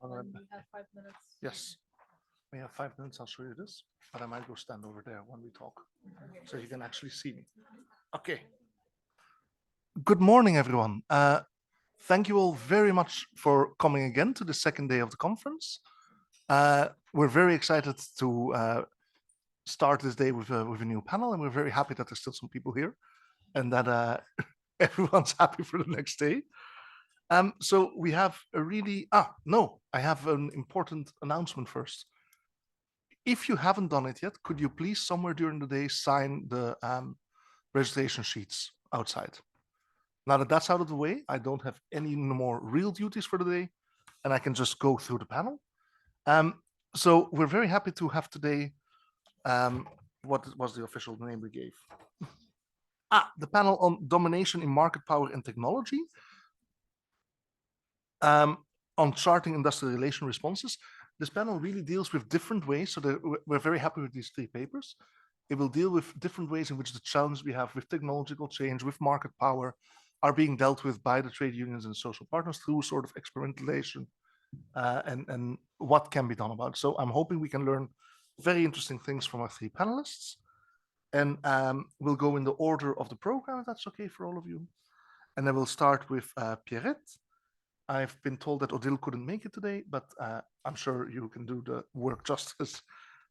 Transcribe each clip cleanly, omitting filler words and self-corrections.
We have 5 minutes. Yes, we have 5 minutes. I'll show you this, but I might go stand over there when we talk, so you can actually see me. Okay. Good morning, everyone. Thank you all very much for coming again to the second day of the conference. We're very excited to start this day with a new panel, and we're very happy that there's still some people here and that everyone's happy for the next day. So we have a really, I have an important announcement first. If you haven't done it yet, could you please somewhere during the day sign the registration sheets outside? Now that that's out of the way, I don't have any more real duties for the day, and I can just go through the panel. So we're very happy to have today, what was the official name we gave? The panel on domination in market power and technology, on charting industrial relation responses. This panel really deals with different ways, so we're very happy with these 3 papers. It will deal with different ways in which the challenges we have with technological change, with market power, are being dealt with by the trade unions and social partners through sort of experimentation and what can be done about it. So I'm hoping we can learn very interesting things from our 3 panelists. And we'll go in the order of the program, if that's okay for all of you. And then we'll start with Pierrette. I've been told that Odile couldn't make it today, but I'm sure you can do the work justice.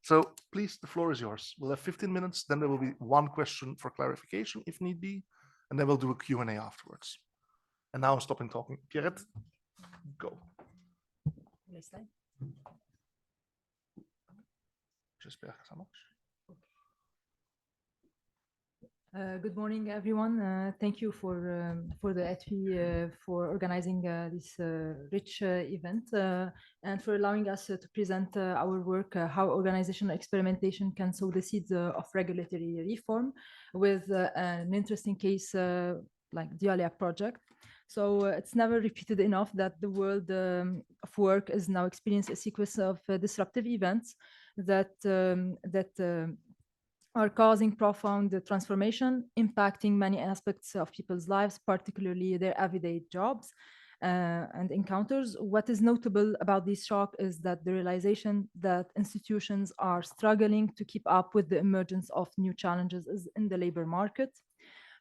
So please, the floor is yours. We'll have 15 minutes, then there will be 1 question for clarification if need be, and then we'll do a Q&A afterwards. And now I'm stopping talking. Pierrette, go. J'espère que ça marche. Good morning, everyone. Thank you for the ETFI for organizing this rich event and for allowing us to present our work, how organizational experimentation can sow the seeds of regulatory reform with an interesting case like the Alia project. So it's never repeated enough that the world of work is now experiencing a sequence of disruptive events that are causing profound transformation, impacting many aspects of people's lives, particularly their everyday jobs and encounters. What is notable about this shock is that the realization that institutions are struggling to keep up with the emergence of new challenges in the labor market.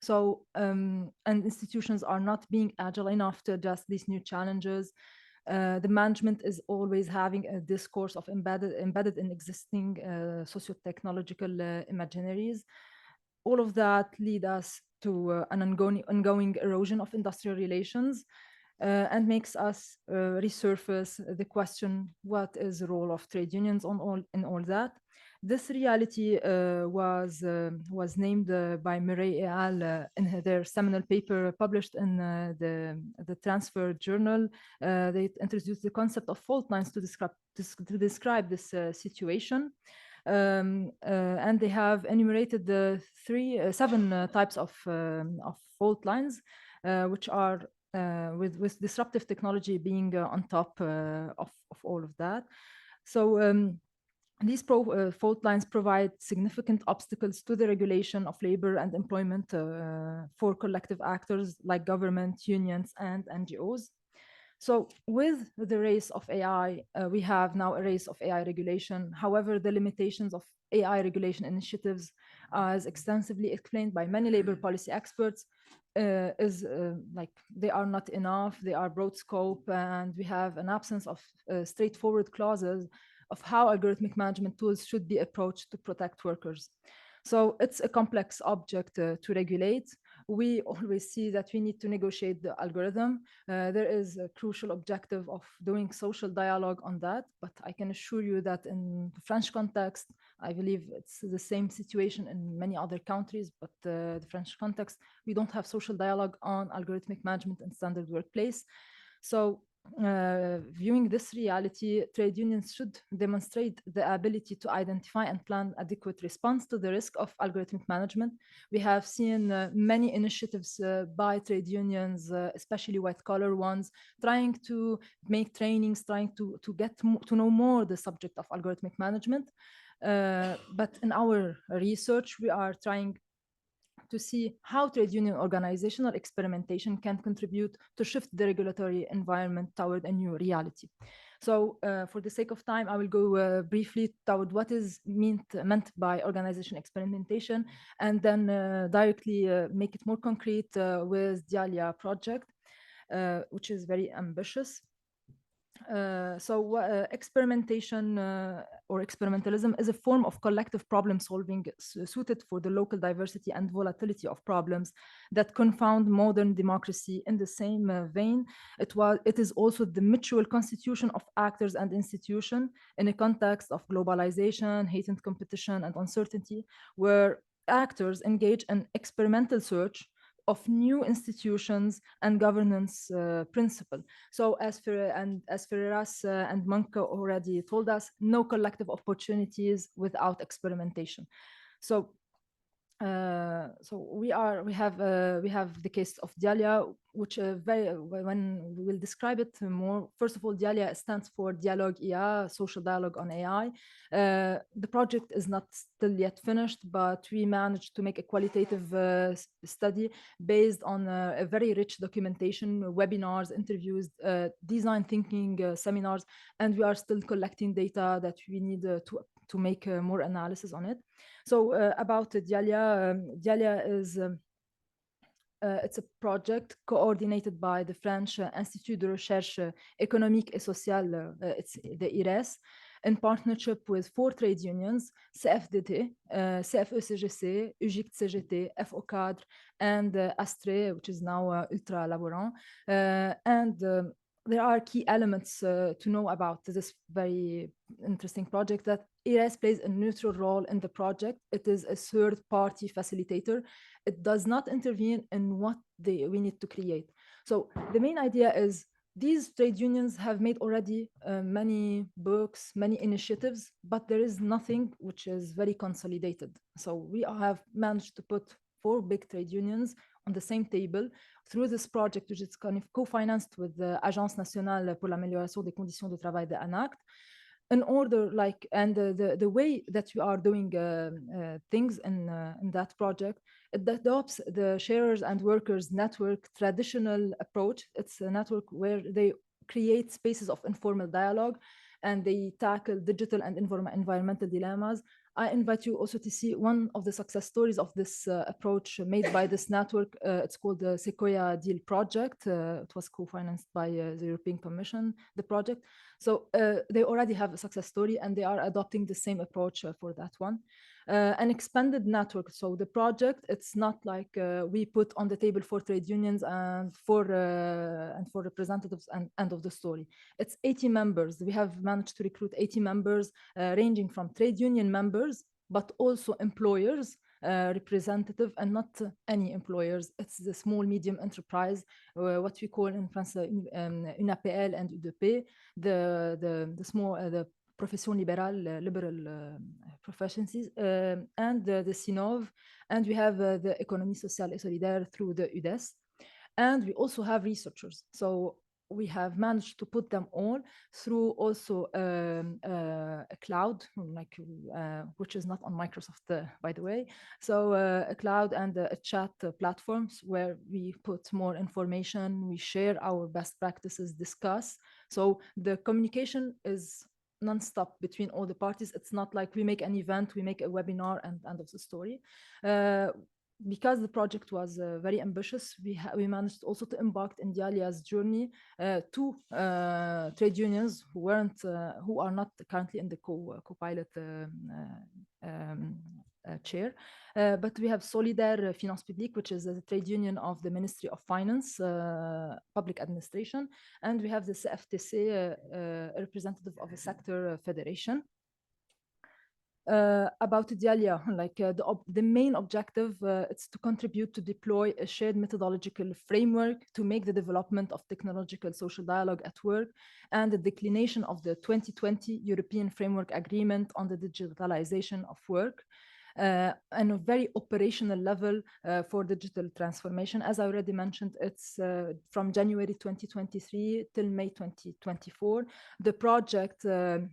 So, and institutions are not being agile enough to address these new challenges. The management is always having a discourse of embedded in existing socio-technological imaginaries. All of that lead us to an ongoing erosion of industrial relations and makes us resurface the question, what is the role of trade unions in all that? This reality was named by Murray et al. In their seminal paper published in the Transfer Journal. They introduced the concept of fault lines to describe this situation. And they have enumerated the 7 types of fault lines, which are with disruptive technology being on top of all of that. So these fault lines provide significant obstacles to the regulation of labor and employment for collective actors like government, unions, and NGOs. So with the race of AI, we have now a race of AI regulation. However, the limitations of AI regulation initiatives, as extensively explained by many labor policy experts, is like they are not enough, they are broad scope, and we have an absence of straightforward clauses of how algorithmic management tools should be approached to protect workers. So it's a complex object to regulate. We always see that we need to negotiate the algorithm. There is a crucial objective of doing social dialogue on that, but I can assure you that in the French context, I believe it's the same situation in many other countries, but the French context, we don't have social dialogue on algorithmic management and standard workplace. So viewing this reality, trade unions should demonstrate the ability to identify and plan adequate response to the risk of algorithmic management. We have seen many initiatives by trade unions, especially white-collar ones, trying to make trainings, trying to get to know more the subject of algorithmic management. But in our research, we are trying to see how trade union organizational experimentation can contribute to shift the regulatory environment toward a new reality. So for the sake of time, I will go briefly toward what is meant by organization experimentation, and then directly make it more concrete with Dialia project, which is very ambitious. Experimentation or experimentalism is a form of collective problem solving suited for the local diversity and volatility of problems that confound modern democracy. In the same vein, it is also the mutual constitution of actors and institutions in a context of globalization, heightened competition, and uncertainty, where actors engage in experimental search of new institutions and governance principle. So as Ferreras and Manka already told us, no collective opportunities without experimentation. So we have the case of Dialia, which when we will describe it more. First of all, Dialia stands for Dialogue IA, Social Dialogue on AI. The project is not still yet finished, but we managed to make a qualitative study based on a very rich documentation, webinars, interviews, design thinking seminars, and we are still collecting data that we need to make more analysis on it. So about Dialia, Dialia is it's a project coordinated by the French Institut de Recherche Économique et Sociale, it's the IRES, in partnership with 4 trade unions, CFDT, CFE-CGC, UGICT-CGT, FO-Cadre, and ASTRE, which is now Ultra Laborant. There are key elements to know about this very interesting project, that IRES plays a neutral role in the project. It is a third-party facilitator. It does not intervene in what we need to create. So the main idea is these trade unions have made already many books, many initiatives, but there is nothing which is very consolidated. So we have managed to put 4 big trade unions on the same table through this project, which is kind of co-financed with the Agence Nationale pour l'Amélioration des Conditions de Travail, the ANACT, in order, and the way that we are doing things in that project, it adopts the sharers and workers network traditional approach. It's a network where they create spaces of informal dialogue, and they tackle digital and environmental dilemmas. I invite you also to see one of the success stories of this approach made by this network. It's called the Sequoia Deal Project. It was co-financed by the European Commission, the project. So they already have a success story, and they are adopting the same approach for that one. An expanded network. So the project, it's not like we put on the table 4 trade unions and for representatives and end of the story. It's 80 members. We have managed to recruit 80 members, ranging from trade union members, but also employers, representative, and not any employers. It's the small medium enterprise, what we call in France une APL and UDP, the small the profession libérale, liberal professions, and the SINOV, and we have the économie sociale et solidaire through the UDES, and we also have researchers. So we have managed to put them all through also a cloud, which is not on Microsoft, by the way. So a cloud and a chat platforms where we put more information, we share our best practices, discuss. So the communication is non-stop between all the parties. It's not like we make an event, we make a webinar, and end of the story. Because the project was very ambitious, we managed also to embark in Dialia's journey 2 trade unions who are not currently in the co-pilot chair, but we have Solidaire Finance Publique, which is a trade union of the Ministry of Finance, Public Administration, and we have the CFTC, a representative of a sector federation. About Dialia, the main objective, it's to contribute to deploy a shared methodological framework to make the development of technological social dialogue at work, and the declination of the 2020 European Framework Agreement on the digitalization of work, and a very operational level for digital transformation. As I already mentioned, it's from January 2023 till May 2024. The project, there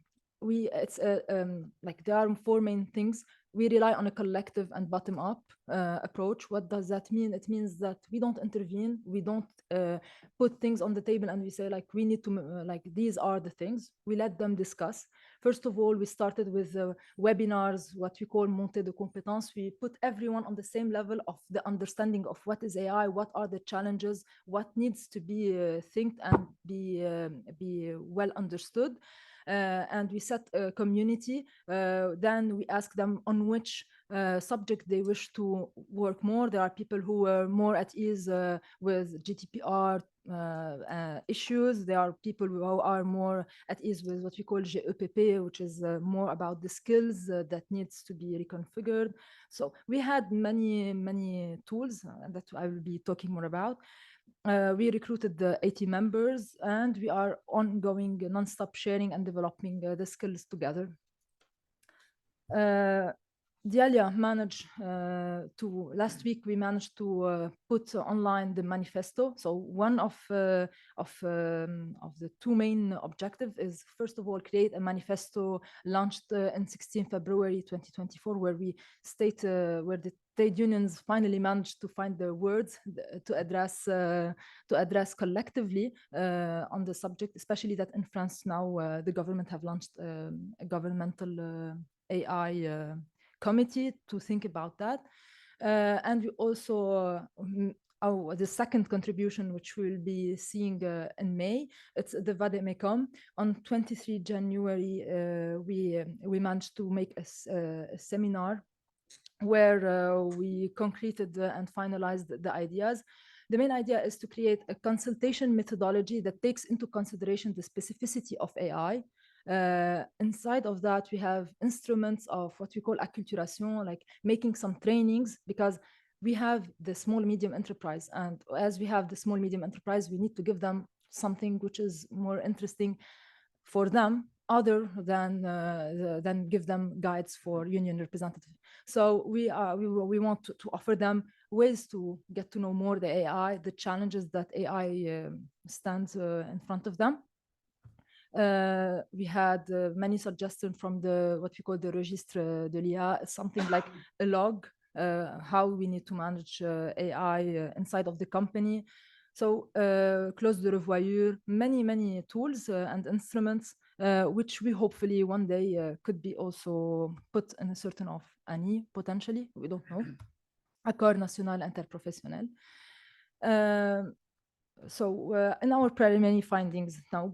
are 4 main things. we rely on a collective and bottom-up approach. What does that mean? It means that we don't intervene, we don't put things on the table and we say like we need to like these are the things. We let them discuss. First of all, we started with webinars, what we call montée de compétences. We put everyone on the same level of the understanding of what is AI, what are the challenges, what needs to be think and be well understood. And we set a community. Then we ask them on which subject they wish to work more. There are people who are more at ease with GDPR issues. There are people who are more at ease with what we call GEPP, which is more about the skills that needs to be reconfigured. So we had many tools that I will be talking more about. We recruited 80 members and we are ongoing non-stop sharing and developing the skills together. Dialia managed last week we managed to put online the manifesto. So one of the two main objectives is, first of all, create a manifesto launched in 16 February 2024, where we state where the trade unions finally managed to find the words to address collectively on the subject, especially that in France now the government have launched a governmental AI committee to think about that. And we also, the second contribution, which we'll be seeing in May, it's the Vademecum. On 23 January, we managed to make a seminar where we concreted and finalized the ideas. The main idea is to create a consultation methodology that takes into consideration the specificity of AI. Inside of that, we have instruments of what we call acculturation, like making some trainings, because we have the small medium enterprise, and as we have the small medium enterprise, we need to give them something which is more interesting for them, other than give them guides for union representative. So we want to offer them ways to get to know more the AI, the challenges that AI stands in front of them. We had many suggestions from what we call the registre de l'IA, something like a log, how we need to manage AI inside of the company. So close the revoyure, many tools and instruments, which we hopefully one day could be also put in a certain of ANI, potentially, we don't know, Accord National Interprofessionnel. So in our preliminary findings now,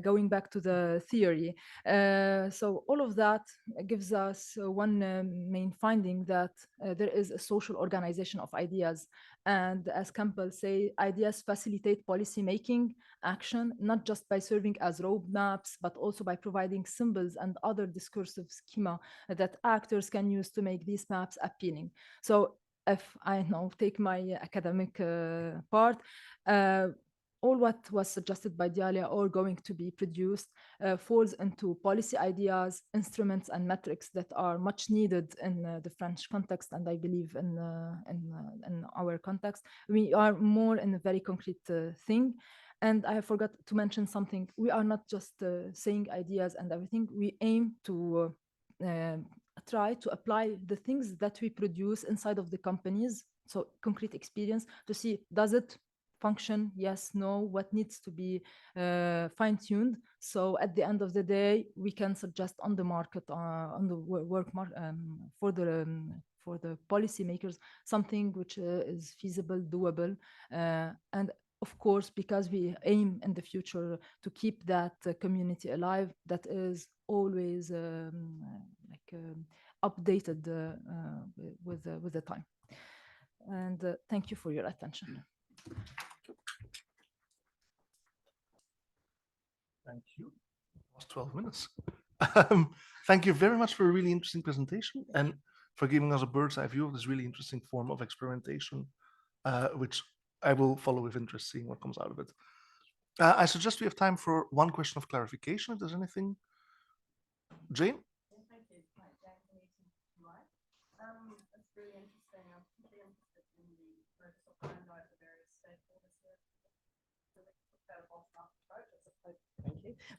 going back to the theory, so all of that gives us one main finding, that there is a social organization of ideas. And as Campbell say, ideas facilitate policy making action, not just by serving as roadmaps, but also by providing symbols and other discursive schema that actors can use to make these maps appealing. So if I now take my academic part, all what was suggested by Dialia or going to be produced falls into policy ideas, instruments, and metrics that are much needed in the French context, and I believe in our context. We are more in a very concrete thing. And I forgot to mention something. We are not just saying ideas and everything. We aim to try to apply the things that we produce inside of the companies, so concrete experience, to see, does it function? Yes, no, what needs to be fine-tuned? So at the end of the day, we can suggest on the market, on the work market, for the policymakers, something which is feasible, doable, and of course, because we aim in the future to keep that community alive, that is always updated with the time. And thank you for your attention. Thank you. It was 12 minutes. Thank you very much for a really interesting presentation and for giving us a bird's eye view of this really interesting form of experimentation, which I will follow with interest, seeing what comes out of it. I suggest we have time for one question of clarification, if there's anything. Jane? Thank you. That's really interesting. I'm really interested in the focus of finding the various stakeholders here.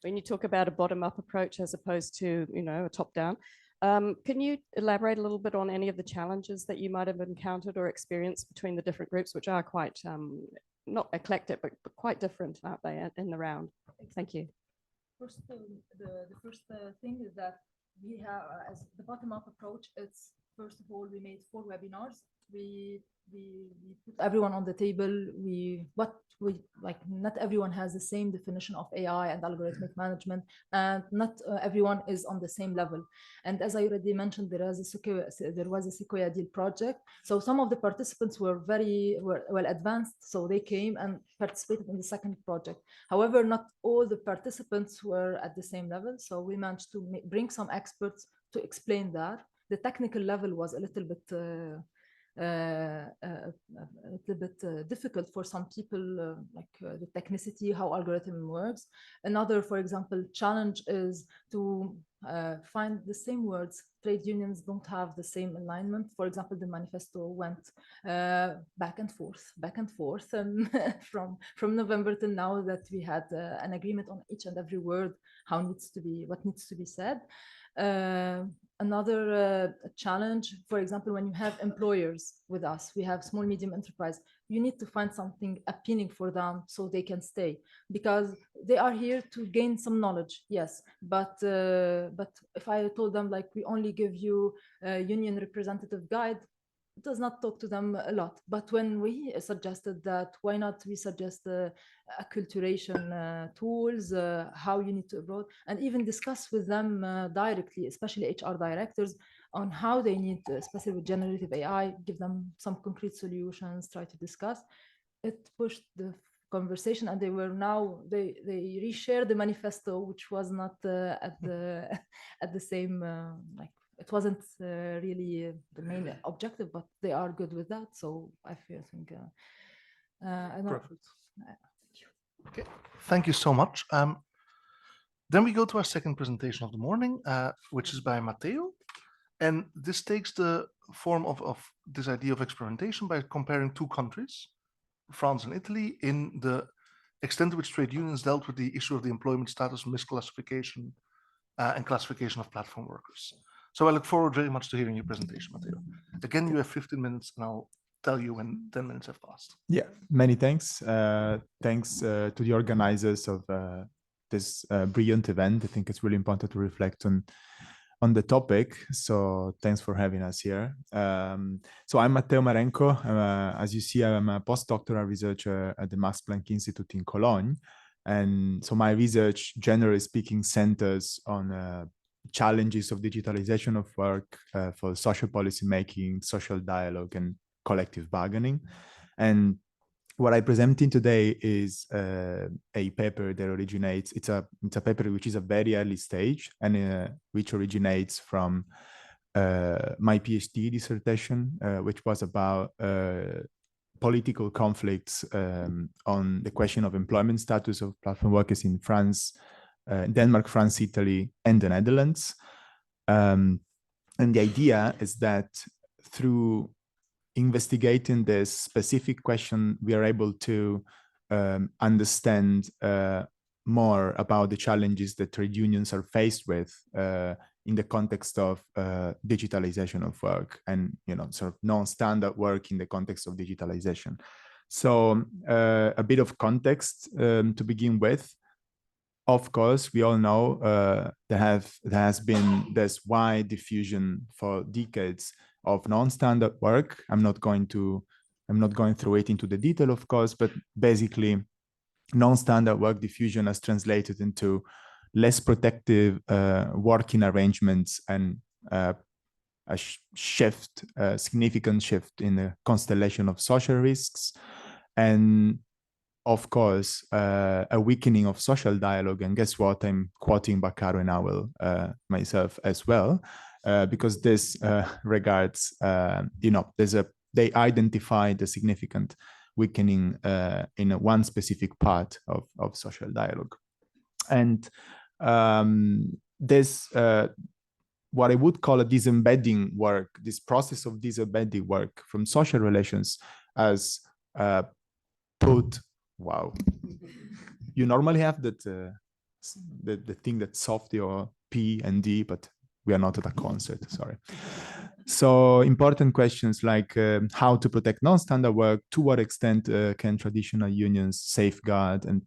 When you talk about a bottom-up approach as opposed to, a top-down, Can you elaborate a little bit on any of the challenges that you might have encountered or experienced between the different groups, which are quite, not eclectic, but quite different, aren't they, in the round? Thank you. First, the first thing is that we have, as the bottom-up approach, it's first of all, we made 4 webinars. We put everyone on the table. Not everyone has the same definition of AI and algorithmic management, and not everyone is on the same level. And as I already mentioned, there was a Sequoia Deal project. So some of the participants were very well advanced, so they came and participated in the second project. However, not all the participants were at the same level, so we managed to bring some experts to explain that. The technical level was a little bit difficult for some people, the technicity, how algorithm works. Another, for example, challenge is to find the same words. Trade unions don't have the same alignment. For example, the manifesto went back and forth, and from November till now that we had an agreement on each and every word, what needs to be said. Another challenge, for example, when you have employers with us, we have small, medium enterprise, you need to find something appealing for them so they can stay, because they are here to gain some knowledge, yes. But if I told them, like, we only give you a union representative guide, it does not talk to them a lot. But when we suggested that, why not we suggest acculturation tools, how you need to abroad, and even discuss with them directly, especially HR directors, on how they need, especially with generative AI, give them some concrete solutions, try to discuss. It pushed the conversation, and they reshared the manifesto, which was not at the same it wasn't really the main objective, but they are good with that. So I think perfect. Okay, thank you so much. Then we go to our second presentation of the morning, which is by Matteo. And this takes the form of this idea of experimentation by comparing 2 countries, France and Italy, in the extent to which trade unions dealt with the issue of the employment status misclassification and classification of platform workers. So I look forward very much to hearing your presentation, Matteo. Again, you have 15 minutes, and I'll tell you when 10 minutes have passed. Yeah, many thanks. Thanks to the organizers of this brilliant event. I think it's really important to reflect on the topic. So thanks for having us here. So I'm Matteo Marenco. As you see, I'm a postdoctoral researcher at the Max Planck Institute in Cologne. And so my research, generally speaking, centers on challenges of digitalization of work for social policy making, social dialogue, and collective bargaining. And what I'm presenting today is a paper that originates, it's a paper which is a very early stage, and which originates from my PhD dissertation, which was about political conflicts on the question of employment status of platform workers in France, Denmark, France, Italy, and the Netherlands. And the idea is that through investigating this specific question, we are able to understand more about the challenges that trade unions are faced with in the context of digitalization of work, and sort of non-standard work in the context of digitalization. So a bit of context to begin with. Of course, we all know there has been this wide diffusion for decades of non-standard work. I'm not going through it into the detail, of course, but basically non-standard work diffusion has translated into less protective working arrangements and a significant shift in the constellation of social risks, and of course, a weakening of social dialogue. And guess what? I'm quoting Baccaro and Howell myself as well, because this regards, they identified a significant weakening in one specific part of social dialogue. And this, what I would call a disembedding work, this process of disembedding work from social relations as put, wow, you normally have that the thing that's soft or P and D, but we are not at a concert, sorry. So important questions like how to protect non-standard work, to what extent can traditional unions safeguard and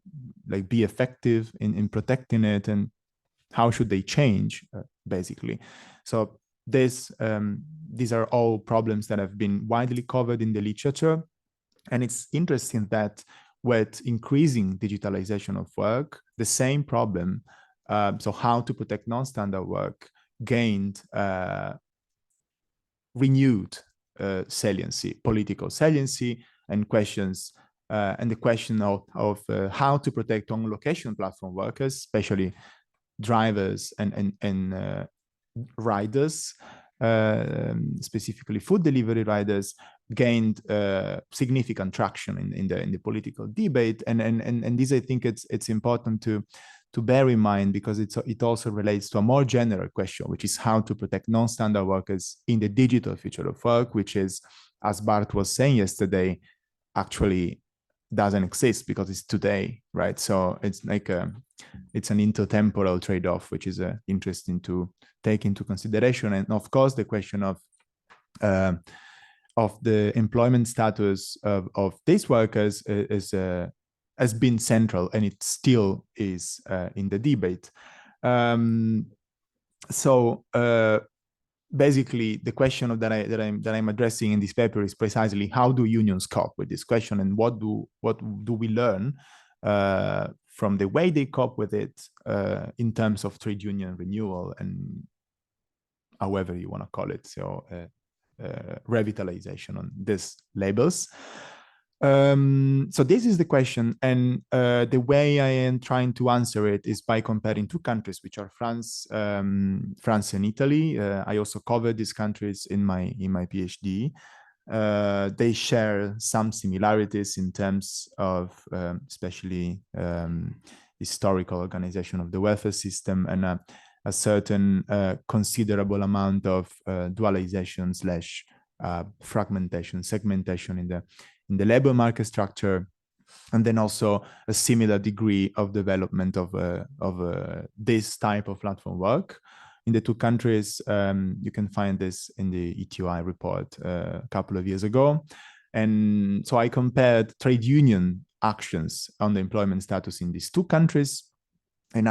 like be effective in protecting it, and how should they change, basically. So these are all problems that have been widely covered in the literature. And it's interesting that with increasing digitalization of work, the same problem, so how to protect non-standard work, gained renewed saliency, political saliency, and questions, and the question of how to protect on-location platform workers, especially drivers and riders, specifically food delivery riders, gained significant traction in the political debate, and this, I think it's important to bear in mind, because it also relates to a more general question, which is how to protect non-standard workers in the digital future of work, which is, as Bart was saying yesterday, actually doesn't exist because it's today, right? So it's like it's an intertemporal trade-off, which is interesting to take into consideration. And of course, the question of the employment status of these workers has been central, and it still is in the debate. So basically, the question that I'm addressing in this paper is precisely how do unions cope with this question, and what do we learn from the way they cope with it in terms of trade union renewal, and however you want to call it, so revitalization on these labels. So this is the question, and the way I am trying to answer it is by comparing two countries, which are France and Italy. I also covered these countries in my PhD. They share some similarities in terms of especially historical organization of the welfare system, and a certain considerable amount of dualization / fragmentation, segmentation in the labor market structure, and then also a similar degree of development of this type of platform work. In the two countries, you can find this in the ETUI report a couple of years ago. And so I compared trade union actions on the employment status in these two countries. And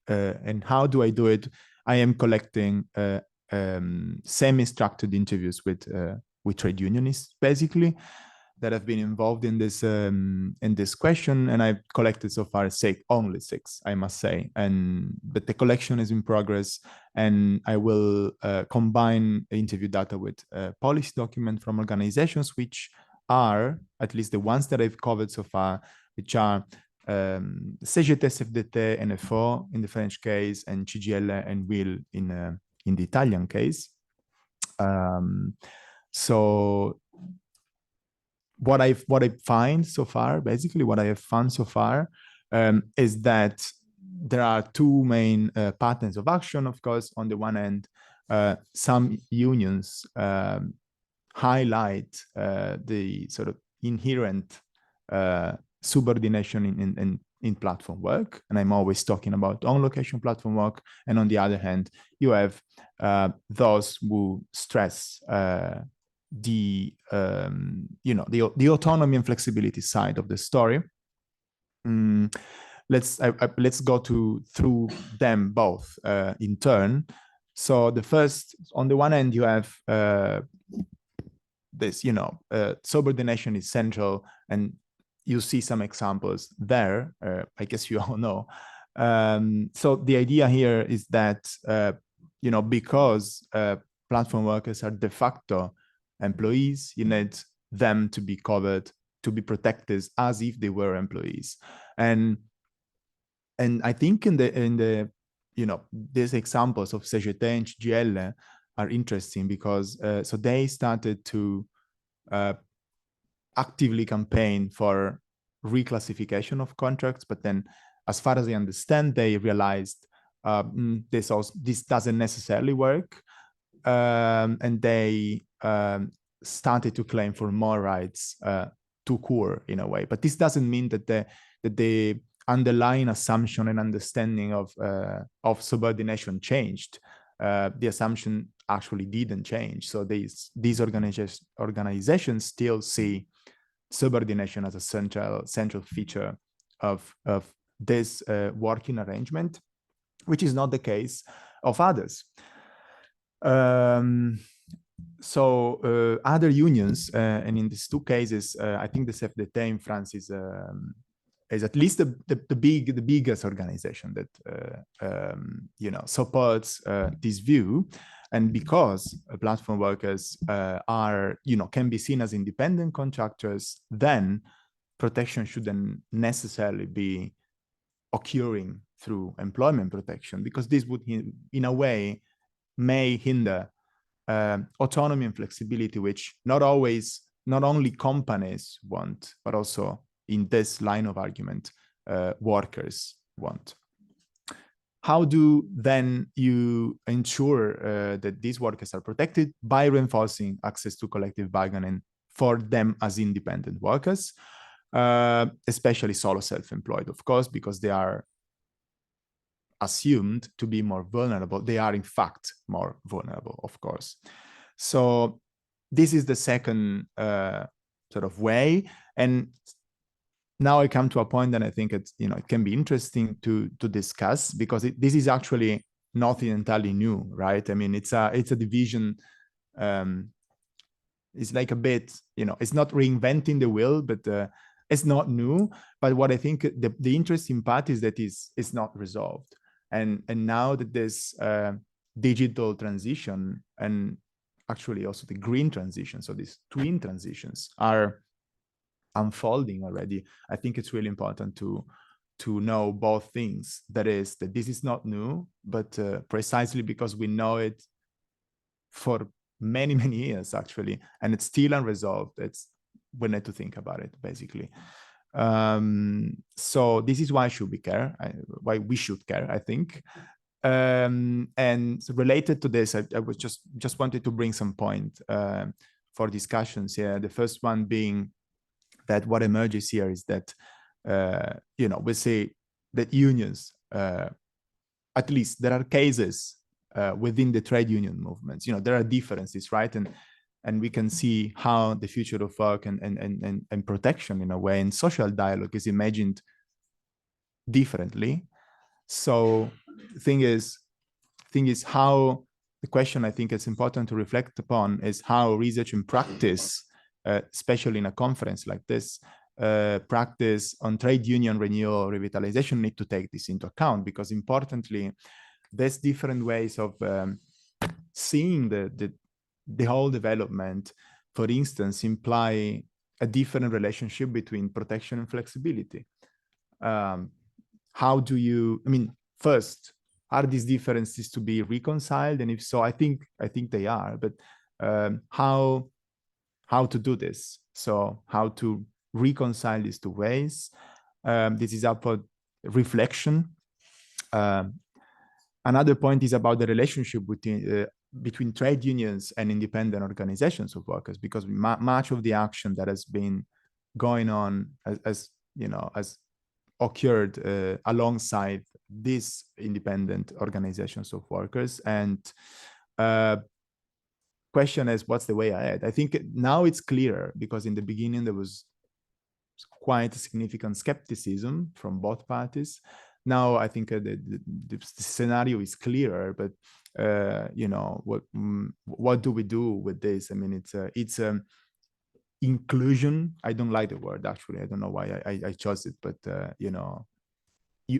and how do I do it? I am collecting semi-structured interviews with trade unionists, basically, that have been involved in this question, and I've collected so far only six, I must say. But the collection is in progress, and I will combine interview data with policy document from organizations which are, at least the ones that I've covered so far, which are CGT, CFDT, NFO in the French case, and CGL and WIL in the Italian case. So what I find so far, basically what I have found so far, is that there are two main patterns of action. Of course, on the one hand, some unions highlight the sort of inherent subordination in platform work, and I'm always talking about on-location platform work. And on the other hand, you have those who stress the autonomy and flexibility side of the story. Let's go through them both in turn. So the first, on the one hand, you have this, subordination is central, and you see some examples there. I guess you all know. So the idea here is that because platform workers are de facto employees, you need them to be covered, to be protected as if they were employees. And I think in the these examples of CGT and CGL are interesting because so they started to actively campaign for reclassification of contracts, but then, as far as I understand, they realized this doesn't necessarily work, and they started to claim for more rights to core in a way. But this doesn't mean that the underlying assumption and understanding of subordination changed. the assumption actually didn't change. So these organizations still see subordination as a central feature of this working arrangement, which is not the case of others. So other unions, and in these two cases, I think the CFDT in France is at least the biggest organization that supports this view. And because platform workers can be seen as independent contractors, then protection shouldn't necessarily be occurring through employment protection, because this would, in a way, may hinder autonomy and flexibility, which not only companies want, but also in this line of argument, workers want. How do then you ensure that these workers are protected? By reinforcing access to collective bargaining for them as independent workers, especially solo self-employed, of course, because they are assumed to be more vulnerable. They are in fact more vulnerable, of course. So this is the second sort of way. And now I come to a point that I think it can be interesting to discuss, because this is actually nothing entirely new, right? I mean, it's a division. It's like a bit, it's not reinventing the wheel, but it's not new. But what I think the interesting part is that it's not resolved. And now that this digital transition, and actually also the green transition, so these twin transitions are unfolding already, I think it's really important to know both things. That is, that this is not new, but precisely because we know it for many, many years, actually, and it's still unresolved, we need to think about it, basically. So this is why why we should care, I think. And related to this, I was just wanted to bring some point for discussions here. The first one being that what emerges here is that, we say that unions, at least there are cases within the trade union movements, there are differences, right? And we can see how the future of work and protection, in a way, and social dialogue is imagined differently. So the thing is how the question I think it's important to reflect upon is how research and practice, especially in a conference like this, practice on trade union renewal revitalization need to take this into account, because importantly, there's different ways of seeing the whole development. For instance, imply a different relationship between protection and flexibility. How do you, first, are these differences to be reconciled? And if so, I think they are, but how to do this? So how to reconcile these two ways? This is up for reflection. Another point is about the relationship between trade unions and independent organizations of workers, because much of the action that has been going on as occurred alongside these independent organizations of workers. And question is, what's the way ahead? I think now it's clearer, because in the beginning there was quite a significant skepticism from both parties. Now I think the scenario is clearer, but what do we do with this? It's inclusion. I don't like the word, actually. I don't know why I chose it, but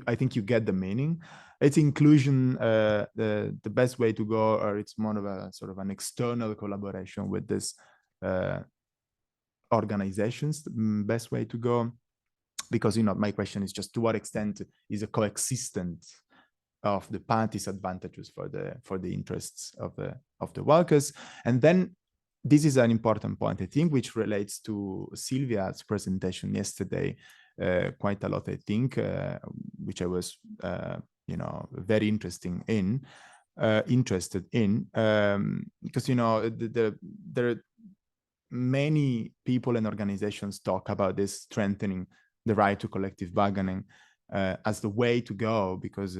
I think you get the meaning. It's inclusion, the best way to go, or it's more of a sort of an external collaboration with this organizations, the best way to go. Because my question is just, to what extent is a coexistence of the parties' advantages for the interests of the workers? And then this is an important point, I think, which relates to Silvia's presentation yesterday quite a lot, I think, which I was very interested in, because there are many people and organizations talk about this strengthening the right to collective bargaining as the way to go, because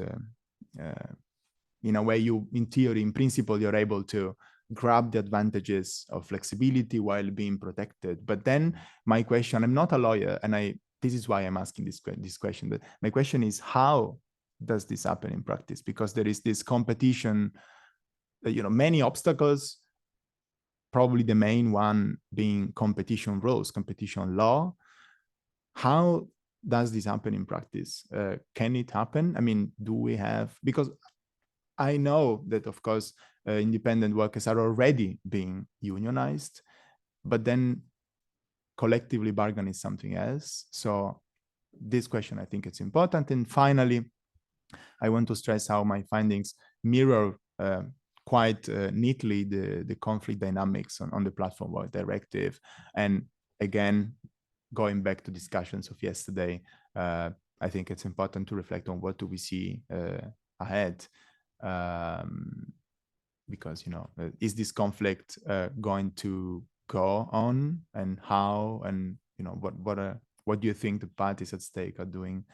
in a way, you, in theory, in principle, you're able to grab the advantages of flexibility while being protected. But then my question, I'm not a lawyer, and this is why I'm asking this question, but my question is, how does this happen in practice? Because there is this competition, many obstacles, probably the main one being competition rules, competition law. How does this happen in practice? Can it happen? I mean, do we have, because I know that, of course, independent workers are already being unionized, but then collectively bargain is something else. So this question, I think it's important. And finally, I want to stress how my findings mirror quite neatly the conflict dynamics on the platform work directive. And again, going back to discussions of yesterday, I think it's important to reflect on what do we see ahead. Because, is this conflict going to go on, and how, and what do you think the parties at stake are doing?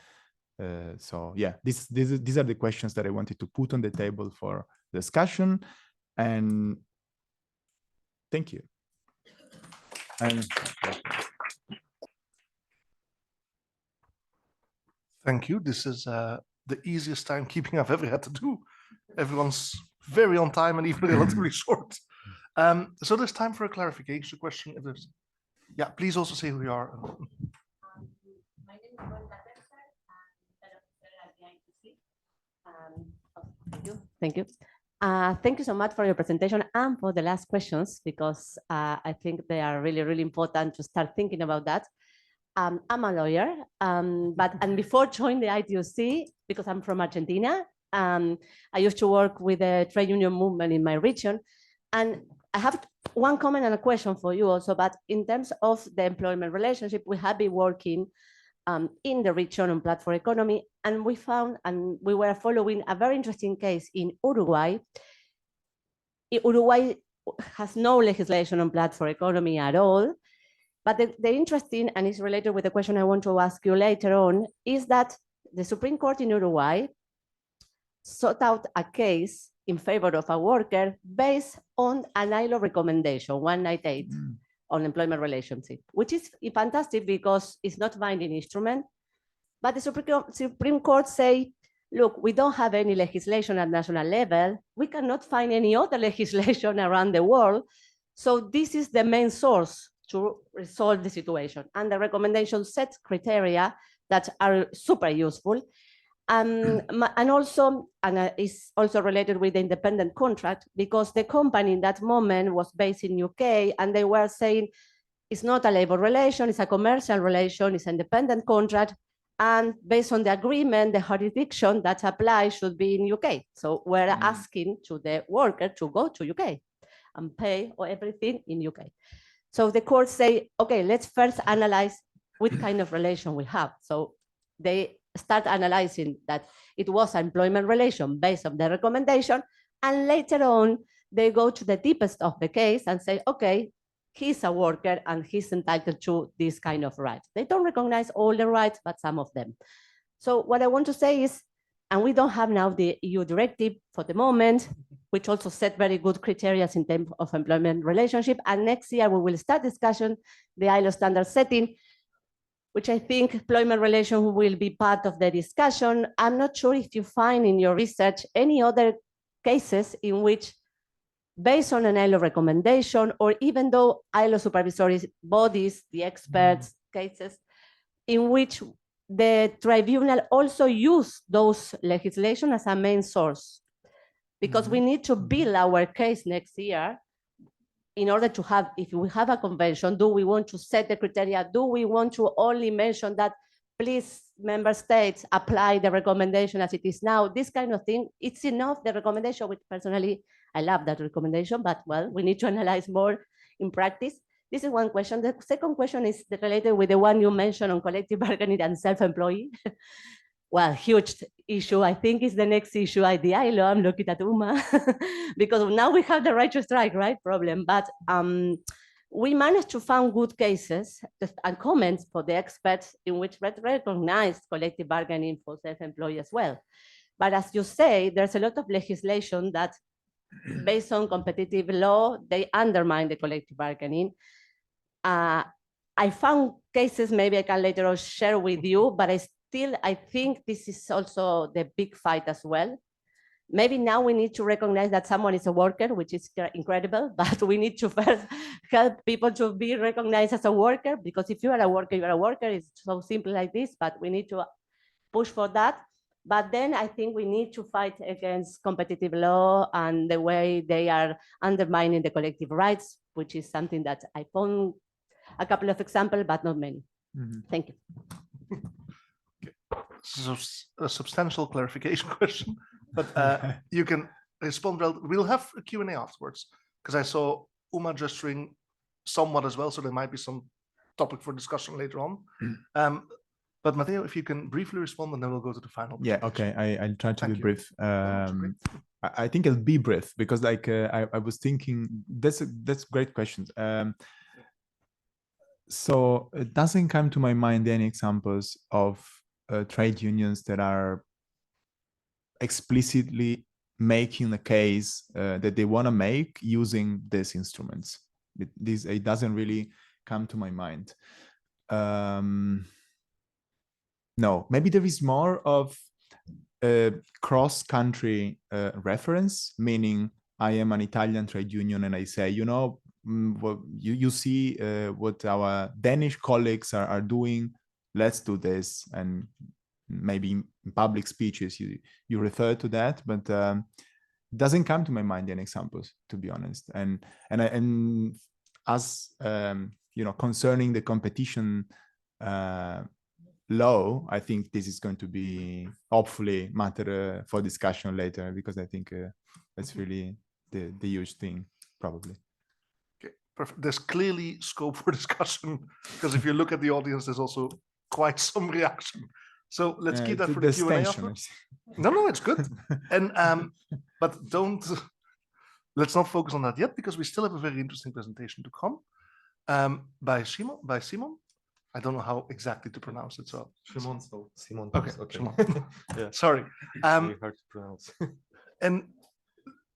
So yeah, these are the questions that I wanted to put on the table for discussion, and thank you. And thank you. This is the easiest timekeeping I've ever had to do. Everyone's very on time and even relatively short. So there's time for a clarification question. If there's, yeah, please also say who you are. My name is Wanda Dexter. I'm head of the ITC. Thank you. Thank you so much for your presentation and for the last questions, because I think they are really, really important to start thinking about that. I'm a lawyer, and before joining the ITC, because I'm from Argentina, I used to work with the trade union movement in my region. And I have one comment and a question for you also, but in terms of the employment relationship, we have been working in the region on platform economy, and we found, and we were following a very interesting case in Uruguay. Uruguay has no legislation on platform economy at all, but the interesting, and it's related with the question I want to ask you later on, is that the Supreme Court in Uruguay sought out a case in favor of a worker based on an ILO recommendation, 198. On employment relationship, which is fantastic because it's not binding instrument. But the Supreme Court say, look, we don't have any legislation at national level. We cannot find any other legislation around the world. So this is the main source to resolve the situation. And the recommendation sets criteria that are super useful. And also, it's also related with the independent contract, because the company in that moment was based in UK, and they were saying it's not a labor relation, it's a commercial relation, it's an independent contract, and based on the agreement, the jurisdiction that applies should be in UK. So we're asking to the worker to go to UK and pay or everything in UK. So the courts say, okay, let's first analyze what kind of relation we have. So they start analyzing that it was an employment relation based on the recommendation, and later on they go to the deepest of the case and say, okay, he's a worker and he's entitled to this kind of rights. They don't recognize all the rights, but some of them. So what I want to say is, and we don't have now the EU directive for the moment, which also set very good criteria in terms of employment relationship, and next year we will start discussion, the ILO standard setting, which I think employment relation will be part of the discussion. I'm not sure if you find in your research any other cases in which, based on an ILO recommendation, or even though ILO supervisory bodies, the experts cases, in which the tribunal also use those legislation as a main source. Because we need to build our case next year in order to have, if we have a convention, do we want to set the criteria? Do we want to only mention that, please, member states, apply the recommendation as it is now? This kind of thing, it's enough, the recommendation, which personally, I love that recommendation, but well, we need to analyze more in practice. This is one question. The second question is related with the one you mentioned on collective bargaining and self-employed. Well, huge issue. I think is the next issue at the ILO. I'm looking at Uma because now we have the right to strike, right? Problem. But we managed to find good cases and comments for the experts in which recognize collective bargaining for self-employed as well. But as you say, there's a lot of legislation that, based on competitive law, they undermine the collective bargaining. I found cases, maybe I can later on share with you, but I think this is also the big fight as well. Maybe now we need to recognize that someone is a worker, which is incredible, but we need to first help people to be recognized as a worker, because if you are a worker, you are a worker. It's so simple like this, but we need to push for that. But then I think we need to fight against competitive law and the way they are undermining the collective rights, which is something that I found a couple of examples, but not many. Thank you. So a substantial clarification question, but you can respond. We'll have a Q&A afterwards, because I saw Uma gesturing somewhat as well, so there might be some topic for discussion later on. But Matteo, if you can briefly respond, and then we'll go to the final. Yeah, okay, I'll try to Thank be you. brief. I think I'll be brief, because like I was thinking, that's great questions. So it doesn't come to my mind any examples of trade unions that are explicitly making a case that they want to make using these instruments. It doesn't really come to my mind. No, maybe there is more of a cross-country reference, meaning I am an Italian trade union and I say, you know, well, you see what our Danish colleagues are doing, let's do this. And maybe in public speeches you refer to that, but it doesn't come to my mind any examples, to be honest. And as you know, concerning the competition law, I think this is going to be hopefully matter for discussion later, because I think that's really the huge thing, probably. Okay, perfect. There's clearly scope for discussion, because if you look at the audience, there's also quite some reaction. So let's keep that for the Q&A afterwards. No, it's good. And but let's not focus on that yet, because we still have a very interesting presentation to come by Simon. I don't know how exactly to pronounce it. So Simon. So Simon. Okay. Okay. Yeah. Sorry. Very hard to pronounce. And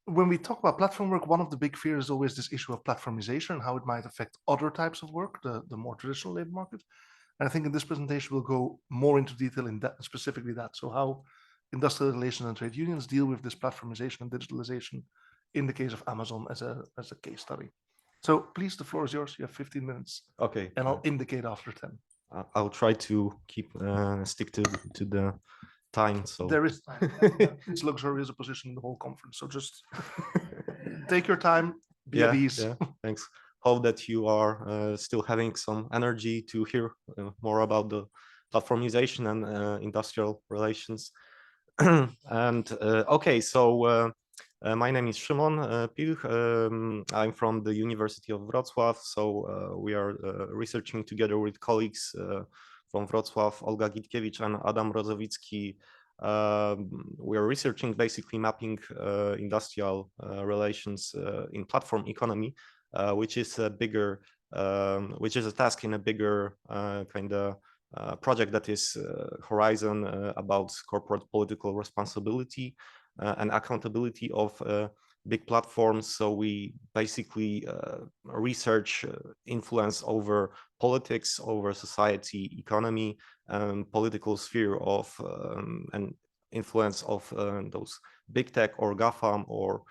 when we talk about platform work, one of the big fears is always this issue of platformization and how it might affect other types of work, the more traditional labor market. And I think in this presentation, we'll go more into detail in that, specifically that. So how industrial relations and trade unions deal with this platformization and digitalization in the case of Amazon as a case study. So please, the floor is yours. You have 15 minutes. Okay. And I'll indicate after 10. I'll try to stick to the time. So there is time. It's luxurious a position in the whole conference. So just take your time, be at ease. Yeah, thanks. Hope that you are still having some energy to hear more about the platformization and industrial relations. And okay, so my name is Szymon Pilch. I'm from the University of Wrocław. So we are researching together with colleagues from Wrocław, Olga Gitkiewicz and Adam Rozowicki. We are researching basically mapping industrial relations in platform economy, which is a bigger, which is a task in a bigger kind of project that is Horizon about corporate political responsibility and accountability of big platforms. So we basically research influence over politics, over society, economy, political sphere of and influence of those big tech or GAFAM or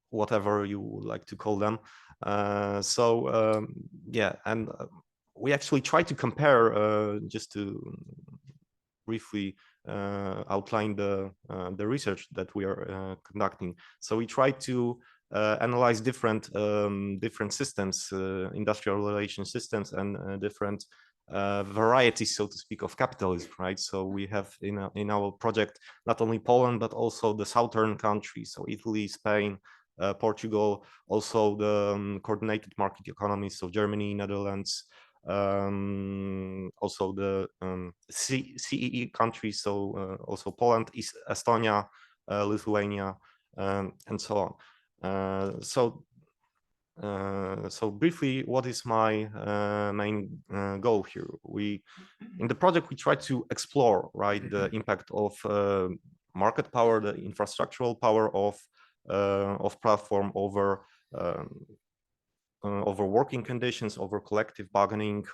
whatever you would like to call them. Yeah, and we actually try to compare, just to briefly outline the research that we are conducting. So we try to analyze different systems, industrial relation systems, and different varieties, so to speak, of capitalism, right? So we have in our project not only Poland but also the southern countries, so Italy, Spain, Portugal, also the coordinated market economies, so Germany, Netherlands, also the CEE countries, so also Poland, Estonia, Lithuania, and so on. So So briefly, what is my main goal here? In the project, we try to explore, right, the impact of market power, the infrastructural power of platform over over working conditions, over collective bargaining,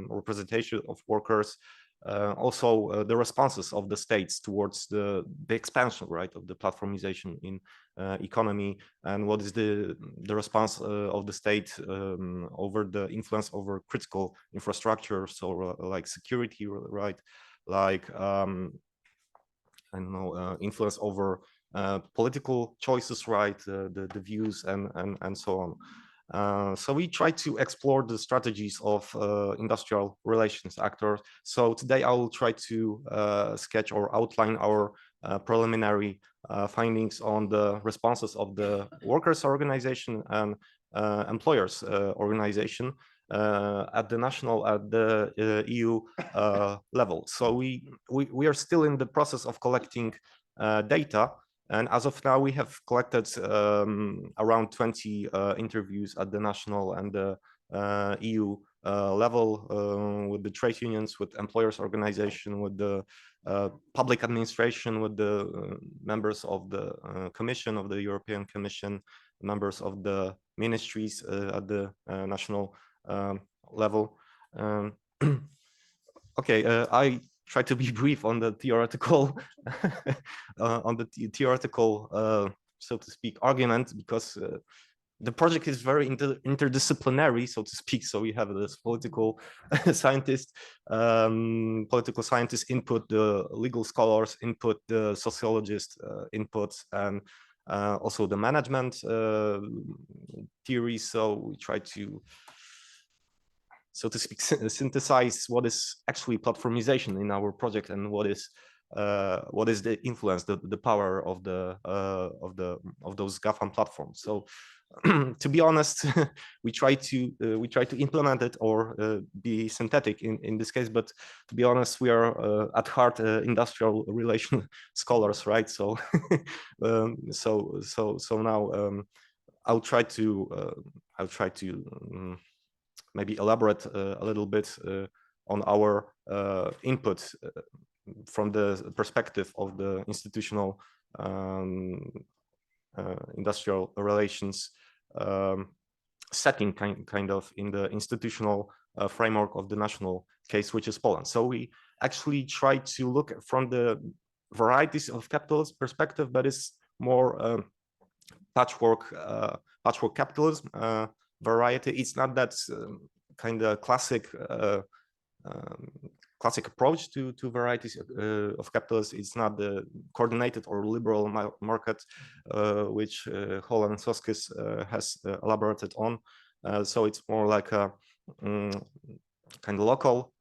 representation of workers, also the responses of the states towards the expansion, right, of the platformization in economy, and what is the response of the state over the influence over critical infrastructure, so like security, right, like I don't know, influence over political choices, right, the views and so on. So we try to explore the strategies of industrial relations actors. So today I will try to sketch or outline our preliminary findings on the responses of the workers' organization and employers' organization at the national, at the EU level. So we are still in the process of collecting data. And as of now, we have collected around 20 interviews at the national and the EU level with the trade unions, with employers' organization, with the public administration, with the members of the Commission, of the European Commission, members of the ministries at the national level. Okay, I try to be brief on the theoretical so to speak, argument, because the project is very interdisciplinary, so to speak. So we have this political scientist, input, the legal scholars input, the sociologist input, and also the management theory. So we try to, so to speak, synthesize what is actually platformization in our project and what is the influence, the power of those GAFAM platforms. So to be honest, we try to implement it or be synthetic in this case. But to be honest, we are at heart industrial relation scholars, right? So so now I'll try to maybe elaborate a little bit on our input from the perspective of the institutional industrial relations setting, kind of in the institutional framework of the national case, which is Poland. So we actually try to look from the varieties of capitalist perspective, but it's more patchwork capitalism variety. It's not that kind of classic approach to varieties of capitalism. It's not the coordinated or liberal market, which Holland Soskis has elaborated on. So it's more like a kind of local,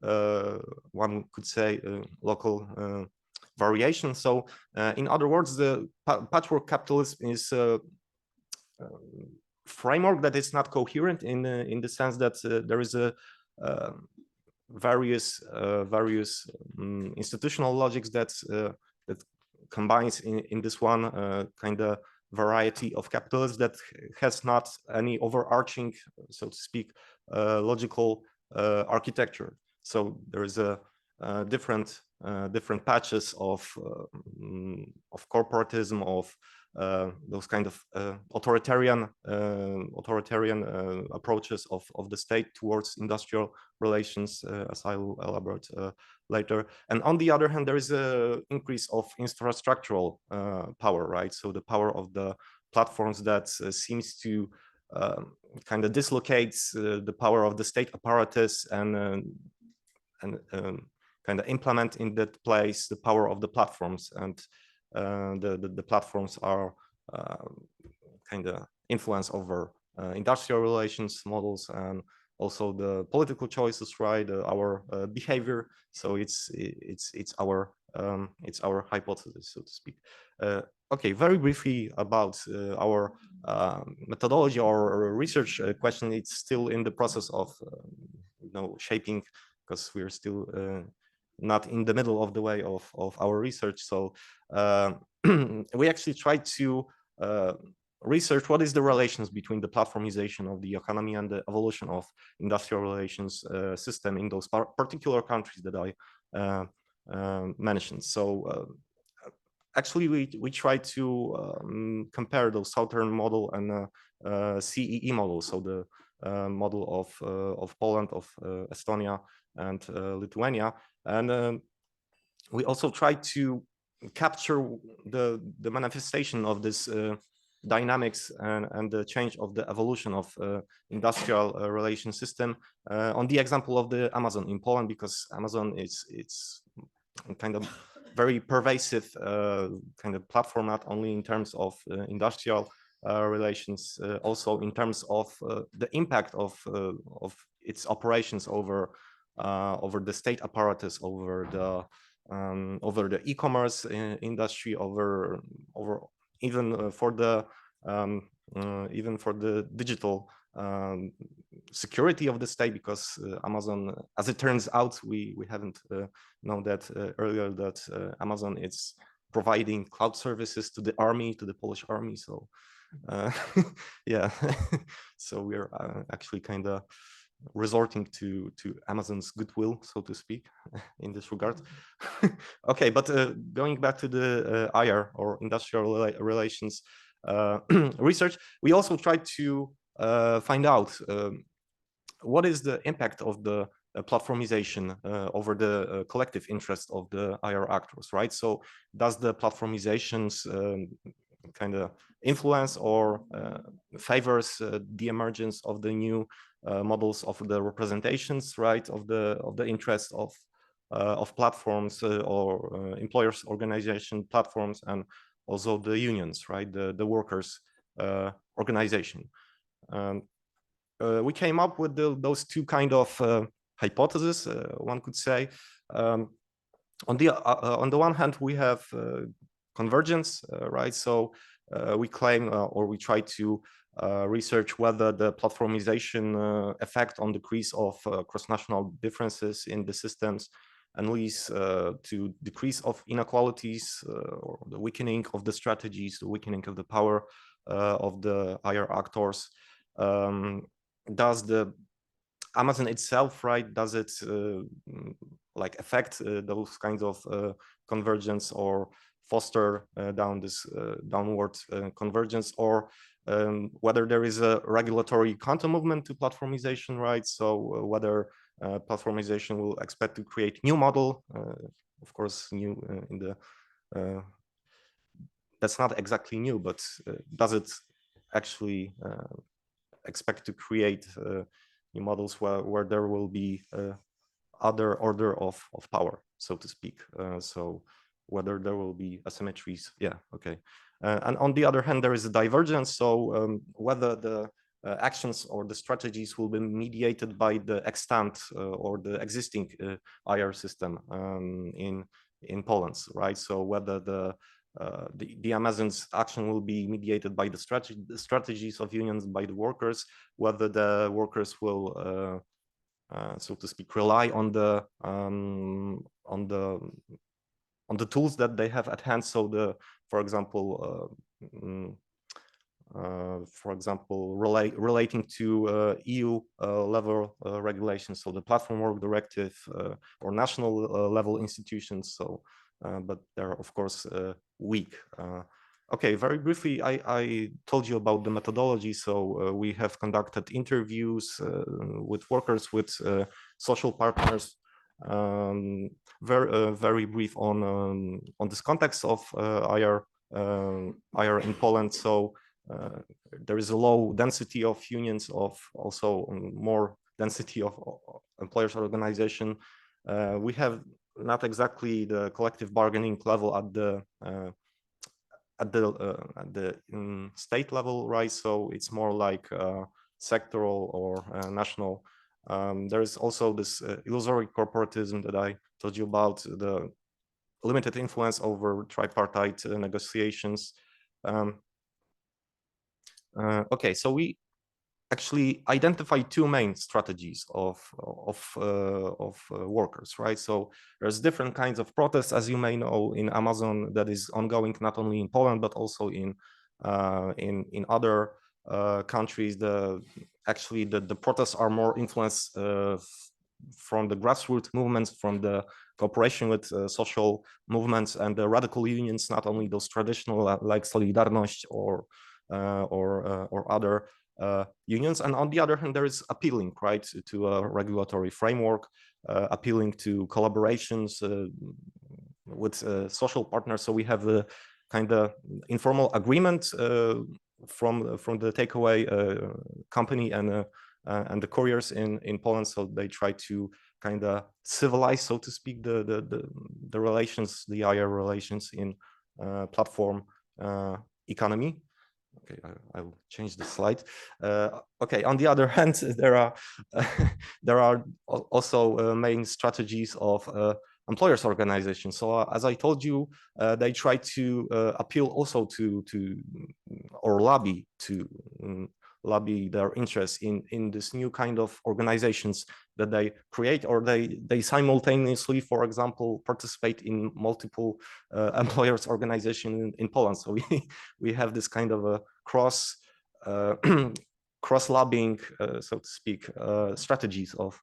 one could say, local variation. So in other words, the patchwork capitalism is a framework that is not coherent in the sense that there is a various institutional logics that combines in this one kind of variety of capitalism that has not any overarching, so to speak, logical architecture. So there is a different patches of corporatism, of those kind of authoritarian approaches of the state towards industrial relations, as I will elaborate later. And on the other hand, there is an increase of infrastructural power, right? So the power of the platforms that seems to kind of dislocates the power of the state apparatus and kind of implement in that place the power of the platforms, and the platforms are kind of influence over industrial relations models and also the political choices, right? Our behavior. So it's our hypothesis, so to speak. Okay, very briefly about our methodology or research question. It's still in the process of shaping, because we're still not in the middle of the way of our research. So we actually tried to research what is the relations between the platformization of the economy and the evolution of industrial relations system in those particular countries that I mentioned. So actually, we try to compare those Southern model and CEE model, so the model of Poland, of Estonia, and Lithuania, and we also try to capture the manifestation of this dynamics and the change of the evolution of industrial relation system on the example of the Amazon in Poland, because Amazon it's kind of very pervasive kind of platform, not only in terms of industrial relations, also in terms of the impact of its operations over the state apparatus, over the e-commerce industry, over even for the digital security of the state, because Amazon, as it turns out, we haven't known that earlier, that Amazon is providing cloud services to the army, to the Polish army. So yeah, so we're actually kind of resorting to Amazon's goodwill, so to speak, in this regard. Okay, but going back to the IR, or industrial relations research, we also tried to find out what is the impact of the platformization over the collective interest of the IR actors, right? So does the platformizations kind of influence or favors the emergence of the new models of the representations, right, of the interest of platforms or employers organization platforms, and also the unions, right, the workers organization. We came up with those two kind of hypotheses, one could say. On the one hand, we have convergence, right? So we claim, or we try to research whether the platformization effect on decrease of cross-national differences in the systems and leads to decrease of inequalities, or the weakening of the strategies, the weakening of the power of the IR actors. Does the Amazon itself, right, does it like affect those kinds of convergence, or foster down this downward convergence, or whether there is a regulatory counter movement to platformization, right? So whether platformization will expect to create new model, of course, new in the that's not exactly new, but does it actually expect to create new models where there will be other order of power, so to speak? So whether there will be asymmetries, yeah, okay. And on the other hand, there is a divergence. So whether the actions or the strategies will be mediated by the extant or the existing IR system in Poland, right? So whether the Amazon's action will be mediated by the strategies of unions, by the workers, whether the workers will, so to speak, rely on the tools that they have at hand. So for example, relating to EU level regulations, so the platform work directive, or national level institutions. So, but they're of course weak. Okay, very briefly, I told you about the methodology. So we have conducted interviews with workers, with social partners. Very brief on this context of IR in Poland. So there is a low density of unions, of also more density of employers organization. We have not exactly the collective bargaining level at the state level, right? So it's more like sectoral or national. There is also this illusory corporatism that I told you about, the limited influence over tripartite negotiations. Okay, so we actually identify two main strategies of workers, right? So there's different kinds of protests, as you may know, in Amazon, that is ongoing not only in Poland but also in In other countries, actually the protests are more influenced from the grassroots movements, from the cooperation with social movements and the radical unions, not only those traditional like Solidarność or other unions. And on the other hand, there is appealing, right, to a regulatory framework, appealing to collaborations with social partners. So we have a kind of informal agreement from the takeaway company and the couriers in Poland. So they try to kind of civilize, so to speak, the relations, the IR relations in platform economy. Okay, I will change the slide. Okay, on the other hand, there are also main strategies of employers organizations. So as I told you, they try to appeal also to or lobby their interests in this new kind of organizations that they create, or they simultaneously, for example, participate in multiple employers organization in Poland. So we have this kind of a cross lobbying, so to speak, strategies of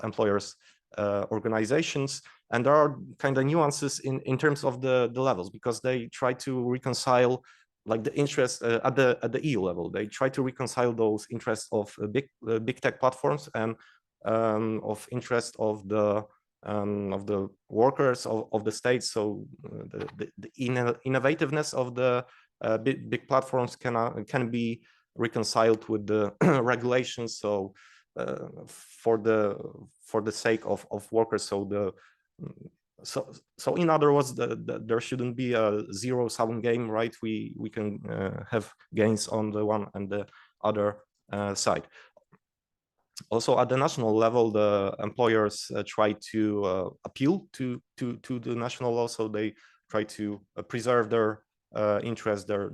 employers organizations. And there are kind of nuances in terms of the levels, because they try to reconcile like the interests at the EU level. They try to reconcile those interests of big tech platforms and of interest of the workers of the states. So the innovativeness of the big platforms can be reconciled with the regulations. So for the sake of workers, so in other words, there shouldn't be a zero-sum game, right? We can have gains on the one and the other side. Also, at the national level, the employers try to appeal to the national law, so they try to preserve their interests, their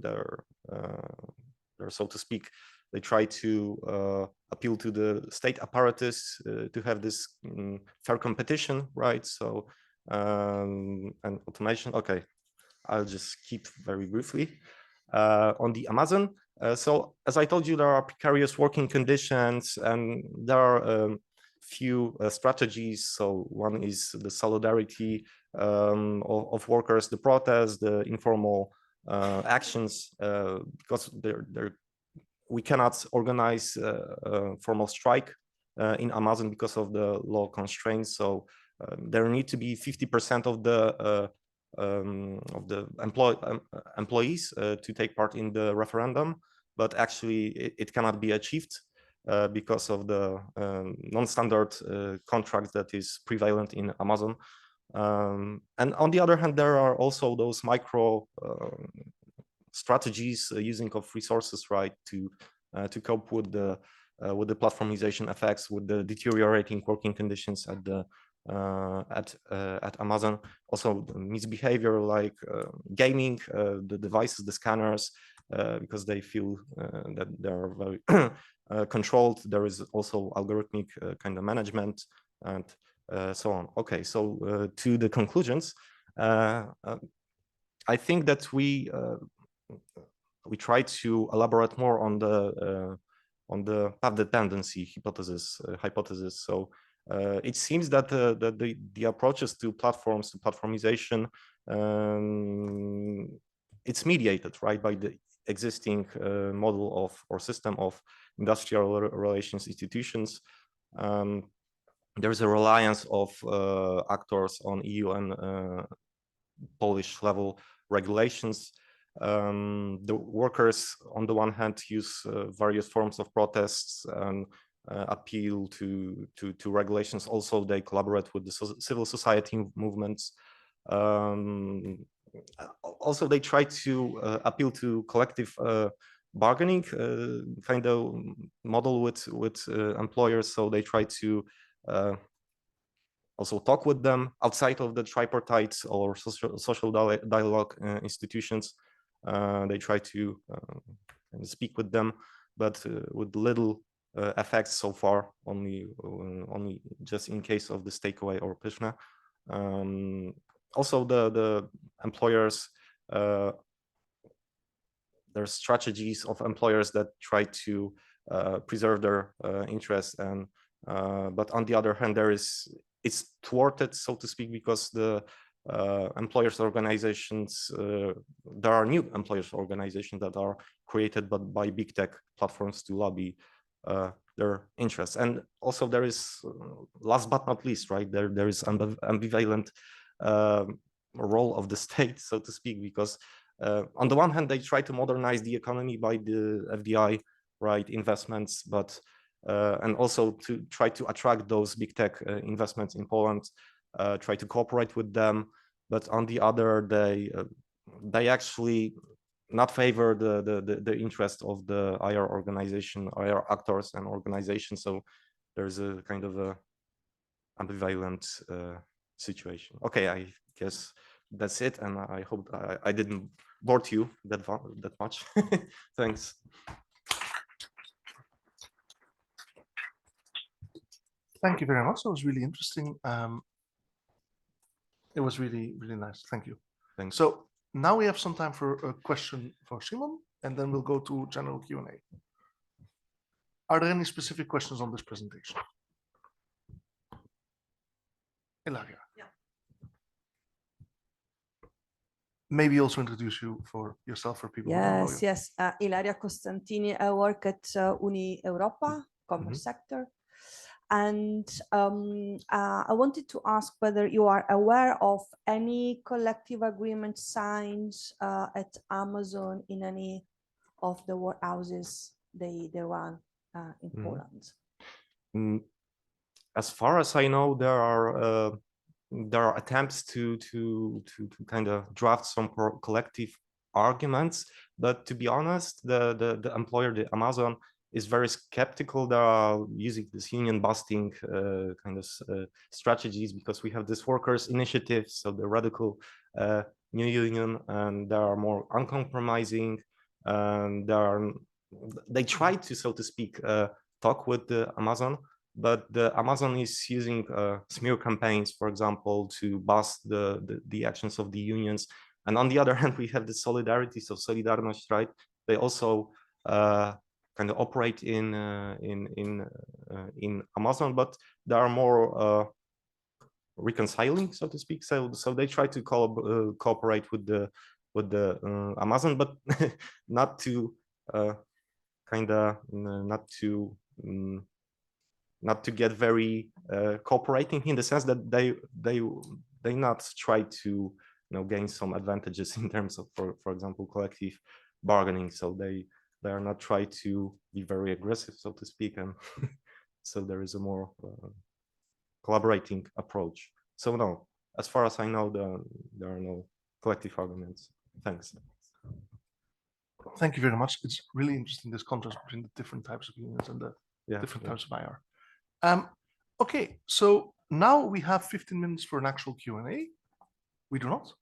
so to speak. They try to appeal to the state apparatus to have this fair competition, right? So and automation. Okay, I'll just keep very briefly on the Amazon. So as I told you, there are precarious working conditions, and there are few strategies. So one is the solidarity of workers, the protests, the informal actions, because we cannot organize a formal strike in Amazon because of the law constraints. So there need to be 50% of the employees to take part in the referendum, but actually it cannot be achieved because of the non-standard contract that is prevalent in Amazon. And on the other hand, there are also those micro strategies using of resources, right, to cope with the platformization effects, with the deteriorating working conditions at Amazon. Also misbehavior like gaming the devices, the scanners, because they feel that they are very controlled. There is also algorithmic kind of management and so on. Okay, so to the conclusions, I think that we try to elaborate more on the path dependency hypothesis. So it seems that the approaches to platforms, to platformization, it's mediated, right, by the existing model of or system of industrial relations institutions. There is a reliance of actors on EU and Polish level regulations. The workers, on the one hand, use various forms of protests and appeal to regulations. Also, they collaborate with the civil society movements. Also, they try to appeal to collective bargaining kind of model with employers. So they try to also talk with them outside of the tripartite or social dialogue institutions. They try to speak with them, but with little effects so far, only just in case of this takeaway or Pyshna. Also, the employers there's strategies of employers that try to preserve their interests, and but on the other hand, it's thwarted, so to speak, because the employers organizations, there are new employers organizations that are created by big tech platforms to lobby their interests. And also there is, last but not least, right, there is ambivalent role of the state, so to speak, because on the one hand, they try to modernize the economy by the FDI, right, investments, but and also to try to attract those big tech investments in Poland, try to cooperate with them. But on the other, they actually not favor the interest of the IR organization, IR actors and organizations. So there's a kind of a ambivalent situation. Okay, I guess that's it, and I hope I didn't bore you that much. Thanks. Thank you very much. That was really interesting. It was really, really nice. Thank you. Thanks. So now we have some time for a question for Simon, and then we'll go to general Q&A. Are there any specific questions on this presentation? Ilaria. Yeah. Maybe also introduce you for yourself for people who don't know you. Yes. Ilaria Costantini. I work at Uni Europa, commerce sector. And I wanted to ask whether you are aware of any collective agreement signs at Amazon in any of the warehouses they run in Poland. As far as I know, there are attempts to kind of draft some collective arguments, but to be honest, the employer, the Amazon, is very skeptical. They are using this union busting kind of strategies, because we have this workers' initiative, so the radical new union, and they are more uncompromising. And they try to, so to speak, talk with the Amazon, but the Amazon is using smear campaigns, for example, to bust the actions of the unions. And on the other hand, we have the solidarity, so Solidarność, right? They also kind of operate in Amazon, but they are more reconciling, so to speak. So they try to cooperate with the Amazon, but not to not to get very cooperating, in the sense that they not try to gain some advantages in terms of, for example, collective bargaining. So they are not trying to be very aggressive, so to speak, and so there is a more collaborating approach. So no, as far as I know, there are no collective arguments. Thanks. Thank you very much. It's really interesting, this contrast between the different types of unions and the different types of IR. Okay, so now we have 15 minutes for an actual Q&A. We do not?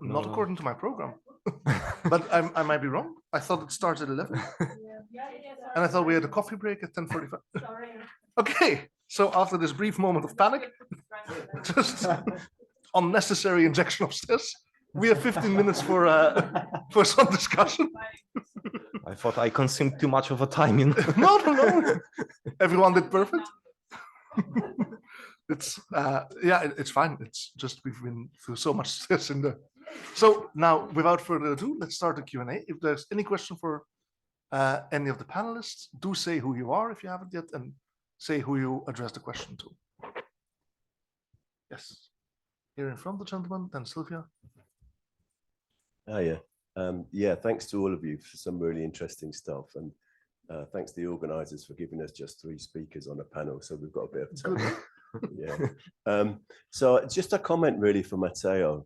Not according to my program. But I might be wrong. I thought it starts at 11. And I thought we had a coffee break at 10:45. Okay, so after this brief moment of panic, just unnecessary injection of stress, we have 15 minutes for some discussion. I thought I consumed too much of a time. No. Everyone did perfect. It's it's fine. It's just we've been through so much stress in the. So now, without further ado, let's start the Q&A. If there's any question for any of the panelists, do say who you are if you haven't yet, and say who you address the question to. Yes, here in front, the gentleman, then Sylvia. Yeah, thanks to all of you for some really interesting stuff, and thanks to the organisers for giving us just 3 speakers on a panel, so we've got a bit of time. Yeah. So just a comment really for Matteo.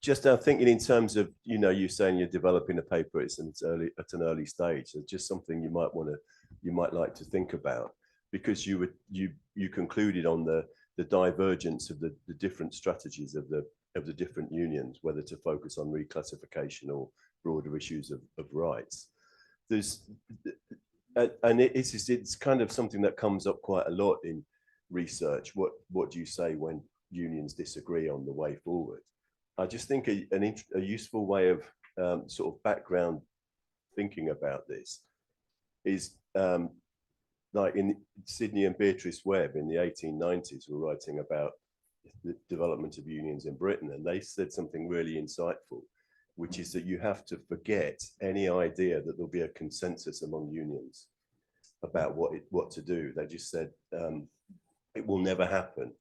Just thinking in terms of, you saying you're developing a paper, it's at an early stage. So just something you might like to think about, because you concluded on the divergence of the different strategies of the different unions, whether to focus on reclassification or broader issues of rights. and it's kind of something that comes up quite a lot in research. What do you say when unions disagree on the way forward? I just think a useful way of sort of background thinking about this is like in Sidney and Beatrice Webb in the 1890s were writing about the development of unions in Britain, and they said something really insightful, which is that you have to forget any idea that there'll be a consensus among unions about what to do. They just said it will never happen,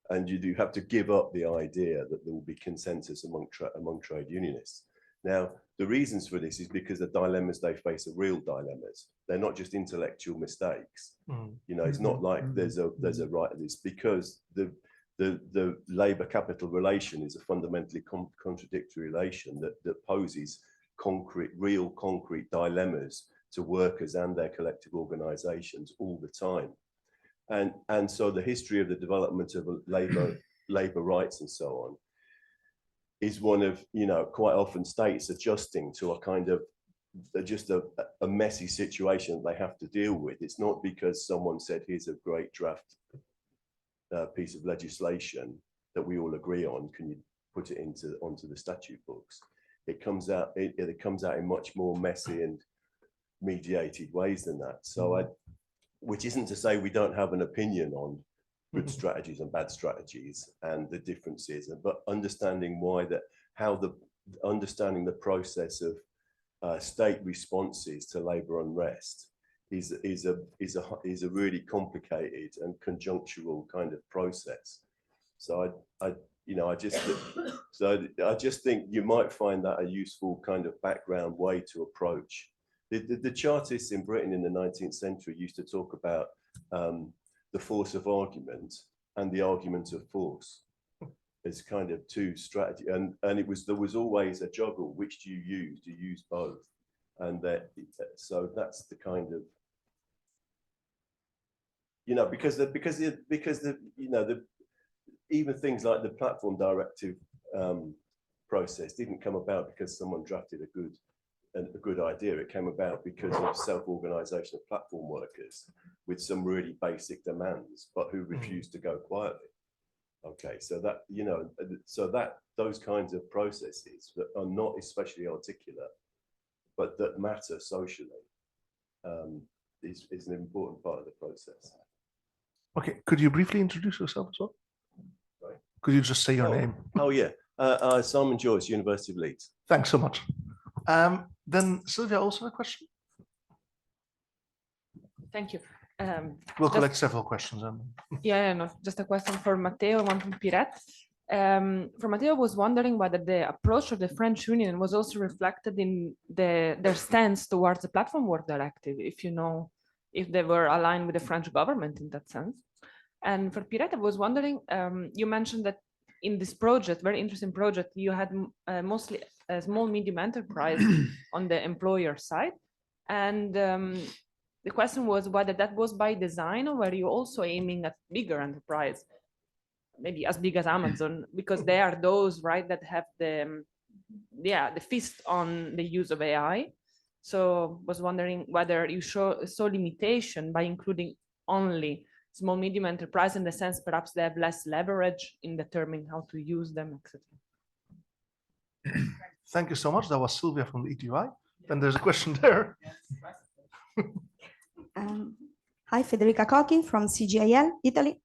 and you do have to give up the idea that there will be consensus among trade unionists. Now, the reasons for this is because the dilemmas they face are real dilemmas. They're not just intellectual mistakes. You know, it's not like there's a right. It's because the labor capital relation is a fundamentally contradictory relation that poses real concrete dilemmas to workers and their collective organizations all the time. And so the history of the development of labor rights and so on is one of, you know, quite often states adjusting to a kind of just a messy situation they have to deal with. It's not because someone said, here's a great draft piece of legislation that we all agree on, can you put it onto the statute books? It comes out in much more messy and mediated ways than that. So which isn't to say we don't have an opinion on good strategies and bad strategies and the differences, but understanding understanding the process of state responses to labor unrest is a really complicated and conjunctural kind of process. So I just think you might find that a useful kind of background way to approach. The Chartists in Britain in the 19th century used to talk about the force of argument and the argument of force as kind of two strategies, and there was always a juggle. Which do you use? Do you use both? And so that's the kind of, you know, because even things like the platform directive process didn't come about because someone drafted a good idea. It came about because of self-organization of platform workers with some really basic demands, but who refused to go quietly. Okay, so that, you know, those kinds of processes that are not especially articulate, but that matter socially, is an important part of the process. Okay, could you briefly introduce yourself as well? Right. Could you just say your name? Oh yeah, Simon Joyce, University of Leeds. Thanks so much. Then Sylvia, also a question? Thank you. We'll collect several questions. No, just a question for Matteo, one from Piret. For Matteo, was wondering whether the approach of the French Union was also reflected in their stance towards the platform work directive, if you know, if they were aligned with the French government in that sense. And for Piret, I was wondering, you mentioned that in this project, very interesting project, you had mostly a small medium enterprise on the employer side. And the question was whether that was by design, or were you also aiming at bigger enterprise, maybe as big as Amazon, because they are those, right, that have the fist on the use of AI. So was wondering whether you saw limitation by including only small medium enterprise, in the sense perhaps they have less leverage in determining how to use them, etc. Thank you so much. That was Sylvia from the ETUI. And there's a question there. Hi, Federica Cocchi from CGIL, Italy.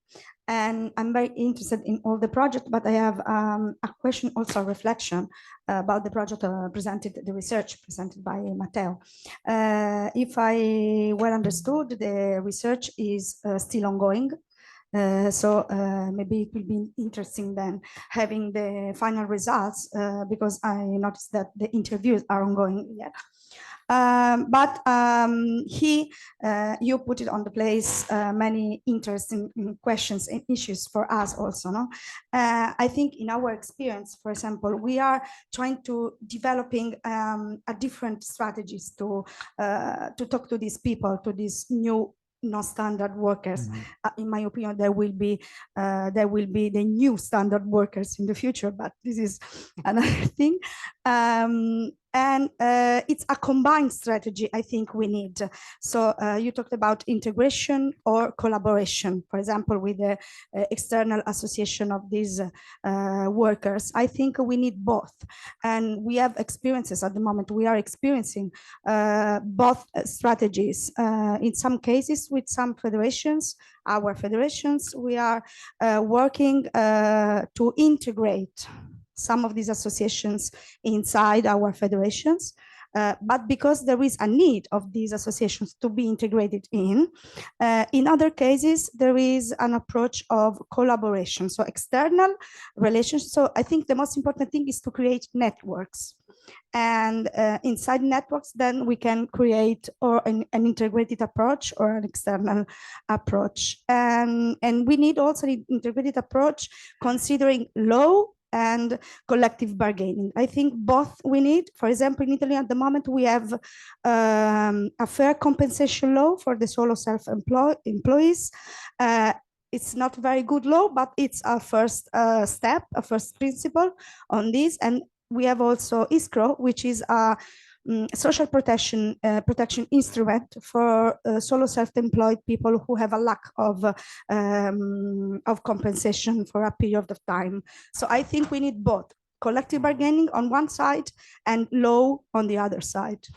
And I'm very interested in all the project, but I have a question, also a reflection about the project the research presented by Matteo. If I well understood, the research is still ongoing. So maybe it will be interesting then having the final results, because I noticed that the interviews are ongoing yet. You put it on the place many interesting questions and issues for us also. No? I think in our experience, for example, we are trying to developing a different strategies to talk to these people, to these new non-standard workers. In my opinion, there will be the new standard workers in the future, but this is another thing. And it's a combined strategy I think we need. So you talked about integration or collaboration, for example, with the external association of these workers. I think we need both. And we have experiences at the moment. We are experiencing both strategies. In some cases with some federations, our federations, we are working to integrate some of these associations inside our federations, but because there is a need of these associations to be integrated in other cases, there is an approach of collaboration, so external relations. So I think the most important thing is to create networks. And inside networks, then we can create or an integrated approach or an external approach. And we need also an integrated approach considering law and collective bargaining. I think both we need. For example, in Italy at the moment, we have a fair compensation law for the solo self-employees. It's not very good law, but it's a first step, a first principle on this. And we have also ISCRO, which is a social protection instrument for solo self-employed people who have a lack of compensation for a period of time. So I think we need both collective bargaining on one side and law on the other side.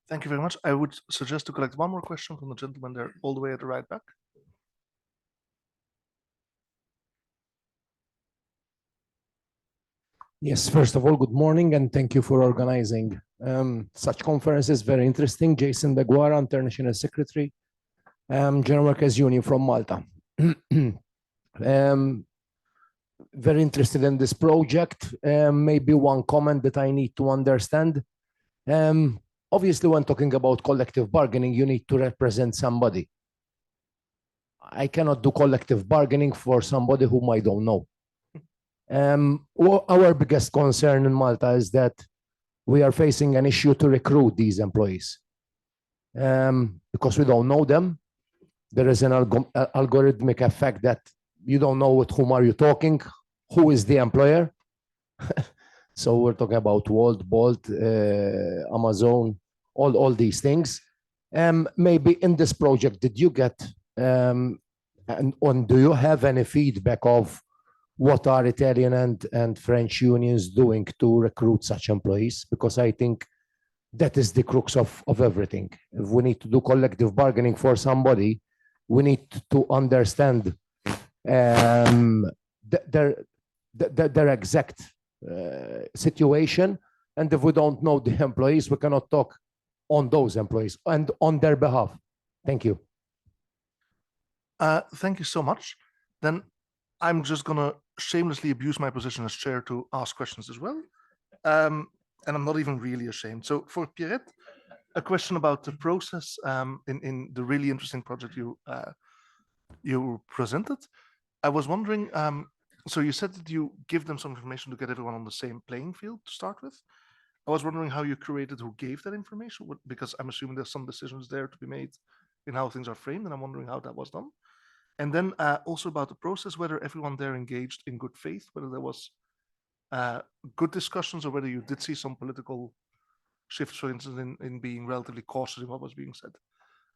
Thank you very much. I would suggest to collect one more question from the gentleman there all the way at the right back. Yes, first of all, good morning and thank you for organizing such conferences. Very interesting. Jason Beguara, International Secretary, General Workers Union from Malta. Very interested in this project. Maybe one comment that I need to understand. Obviously, when talking about collective bargaining, you need to represent somebody. I cannot do collective bargaining for somebody whom I don't know. Our biggest concern in Malta is that we are facing an issue to recruit these employees because we don't know them. There is an algorithmic effect that you don't know with whom are you talking, who is the employer. So we're talking about Wolt, Bolt, Amazon, all these things. Maybe in this project, did you get and do you have any feedback of what are Italian and French unions doing to recruit such employees? Because I think that is the crux of everything. If we need to do collective bargaining for somebody, we need to understand their exact situation. And if we don't know the employees, we cannot talk on those employees and on their behalf. Thank you. Thank you so much. Then I'm just going to shamelessly abuse my position as chair to ask questions as well. And I'm not even really ashamed. So for Pierrette, a question about the process in the really interesting project you presented. I was wondering, so you said that you give them some information to get everyone on the same playing field to start with. I was wondering how you created who gave that information, because I'm assuming there's some decisions there to be made in how things are framed, and I'm wondering how that was done. And then also about the process, whether everyone there engaged in good faith, whether there was good discussions, or whether you did see some political shifts, for instance, in being relatively cautious in what was being said.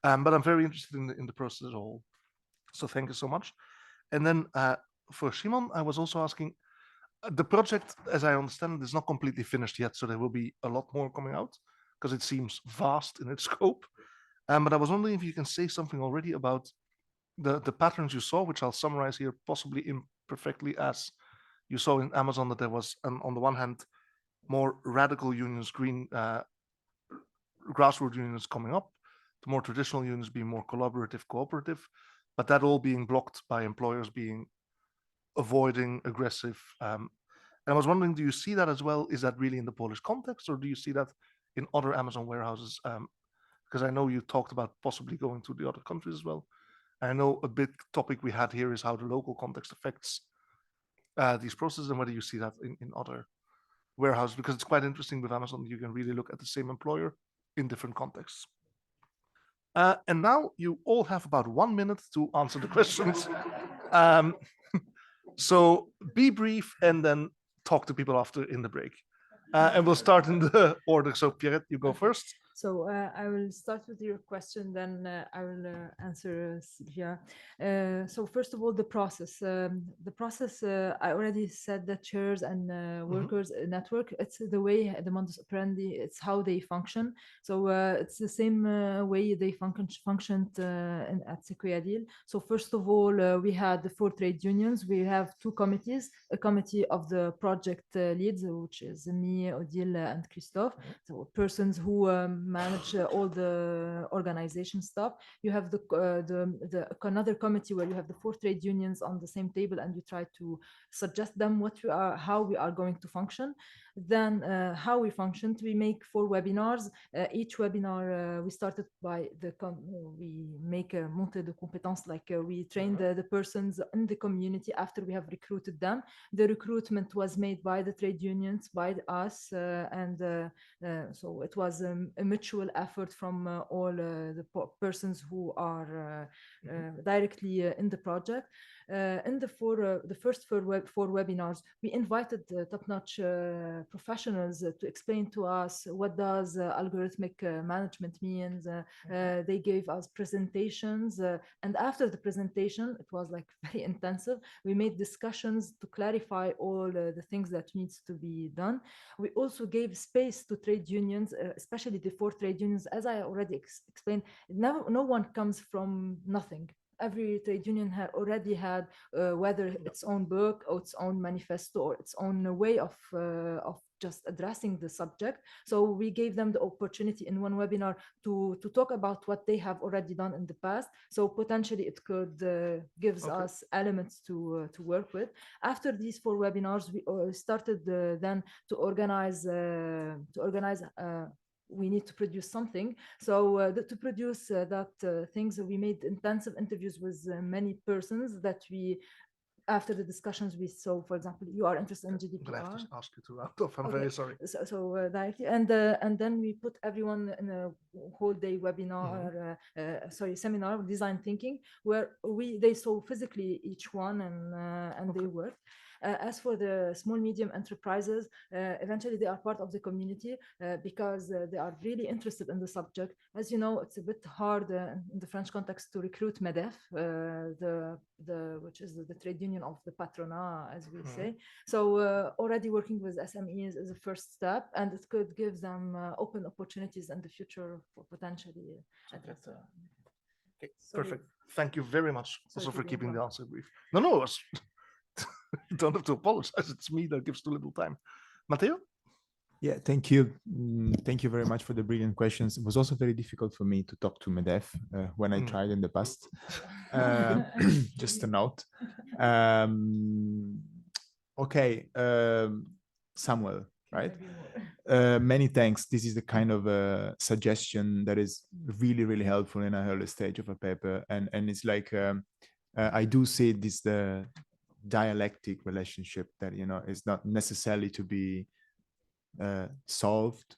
But I'm very interested in the process as a whole. So thank you so much. And then for Shimon, I was also asking, the project, as I understand it, is not completely finished yet, so there will be a lot more coming out, because it seems vast in its scope. But I was wondering if you can say something already about the patterns you saw, which I'll summarize here, possibly imperfectly, as you saw in Amazon, that there was, on the one hand, more radical unions, green grassroots unions coming up, the more traditional unions being more collaborative, cooperative, but that all being blocked by employers being avoiding aggressive. And I was wondering, do you see that as well? Is that really in the Polish context, or do you see that in other Amazon warehouses? Because I know you talked about possibly going to the other countries as well. I know a big topic we had here is how the local context affects these processes, and whether you see that in other warehouses, because it's quite interesting with Amazon, you can really look at the same employer in different contexts. And now you all have about 1 minute to answer the questions. So be brief and then talk to people after in the break. And we'll start in the order. So Pierrette, you go first. So I will start with your question, then I will answer Sylvia. So first of all, the process. The process, I already said that chairs and workers network, it's the way, the modus operandi, it's how they function. So it's the same way they functioned at Sequoia Deal. So first of all, we had the 4 trade unions. We have 2 committees, a committee of the project leads, which is me, Odile, and Christophe. So persons who manage all the organization stuff. You have the another committee where you have the 4 trade unions on the same table, and you try to suggest them how we are going to function. Then how we functioned, we make 4 webinars. Each webinar we started by we make a montée de compétences, like we train the persons in the community after we have recruited them. The recruitment was made by the trade unions, by us, and so it was a mutual effort from all the persons who are directly in the project. In the first 4 webinars, we invited top-notch professionals to explain to us what does algorithmic management means. They gave us presentations, and after the presentation, it was like very intensive. We made discussions to clarify all the things that needs to be done. We also gave space to trade unions, especially the 4 trade unions. As I already explained, no one comes from nothing. Every trade union already had whether its own book or its own manifesto or its own way of just addressing the subject. So we gave them the opportunity in one webinar to talk about what they have already done in the past. So potentially it could gives us elements to work with. After these 4 webinars, we started then to organize we need to produce something. So to produce things, we made intensive interviews with many persons that we, after the discussions we saw, for example, you are interested in GDPR. I have to ask you to round off. I'm very sorry. So directly, and then we put everyone in a whole day webinar, seminar, design thinking, where they saw physically each one and they worked. As for the small medium enterprises, eventually they are part of the community because they are really interested in the subject. As you know, it's a bit hard in the French context to recruit MEDEF, which is the trade union of the patronat, as we say. So already working with SMEs is a first step, and it could give them open opportunities in the future for potentially. Okay, perfect. Thank you very much also for keeping the answer brief. No, you don't have to apologize. It's me that gives too little time. Matteo? Yeah, thank you. Thank you very much for the brilliant questions. It was also very difficult for me to talk to MEDEF when I tried in the past. Just a note. Okay, Samuel, right? Many thanks. This is the kind of suggestion that is really, really helpful in an early stage of a paper. And it's like, I do see this the dialectic relationship that, is not necessarily to be solved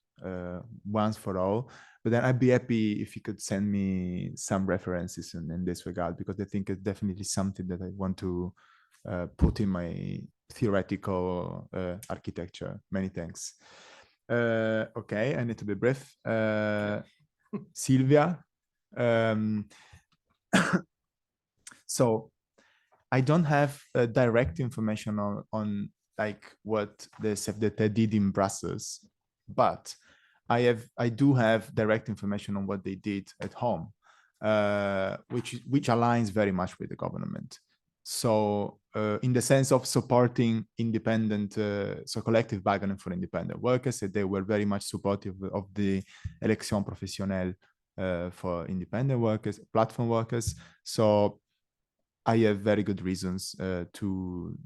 once for all, but then I'd be happy if you could send me some references in this regard, because I think it's definitely something that I want to put in my theoretical architecture. Many thanks. Okay, I need to be brief. Sylvia. So I don't have direct information on like what the CFDT did in Brussels, but I do have direct information on what they did at home, which aligns very much with the government. So in the sense of supporting independent, so collective bargaining for independent workers, they were very much supportive of the élection professionnelle for independent workers, platform workers. So I have very good reasons to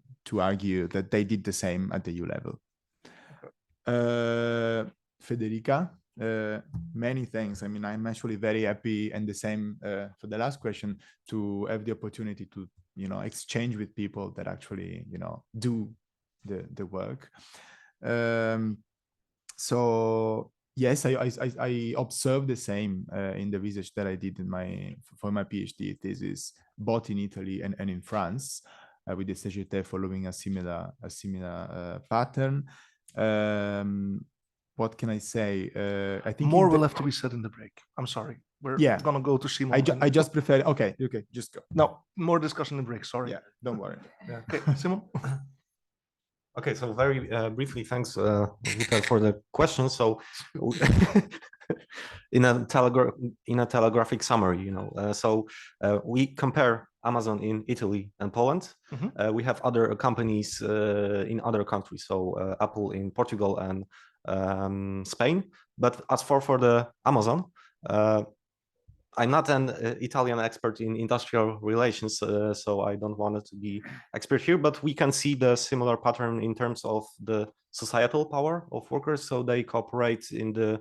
argue that they did the same at the EU level. Federica, many thanks. I mean, I'm actually very happy, and the same for the last question, to have the opportunity to, exchange with people that actually, do the work. So yes, I observed the same in the research that I did for my PhD thesis, both in Italy and in France, with the CGT following a similar pattern. What can I say? I think More will have to be said in the break. I'm sorry. We're gonna go to Simon. I just prefer. Okay, just go. No, more discussion in the break. Sorry. Yeah, don't worry. Yeah. Okay, Simon. Okay, so very briefly, thanks, Wouter, for the question. So, in a telegraphic summary, we compare Amazon in Italy and Poland. We have other companies in other countries, so Apple in Portugal and Spain. But as for the Amazon, I'm not an Italian expert in industrial relations, so I don't want to be expert here, but we can see the similar pattern in terms of the societal power of workers. So they cooperate in the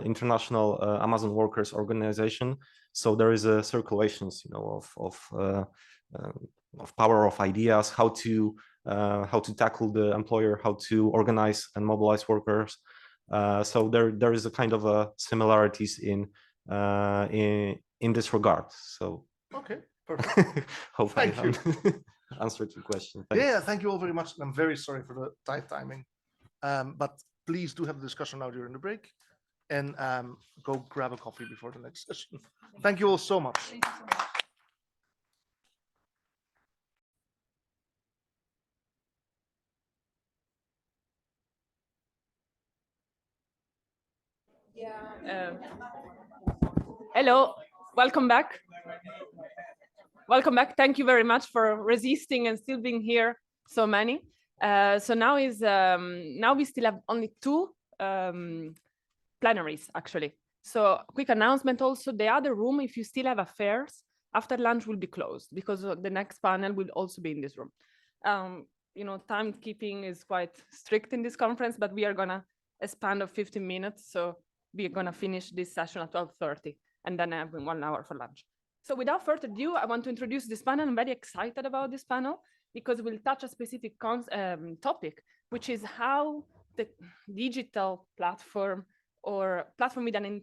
international Amazon Workers Organization. So there is a circulations, of power of ideas, how to tackle the employer, how to organize and mobilize workers. So there is a kind of a similarities in this regard. So okay, perfect. Hope Thank I you. answered your question. Yeah, thank you all very much. I'm very sorry for the tight timing, but please do have the discussion now during the break, and go grab a coffee before the next session. Thank you all so much. Thank you so much. Hello, welcome back. Welcome back. Thank you very much for resisting and still being here, so many. So now we still have only 2 plenaries, actually. So quick announcement also, the other room, if you still have affairs, after lunch will be closed because the next panel will also be in this room. Timekeeping is quite strict in this conference, but we are gonna a span of 15 minutes. So we're gonna finish this session at 12:30 and then have 1 hour for lunch. So without further ado, I want to introduce this panel. I'm very excited about this panel because we'll touch a specific topic, which is how the digital platform or platform with an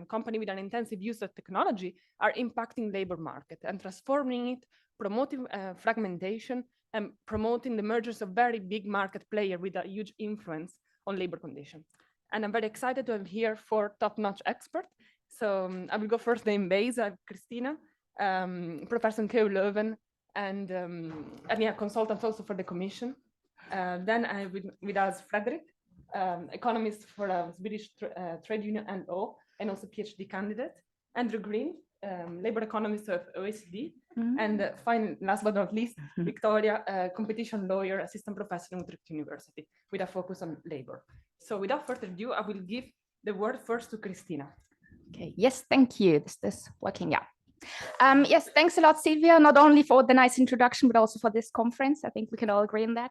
company with an intensive use of technology are impacting labor market and transforming it, promoting fragmentation and promoting the mergers of very big market player with a huge influence on labor conditions. And I'm very excited to have here 4 top-notch experts. So I will go first name base. I have Christina, Professor Keo Leuven, and a consultant also for the Commission. Then I have with us Frederick, economist for a Swedish trade union and law, and also PhD candidate. Andrew Green, labor economist of OECD. And finally, last but not least, Victoria, competition lawyer, assistant professor in Utrecht University, with a focus on labor. So without further ado, I will give the word first to Christina. Okay, yes, thank you. Is this working? Yeah. Yes, thanks a lot, Silvia, not only for the nice introduction, but also for this conference. I think we can all agree on that.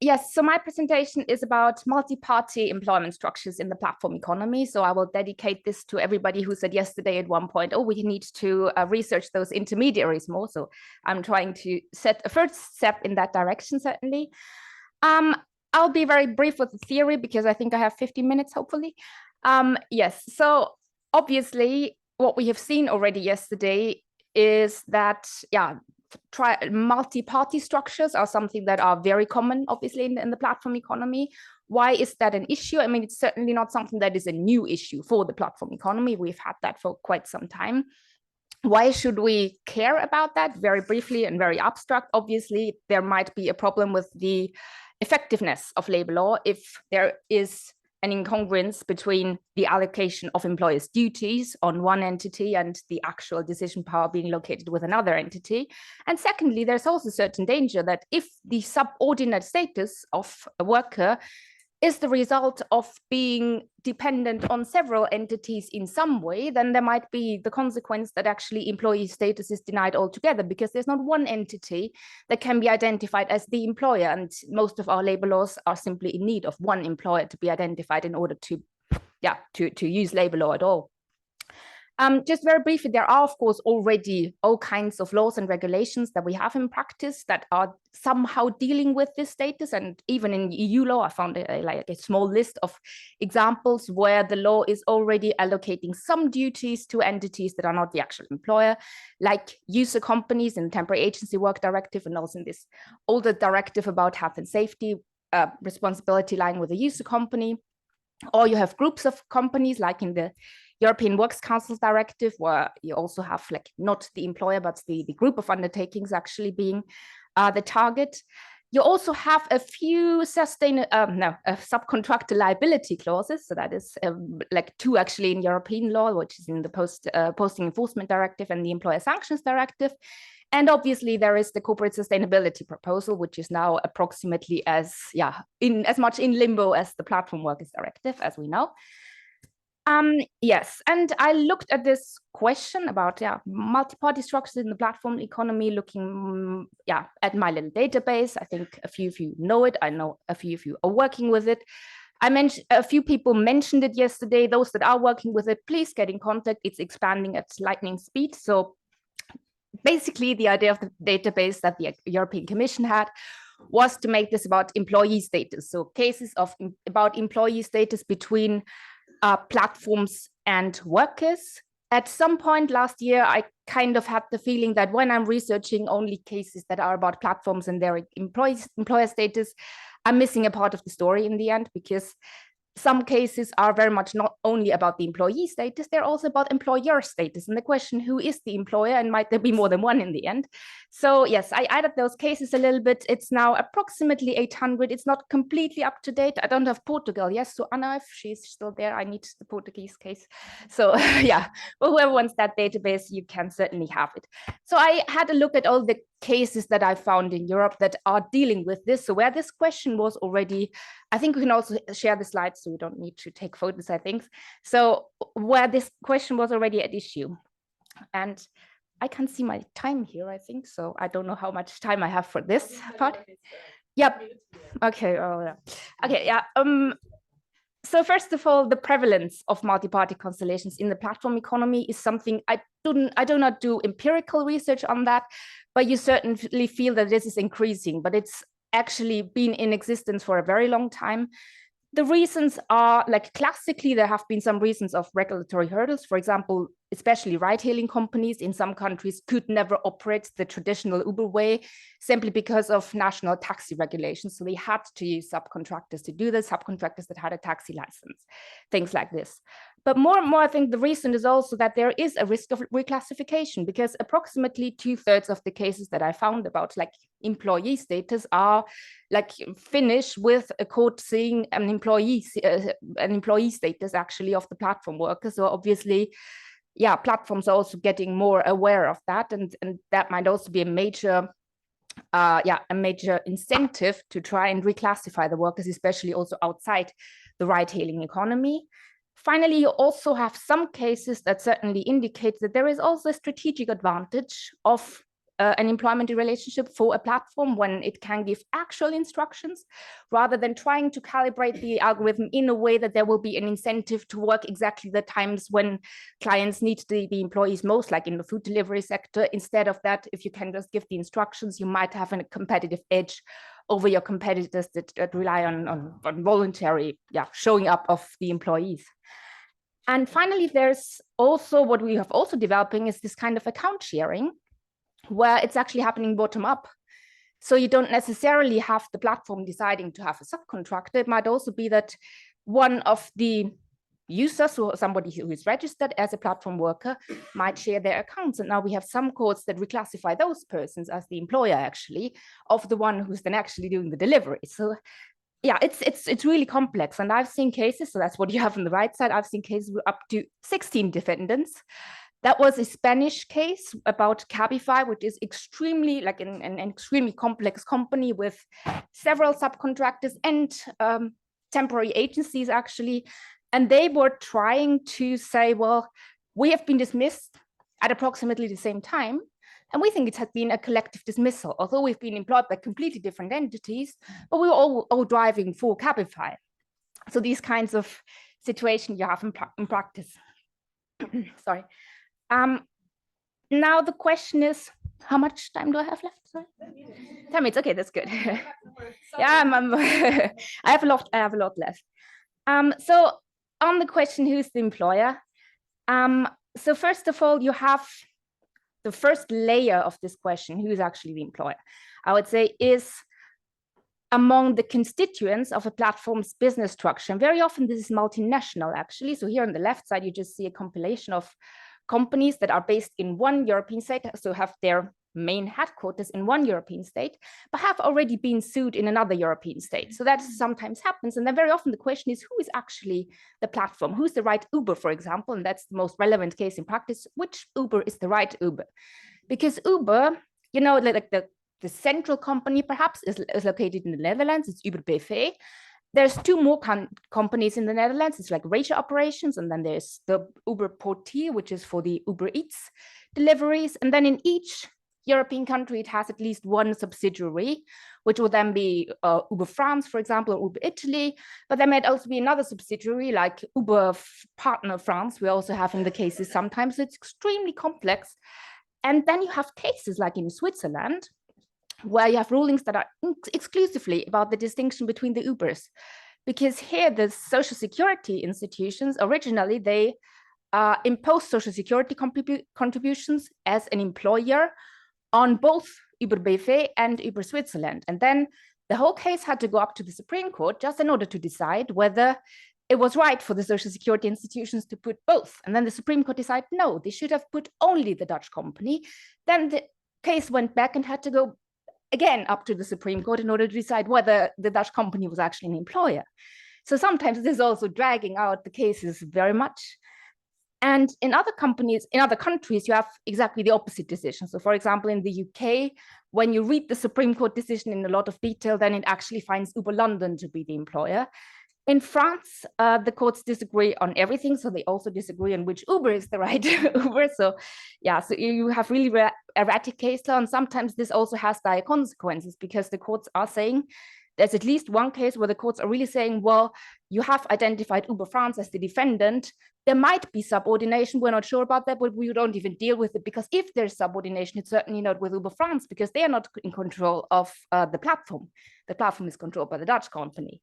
Yes, so my presentation is about multi-party employment structures in the platform economy. So I will dedicate this to everybody who said yesterday at one point, oh, we need to research those intermediaries more. So I'm trying to set a first step in that direction, certainly. I'll be very brief with the theory because I think I have 15 minutes, hopefully. Yes, so obviously what we have seen already yesterday is that, multi-party structures are something that are very common, obviously, in the platform economy. Why is that an issue? I mean, it's certainly not something that is a new issue for the platform economy. We've had that for quite some time. Why should we care about that? Very briefly and very abstract. Obviously, there might be a problem with the effectiveness of labor law if there is an incongruence between the allocation of employers' duties on one entity and the actual decision power being located with another entity. And secondly, there's also certain danger that if the subordinate status of a worker is the result of being dependent on several entities in some way, then there might be the consequence that actually employee status is denied altogether because there's not one entity that can be identified as the employer. And most of our labor laws are simply in need of one employer to be identified in order to use labor law at all. Just very briefly, there are, of course, already all kinds of laws and regulations that we have in practice that are somehow dealing with this status. And even in EU law, I found a small list of examples where the law is already allocating some duties to entities that are not the actual employer, like user companies in the Temporary Agency Work Directive, and also in this older directive about health and safety. responsibility lying with the user company, or you have groups of companies like in the European Works Councils Directive, where you also have like not the employer, but the group of undertakings actually being the target. You also have a few subcontractor liability clauses. So that is like 2 actually in European law, which is in the Posting Enforcement Directive and the Employer Sanctions Directive. And obviously there is the corporate sustainability proposal, which is now approximately as much in limbo as the Platform Workers Directive, as we know. Yes, and I looked at this question about multi-party structures in the platform economy, looking at my little database. I think a few of you know it. I know a few of you are working with it. I mentioned a few people mentioned it yesterday. Those that are working with it, please get in contact. It's expanding at lightning speed. So basically, the idea of the database that the European Commission had was to make this about employee status. So cases about employee status between platforms and workers. At some point last year, I kind of had the feeling that when I'm researching only cases that are about platforms and their employer status, I'm missing a part of the story in the end, because some cases are very much not only about the employee status, they're also about employer status. And the question, who is the employer, and might there be more than one in the end? So yes, I added those cases a little bit. It's now approximately 800. It's not completely up to date. I don't have Portugal. Yes, so Anna, if she's still there, I need the Portuguese case. So yeah, but whoever wants that database, you can certainly have it. So I had a look at all the cases that I found in Europe that are dealing with this. So where this question was already, I think we can also share the slides, so we don't need to take photos, I think. So where this question was already at issue. And I can see my time here, I think. So I don't know how much time I have for this part. Yep. Okay. Oh, yeah. Okay. Yeah. So first of all, the prevalence of multi-party constellations in the platform economy is something I do not do empirical research on that, but you certainly feel that this is increasing, but it's actually been in existence for a very long time. The reasons are, like, classically, there have been some reasons of regulatory hurdles. For example, especially ride-hailing companies in some countries could never operate the traditional Uber way simply because of national taxi regulations. So they had to use subcontractors to do this, subcontractors that had a taxi license, things like this. But more and more, I think the reason is also that there is a risk of reclassification, because approximately 2/3 of the cases that I found about like employee status are like finished with a court seeing an employee status actually of the platform workers. So obviously, yeah, platforms are also getting more aware of that, and that might also be a major incentive to try and reclassify the workers, especially also outside the ride-hailing economy. Finally, you also have some cases that certainly indicate that there is also a strategic advantage of an employment relationship for a platform when it can give actual instructions rather than trying to calibrate the algorithm in a way that there will be an incentive to work exactly the times when clients need the employees most, like in the food delivery sector. Instead of that, if you can just give the instructions, you might have a competitive edge over your competitors that rely on voluntary showing up of the employees. And finally, there's also what we have also developing is this kind of account sharing, where it's actually happening bottom up. So you don't necessarily have the platform deciding to have a subcontractor. It might also be that one of the users or somebody who is registered as a platform worker might share their accounts. And now we have some courts that reclassify those persons as the employer actually of the one who's then actually doing the delivery. So yeah, it's really complex. And I've seen cases, so that's what you have on the right side. I've seen cases with up to 16 defendants. That was a Spanish case about Cabify, which is extremely like an extremely complex company with several subcontractors and temporary agencies actually. And they were trying to say, well, we have been dismissed at approximately the same time. And we think it has been a collective dismissal, although we've been employed by completely different entities, but we were all driving for Cabify. So these kinds of situations you have in practice. Sorry. Now the question is, how much time do I have left? Sorry. 10 minutes. Okay, that's good. Yeah, I have a lot left. So on the question, who's the employer? So first of all, you have the first layer of this question, who is actually the employer? I would say is among the constituents of a platform's business structure. And very often this is multinational, actually. So here on the left side, you just see a compilation of companies that are based in one European state, so have their main headquarters in one European state, but have already been sued in another European state. So that sometimes happens. And then very often the question is, who is actually the platform? Who's the right Uber, for example? And that's the most relevant case in practice. Which Uber is the right Uber? Because Uber, you know, like the central company perhaps is located in the Netherlands, it's Uber BV. There's two more companies in the Netherlands. It's like racer operations, and then there's the Uber Portier, which is for the Uber Eats deliveries. And then in each European country, it has at least one subsidiary, which would then be Uber France, for example, or Uber Italy. But there might also be another subsidiary like Uber Partner France. We also have in the cases sometimes. It's extremely complex. And then you have cases like in Switzerland, where you have rulings that are exclusively about the distinction between the Ubers. Because here, the social security institutions, originally, they imposed social security contributions as an employer on both Uber BV and Uber Switzerland. And then the whole case had to go up to the Supreme Court just in order to decide whether it was right for the social security institutions to put both. And then the Supreme Court decided, no, they should have put only the Dutch company. Then the case went back and had to go again up to the Supreme Court in order to decide whether the Dutch company was actually an employer. So sometimes this is also dragging out the cases very much. And in other companies, in other countries, you have exactly the opposite decision. So for example, in the UK, when you read the Supreme Court decision in a lot of detail, then it actually finds Uber London to be the employer. In France, the courts disagree on everything. So they also disagree on which Uber is the right Uber. So yeah, so you have really erratic case law. And sometimes this also has dire consequences because the courts are saying, there's at least one case where the courts are really saying, well, you have identified Uber France as the defendant. There might be subordination. We're not sure about that, but we don't even deal with it because if there's subordination, it's certainly not with Uber France because they are not in control of the platform. The platform is controlled by the Dutch company.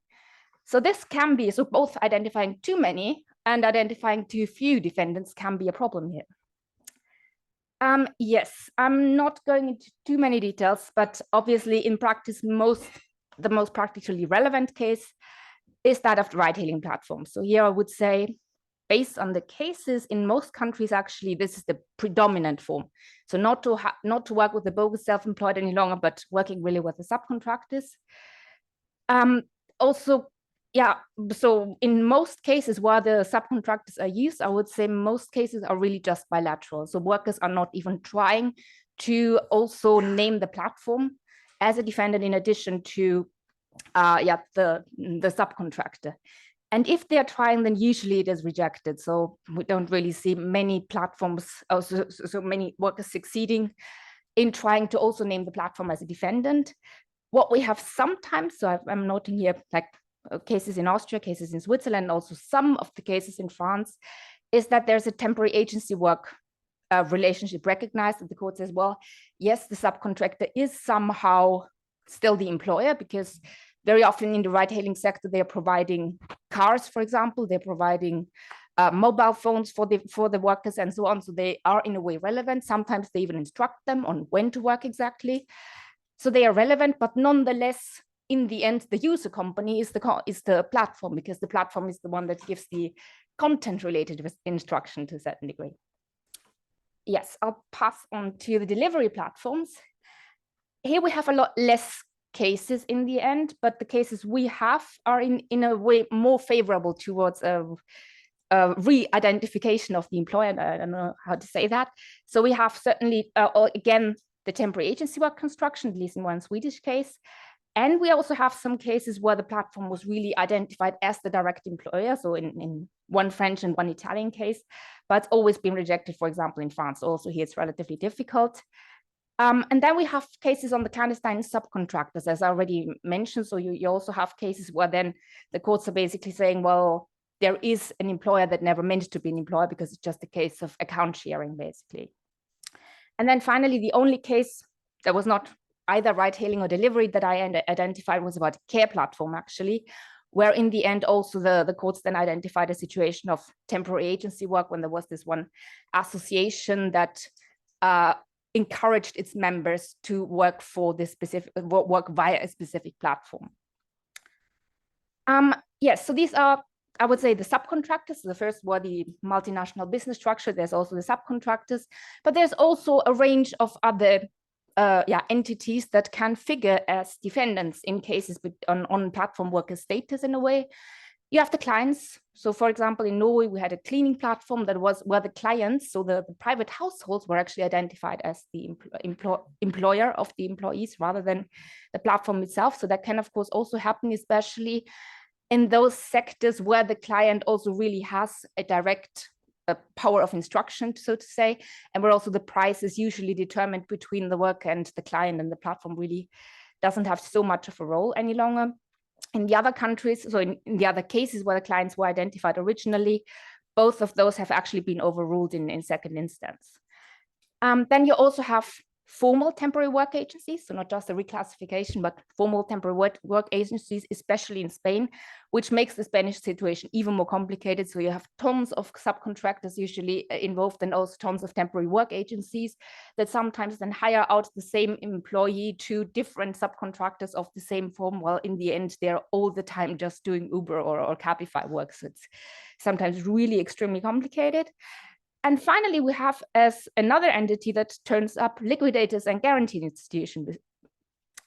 So this can be, so both identifying too many and identifying too few defendants can be a problem here. Yes, I'm not going into too many details, but obviously in practice, the most practically relevant case is that of the ride-hailing platform. So here I would say, based on the cases in most countries, actually, this is the predominant form. So not to work with the bogus self-employed any longer, but working really with the subcontractors. Also, yeah, so in most cases where the subcontractors are used, I would say most cases are really just bilateral. So workers are not even trying to also name the platform as a defendant in addition to the subcontractor. And if they're trying, then usually it is rejected. So we don't really see many platforms, so many workers succeeding in trying to also name the platform as a defendant. What we have sometimes, so I'm noting here like cases in Austria, cases in Switzerland, also some of the cases in France, is that there's a temporary agency work relationship recognized at the court says, well, yes, the subcontractor is somehow still the employer because very often in the ride-hailing sector, they are providing cars, for example, they're providing mobile phones for the workers and so on. So they are in a way relevant. Sometimes they even instruct them on when to work exactly. So they are relevant, but nonetheless, in the end, the user company is the platform because the platform is the one that gives the content-related instruction to a certain degree. Yes, I'll pass on to the delivery platforms. Here we have a lot less cases in the end, but the cases we have are in a way more favorable towards a re-identification of the employer. I don't know how to say that. So we have certainly, again, the temporary agency work construction, at least in one Swedish case. And we also have some cases where the platform was really identified as the direct employer. So in one French and one Italian case, but it's always been rejected, for example, in France. Also here it's relatively difficult. And then we have cases on the clandestine subcontractors, as I already mentioned. So you also have cases where then the courts are basically saying, well, there is an employer that never meant to be an employer because it's just a case of account sharing, basically. And then finally, the only case that was not either ride-hailing or delivery that I identified was about a care platform, actually, where in the end also the courts then identified a situation of temporary agency work when there was this one association that encouraged its members to work for this work via a specific platform. Yes, so these are, I would say, the subcontractors. The first were the multinational business structure. There's also the subcontractors, but there's also a range of other entities that can figure as defendants in cases on platform worker status in a way. You have the clients. So for example, in Norway, we had a cleaning platform that was where the clients, so the private households were actually identified as the employer of the employees rather than the platform itself. So that can, of course, also happen, especially in those sectors where the client also really has a direct power of instruction, so to say, and where also the price is usually determined between the worker and the client, and the platform really doesn't have so much of a role any longer. In the other countries, so in the other cases where the clients were identified originally, both of those have actually been overruled in second instance. Then you also have formal temporary work agencies, so not just a reclassification, but formal temporary work agencies, especially in Spain, which makes the Spanish situation even more complicated. So you have tons of subcontractors usually involved, and also tons of temporary work agencies that sometimes then hire out the same employee to different subcontractors of the same form, while in the end, they're all the time just doing Uber or Cabify work. So it's sometimes really extremely complicated. And finally, we have as another entity that turns up liquidators and guaranteed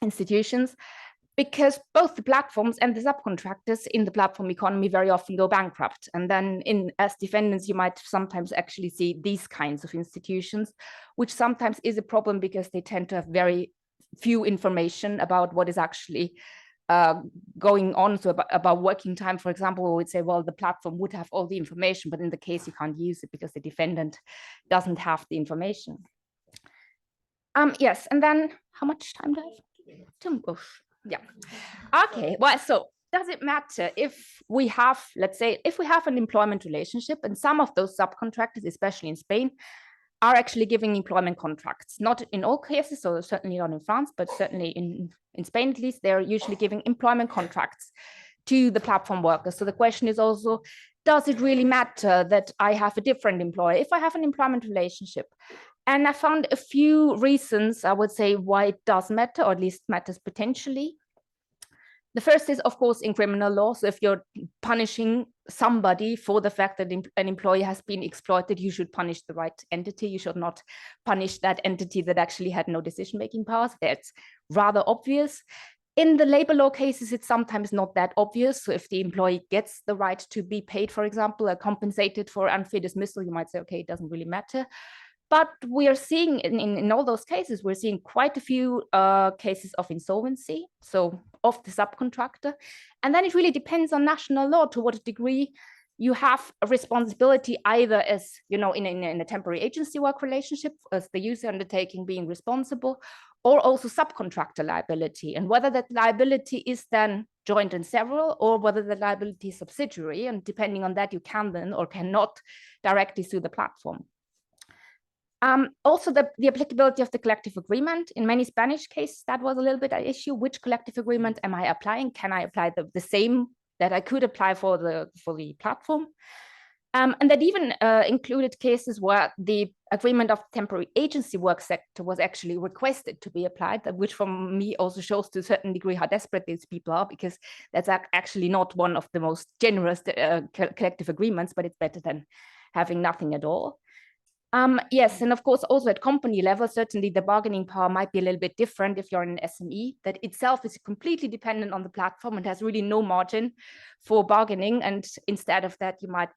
institutions, because both the platforms and the subcontractors in the platform economy very often go bankrupt. And then as defendants, you might sometimes actually see these kinds of institutions, which sometimes is a problem because they tend to have very few information about what is actually going on. So about working time, for example, we would say, well, the platform would have all the information, but in the case you can't use it because the defendant doesn't have the information. Yes, and then how much time do I have? Yeah. Okay, well, so does it matter if we have, let's say, if we have an employment relationship, and some of those subcontractors, especially in Spain, are actually giving employment contracts? Not in all cases, so certainly not in France, but certainly in Spain at least, they're usually giving employment contracts to the platform workers. So the question is also, does it really matter that I have a different employer if I have an employment relationship? And I found a few reasons, I would say, why it does matter, or at least matters potentially. The first is, of course, in criminal law. So if you're punishing somebody for the fact that an employee has been exploited, you should punish the right entity. You should not punish that entity that actually had no decision-making powers. That's rather obvious. In the labor law cases, it's sometimes not that obvious. So if the employee gets the right to be paid, for example, or compensated for unfair dismissal, you might say, okay, it doesn't really matter. But we are seeing in all those cases, we're seeing quite a few cases of insolvency, so of the subcontractor. And then it really depends on national law to what degree you have a responsibility, either as, you know, in a temporary agency work relationship, as the user undertaking being responsible, or also subcontractor liability, and whether that liability is then joint and several, or whether the liability is subsidiary. And depending on that, you can then or cannot directly sue the platform. Also, the applicability of the collective agreement. In many Spanish cases, that was a little bit an issue. Which collective agreement am I applying? Can I apply the same that I could apply for the platform? And that even included cases where the agreement of temporary agency work sector was actually requested to be applied, which for me also shows to a certain degree how desperate these people are, because that's actually not one of the most generous collective agreements, but it's better than having nothing at all. Yes, and of course, also at company level, certainly the bargaining power might be a little bit different if you're an SME that itself is completely dependent on the platform and has really no margin for bargaining. And instead of that, you might,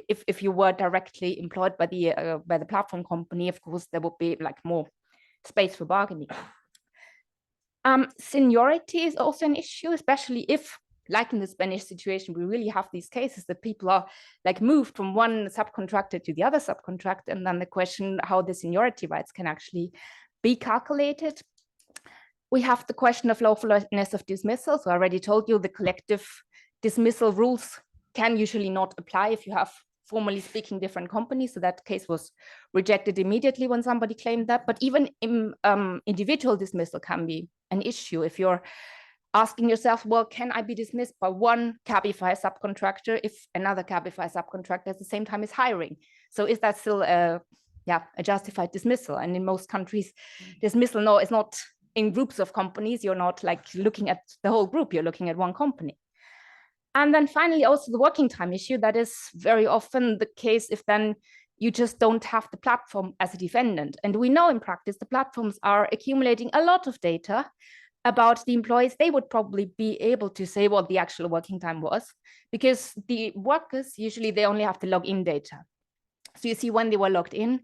if you were directly employed by the platform company, of course, there would be like more space for bargaining. Seniority is also an issue, especially if, like in the Spanish situation, we really have these cases that people are like moved from one subcontractor to the other subcontractor, and then the question how the seniority rights can actually be calculated. We have the question of lawfulness of dismissal. So I already told you the collective dismissal rules can usually not apply if you have, formally speaking, different companies. So that case was rejected immediately when somebody claimed that. But even individual dismissal can be an issue if you're asking yourself, well, can I be dismissed by one Cabify subcontractor if another Cabify subcontractor at the same time is hiring? So is that still a justified dismissal? And in most countries, dismissal law is not in groups of companies. You're not like looking at the whole group, you're looking at one company. And then finally, also the working time issue. That is very often the case if then you just don't have the platform as a defendant. And we know in practice, the platforms are accumulating a lot of data about the employees. They would probably be able to say what the actual working time was, because the workers, usually they only have the login data. So you see when they were logged in,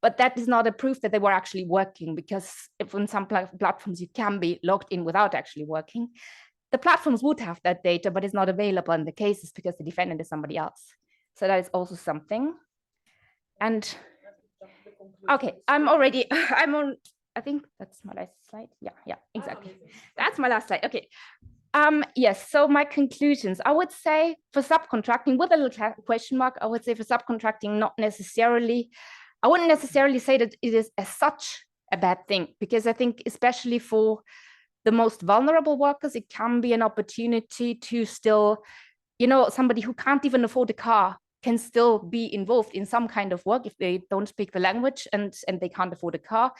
but that is not a proof that they were actually working, because if on some platforms you can be logged in without actually working, the platforms would have that data, but it's not available in the cases because the defendant is somebody else. So that is also something. And okay, I'm on, I think that's my last slide. Yeah, exactly. That's my last slide. Okay. Yes, so my conclusions, I would say for subcontracting, with a little question mark, I would say for subcontracting, I wouldn't necessarily say that it is as such a bad thing, because I think especially for the most vulnerable workers, it can be an opportunity to still, somebody who can't even afford a car can still be involved in some kind of work if they don't speak the language and they can't afford a car.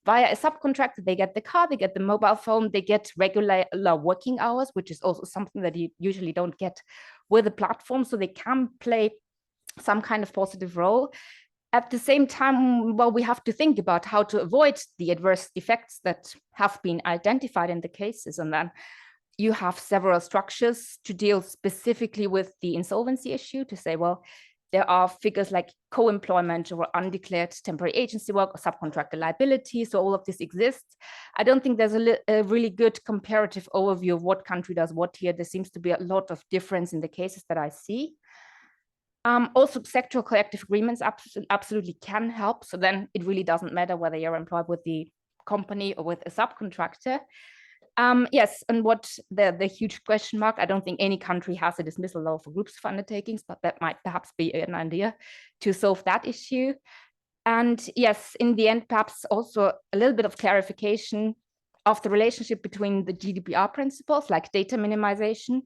Via a subcontractor, they get the car, they get the mobile phone, they get regular working hours, which is also something that you usually don't get with a platform. So they can play some kind of positive role. At the same time, well, we have to think about how to avoid the adverse effects that have been identified in the cases. And then you have several structures to deal specifically with the insolvency issue, to say, well, there are figures like co-employment or undeclared temporary agency work or subcontractor liability. So all of this exists. I don't think there's a really good comparative overview of what country does what here. There seems to be a lot of difference in the cases that I see. Also, sectoral collective agreements absolutely can help. So then it really doesn't matter whether you're employed with the company or with a subcontractor. Yes, and what the huge question mark, I don't think any country has a dismissal law for groups of undertakings, but that might perhaps be an idea to solve that issue. And yes, in the end, perhaps also a little bit of clarification of the relationship between the GDPR principles like data minimization,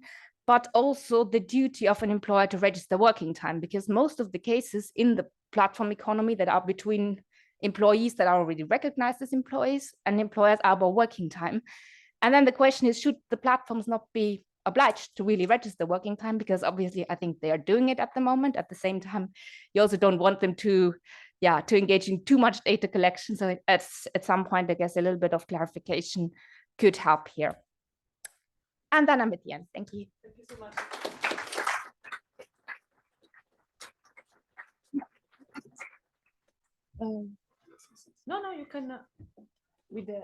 but also the duty of an employer to register working time, because most of the cases in the platform economy that are between employees that are already recognized as employees and employers are about working time. And then the question is, should the platforms not be obliged to really register working time? Because obviously, I think they are doing it at the moment. At the same time, you also don't want them to engage in too much data collection. So at some point, I guess a little bit of clarification could help here. And then I'm at the end. Thank you. Thank you so much. No, you can with the.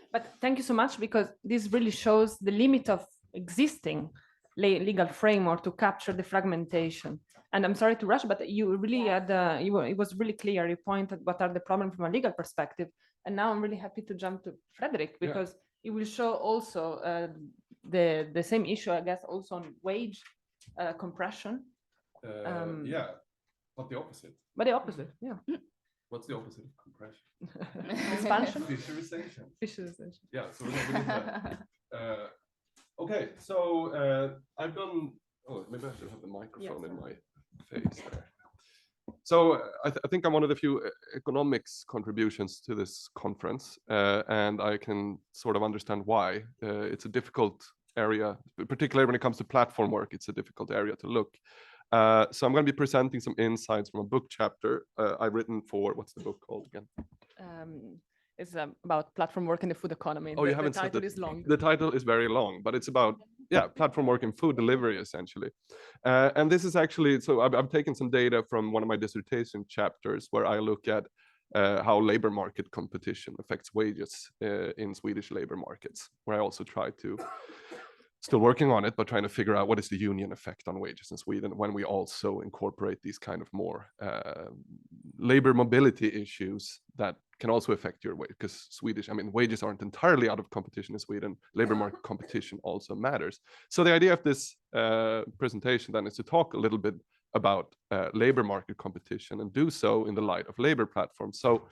But thank you so much, because this really shows the limit of existing legal framework to capture the fragmentation. And I'm sorry to rush, but you really had, it was really clear. You pointed what are the problems from a legal perspective. And now I'm really happy to jump to Frederick, because it will show also the same issue, I guess, also on wage compression. Yeah, but the opposite. But the opposite, yeah. What's the opposite of compression? Expansion? Fissurization. Yeah, so we need that. Okay, so I've done, maybe I should have the microphone in my face there. So I think I'm one of the few economics contributions to this conference, and I can sort of understand why. It's a difficult area, particularly when it comes to platform work, it's a difficult area to look. So I'm going to be presenting some insights from a book chapter I've written for, what's the book called again? It's about platform work in the food economy. Oh, you haven't said the title is long. The title is very long, but it's about, platform work in food delivery, essentially. And this is actually, so I've taken some data from one of my dissertation chapters where I look at how labor market competition affects wages in Swedish labor markets, where I also try to, still working on it, but trying to figure out what is the union effect on wages in Sweden when we also incorporate these kind of more labor mobility issues that can also affect your wage, because wages aren't entirely out of competition in Sweden. Labor market competition also matters. So the idea of this presentation then is to talk a little bit about labor market competition and do so in the light of labor platforms. So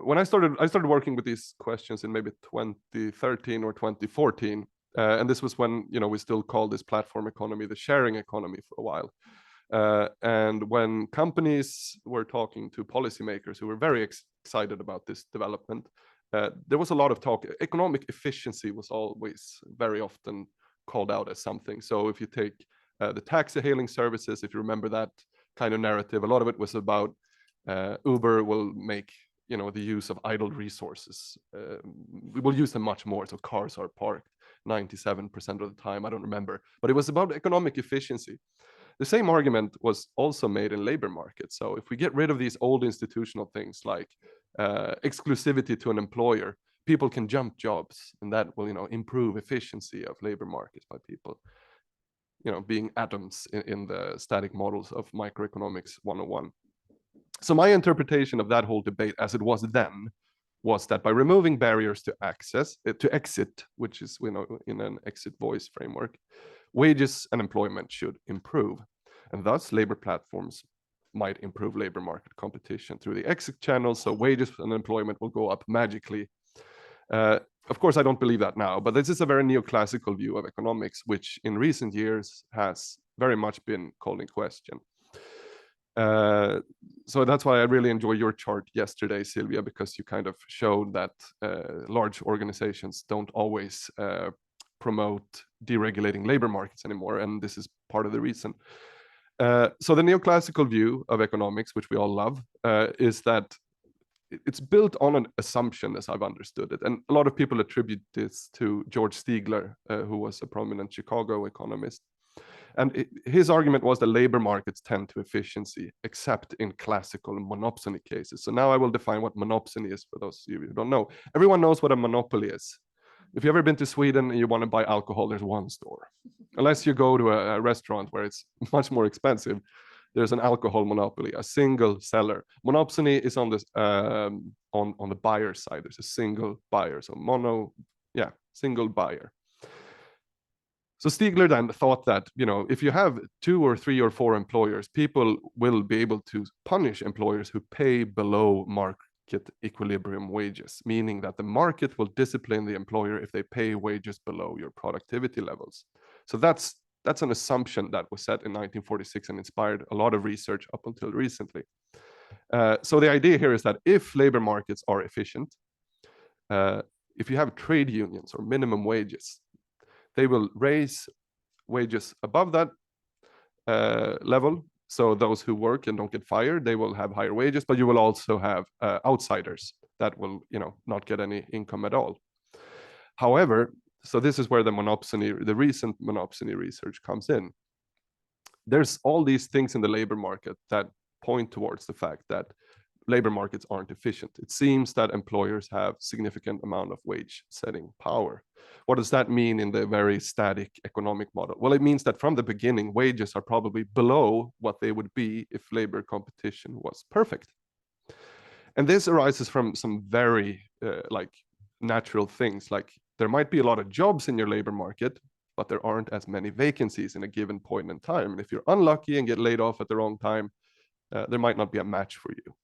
when I started working with these questions in maybe 2013 or 2014, and this was when we still called this platform economy the sharing economy for a while. And when companies were talking to policymakers who were very excited about this development, there was a lot of talk. Economic efficiency was always very often called out as something. So if you take the taxi hailing services, if you remember that kind of narrative, a lot of it was about Uber will make the use of idle resources. We will use them much more. So cars are parked 97% of the time. I don't remember, but it was about economic efficiency. The same argument was also made in labor markets. So if we get rid of these old institutional things like exclusivity to an employer, people can jump jobs, and that will improve efficiency of labor markets by people being atoms in the static models of microeconomics 101. So my interpretation of that whole debate as it was then was that by removing barriers to exit, which is in an exit voice framework, wages and employment should improve. And thus labor platforms might improve labor market competition through the exit channels. So wages and employment will go up magically. Of course, I don't believe that now, but this is a very neoclassical view of economics, which in recent years has very much been called in question. So that's why I really enjoy your chart yesterday, Sylvia, because you kind of showed that large organizations don't always promote deregulating labor markets anymore, and this is part of the reason. So the neoclassical view of economics, which we all love, is that it's built on an assumption, as I've understood it. And a lot of people attribute this to George Stigler, who was a prominent Chicago economist. And his argument was that labor markets tend to efficiency, except in classical monopsony cases. So now I will define what monopsony is for those of you who don't know. Everyone knows what a monopoly is. If you've ever been to Sweden and you want to buy alcohol, there's one store. Unless you go to a restaurant where it's much more expensive, there's an alcohol monopoly, a single seller. Monopsony is on this on the buyer side. There's a single buyer, so single buyer. So Stigler then thought that if you have 2 or 3 or 4 employers, people will be able to punish employers who pay below market equilibrium wages, meaning that the market will discipline the employer if they pay wages below your productivity levels. So that's an assumption that was set in 1946 and inspired a lot of research up until recently. So the idea here is that if labor markets are efficient, if you have trade unions or minimum wages, they will raise wages above that level. So those who work and don't get fired, they will have higher wages, but you will also have outsiders that will not get any income at all. However, so this is where the recent monopsony research comes in. There's all these things in the labor market that point towards the fact that labor markets aren't efficient. It seems that employers have significant amount of wage setting power. What does that mean in the very static economic model? Well, it means that from the beginning, wages are probably below what they would be if labor competition was perfect. And this arises from some very natural things, like there might be a lot of jobs in your labor market, but there aren't as many vacancies in a given point in time. And if you're unlucky and get laid off at the wrong time, there might not be a match for you.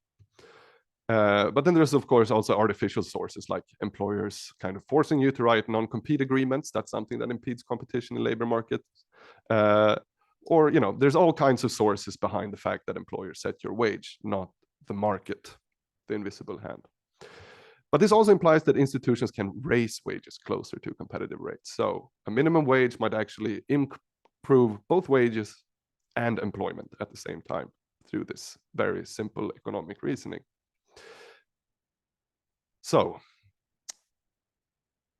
But then there's, of course, also artificial sources like employers kind of forcing you to write non-compete agreements. That's something that impedes competition in labor markets. Or, there's all kinds of sources behind the fact that employers set your wage, not the market, the invisible hand. But this also implies that institutions can raise wages closer to competitive rates. So a minimum wage might actually improve both wages and employment at the same time through this very simple economic reasoning. So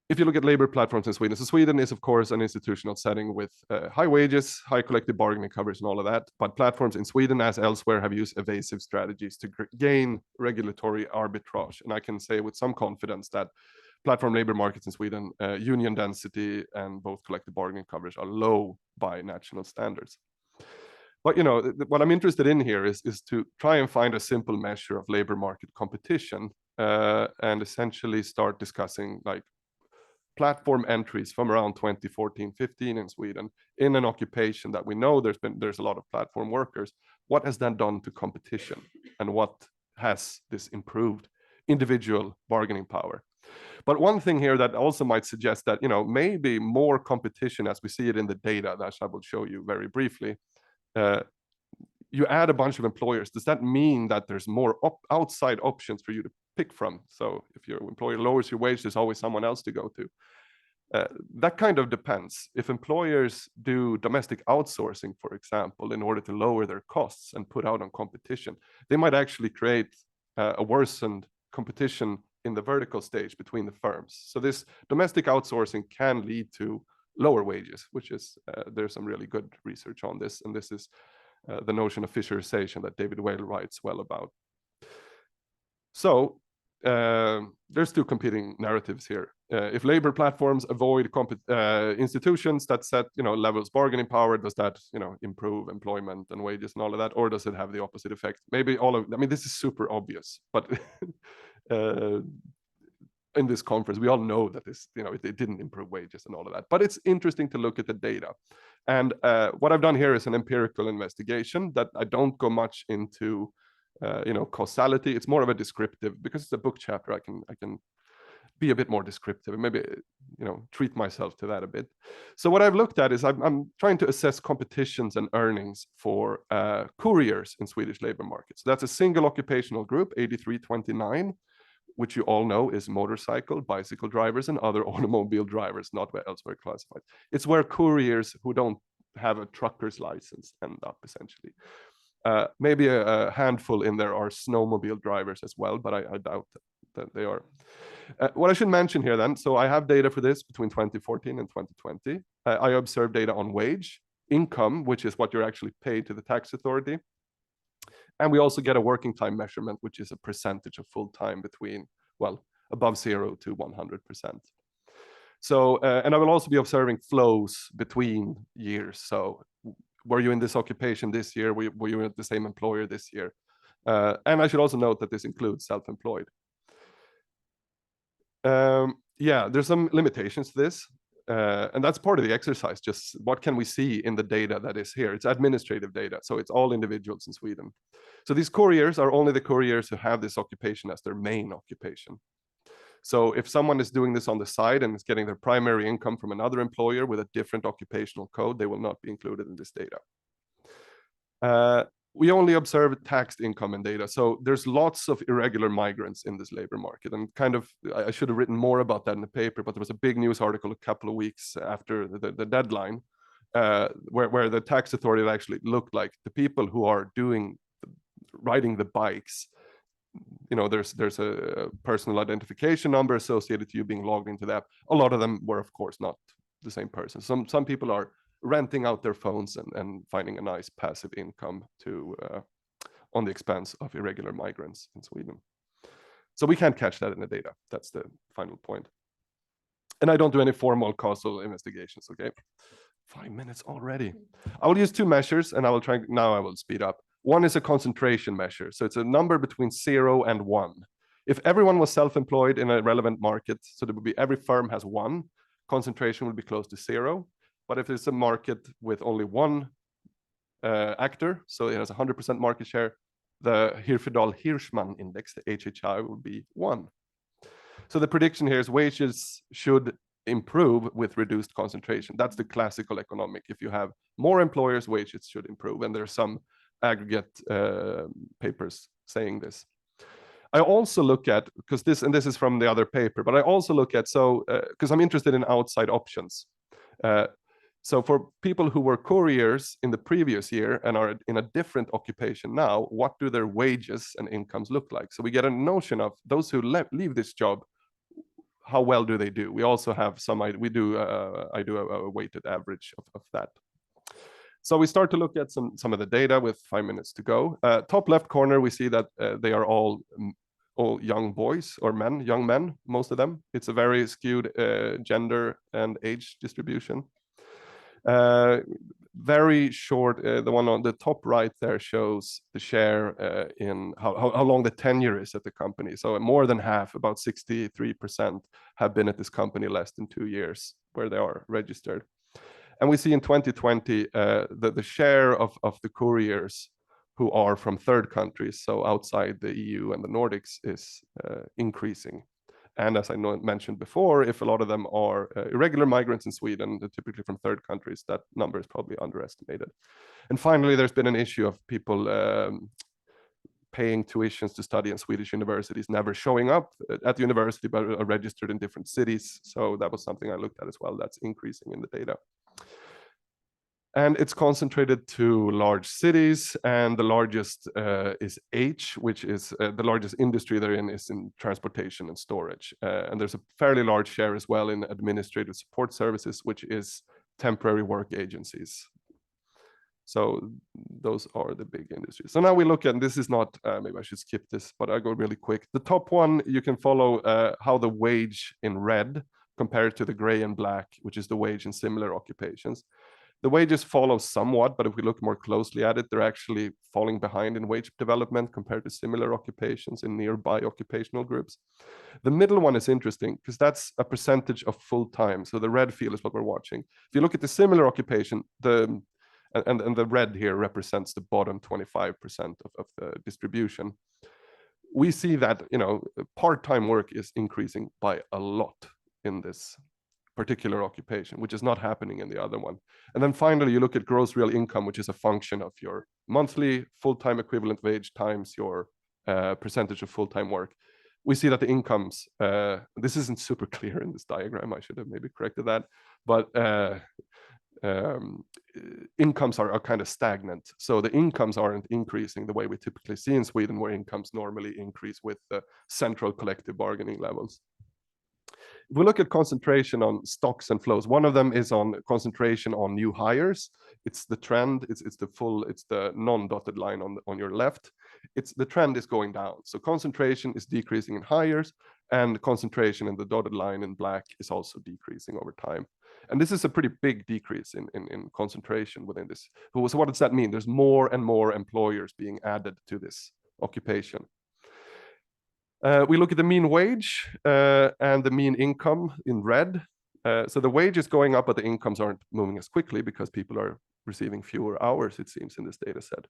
if you look at labor platforms in Sweden, so Sweden is, of course, an institutional setting with high wages, high collective bargaining coverage and all of that. But platforms in Sweden, as elsewhere, have used evasive strategies to gain regulatory arbitrage. And I can say with some confidence that platform labor markets in Sweden, union density and both collective bargaining coverage are low by national standards. But what I'm interested in here is to try and find a simple measure of labor market competition and essentially start discussing platform entries from around 2014-15 in Sweden in an occupation that we know there's a lot of platform workers. What has that done to competition, and what has this improved individual bargaining power? But one thing here that also might suggest that maybe more competition as we see it in the data that I will show you very briefly, you add a bunch of employers, does that mean that there's more outside options for you to pick from? So if your employer lowers your wage, there's always someone else to go to. That kind of depends. If employers do domestic outsourcing, for example, in order to lower their costs and put out on competition, they might actually create a worsened competition in the vertical stage between the firms. So this domestic outsourcing can lead to lower wages, which is, there's some really good research on this. And this is the notion of fisherization that David Whale writes well about. So there's two competing narratives here. If labor platforms avoid institutions that set, levels bargaining power, does that, improve employment and wages and all of that, or does it have the opposite effect? Maybe this is super obvious, but in this conference, we all know that this, it didn't improve wages and all of that. But it's interesting to look at the data. And what I've done here is an empirical investigation that I don't go much into, causality. It's more of a descriptive, because it's a book chapter. I can be a bit more descriptive and maybe, treat myself to that a bit. So what I've looked at is I'm trying to assess competitions and earnings for couriers in Swedish labor markets. So that's a single occupational group, 8329. Which you all know is motorcycle, bicycle drivers, and other automobile drivers, not where elsewhere classified. It's where couriers who don't have a trucker's license end up, essentially. Maybe a handful in there are snowmobile drivers as well, but I doubt that they are. What I should mention here then, so I have data for this between 2014 and 2020. I observed data on wage, income, which is what you're actually paid to the tax authority. And we also get a working time measurement, which is a percentage of full time between, above 0 to 100%. So, and I will also be observing flows between years. So were you in this occupation this year? Were you at the same employer this year? And I should also note that this includes self-employed. There's some limitations to this. And that's part of the exercise. Just what can we see in the data that is here? It's administrative data, so it's all individuals in Sweden. So these couriers are only the couriers who have this occupation as their main occupation. So if someone is doing this on the side and is getting their primary income from another employer with a different occupational code, they will not be included in this data. We only observe taxed income and data. So there's lots of irregular migrants in this labor market. And I should have written more about that in the paper, but there was a big news article a couple of weeks after the deadline, where the tax authority actually looked like the people who are riding the bikes. There's a personal identification number associated to you being logged into the app. A lot of them were, of course, not the same person. Some people are renting out their phones and finding a nice passive income on the expense of irregular migrants in Sweden. So we can't catch that in the data. That's the final point. And I don't do any formal causal investigations, okay? 5 minutes already. I will use two measures and I will speed up. One is a concentration measure. So it's a number between 0 and 1. If everyone was self-employed in a relevant market, so there would be every firm has 1, concentration would be close to 0. But if it's a market with only one actor, so it has 100% market share, the Hirschman index, the HHI, will be 1. So the prediction here is wages should improve with reduced concentration. That's the classical economic. If you have more employers, wages should improve. And there's some aggregate papers saying this. I also look at, because this is from the other paper, but I also look at, because I'm interested in outside options. So for people who were couriers in the previous year and are in a different occupation now, what do their wages and incomes look like? So we get a notion of those who leave this job, how well do they do? We also have I do a weighted average of that. So we start to look at some of the data with 5 minutes to go. Top left corner, we see that they are all young boys or young men, most of them. It's a very skewed gender and age distribution. Very short, the one on the top right there shows the share in how long the tenure is at the company. So more than half, about 63%, have been at this company less than 2 years where they are registered. And we see in 2020 the share of the couriers who are from third countries, so outside the EU and the Nordics, is increasing. And as I mentioned before, if a lot of them are irregular migrants in Sweden, typically from third countries, that number is probably underestimated. And finally, there's been an issue of people paying tuitions to study in Swedish universities, never showing up at the university, but are registered in different cities. So that was something I looked at as well. That's increasing in the data. And it's concentrated to large cities, and the largest is H, which is the largest industry they're in is in transportation and storage. And there's a fairly large share as well in administrative support services, which is temporary work agencies. So those are the big industries. So now we look at, and this is not, maybe I should skip this, but I'll go really quick. The top one, you can follow how the wage in red compared to the gray and black, which is the wage in similar occupations. The wages follow somewhat, but if we look more closely at it, they're actually falling behind in wage development compared to similar occupations in nearby occupational groups. The middle one is interesting because that's a percentage of full time. So the red field is what we're watching. If you look at the similar occupation, and the red here represents the bottom 25% of the distribution. We see that, you know, part-time work is increasing by a lot in this particular occupation, which is not happening in the other one. And then finally, you look at gross real income, which is a function of your monthly full-time equivalent wage times your percentage of full-time work. We see that the incomes, this isn't super clear in this diagram, I should have maybe corrected that, but incomes are kind of stagnant. So the incomes aren't increasing the way we typically see in Sweden, where incomes normally increase with the central collective bargaining levels. If we look at concentration on stocks and flows, one of them is on concentration on new hires. It's the trend, it's the non-dotted line on your left. The trend is going down. So concentration is decreasing in hires, and concentration in the dotted line in black is also decreasing over time. And this is a pretty big decrease in concentration within this. So what does that mean? There's more and more employers being added to this occupation. We look at the mean wage and the mean income in red. So the wage is going up, but the incomes aren't moving as quickly because people are receiving fewer hours, it seems, in this data set.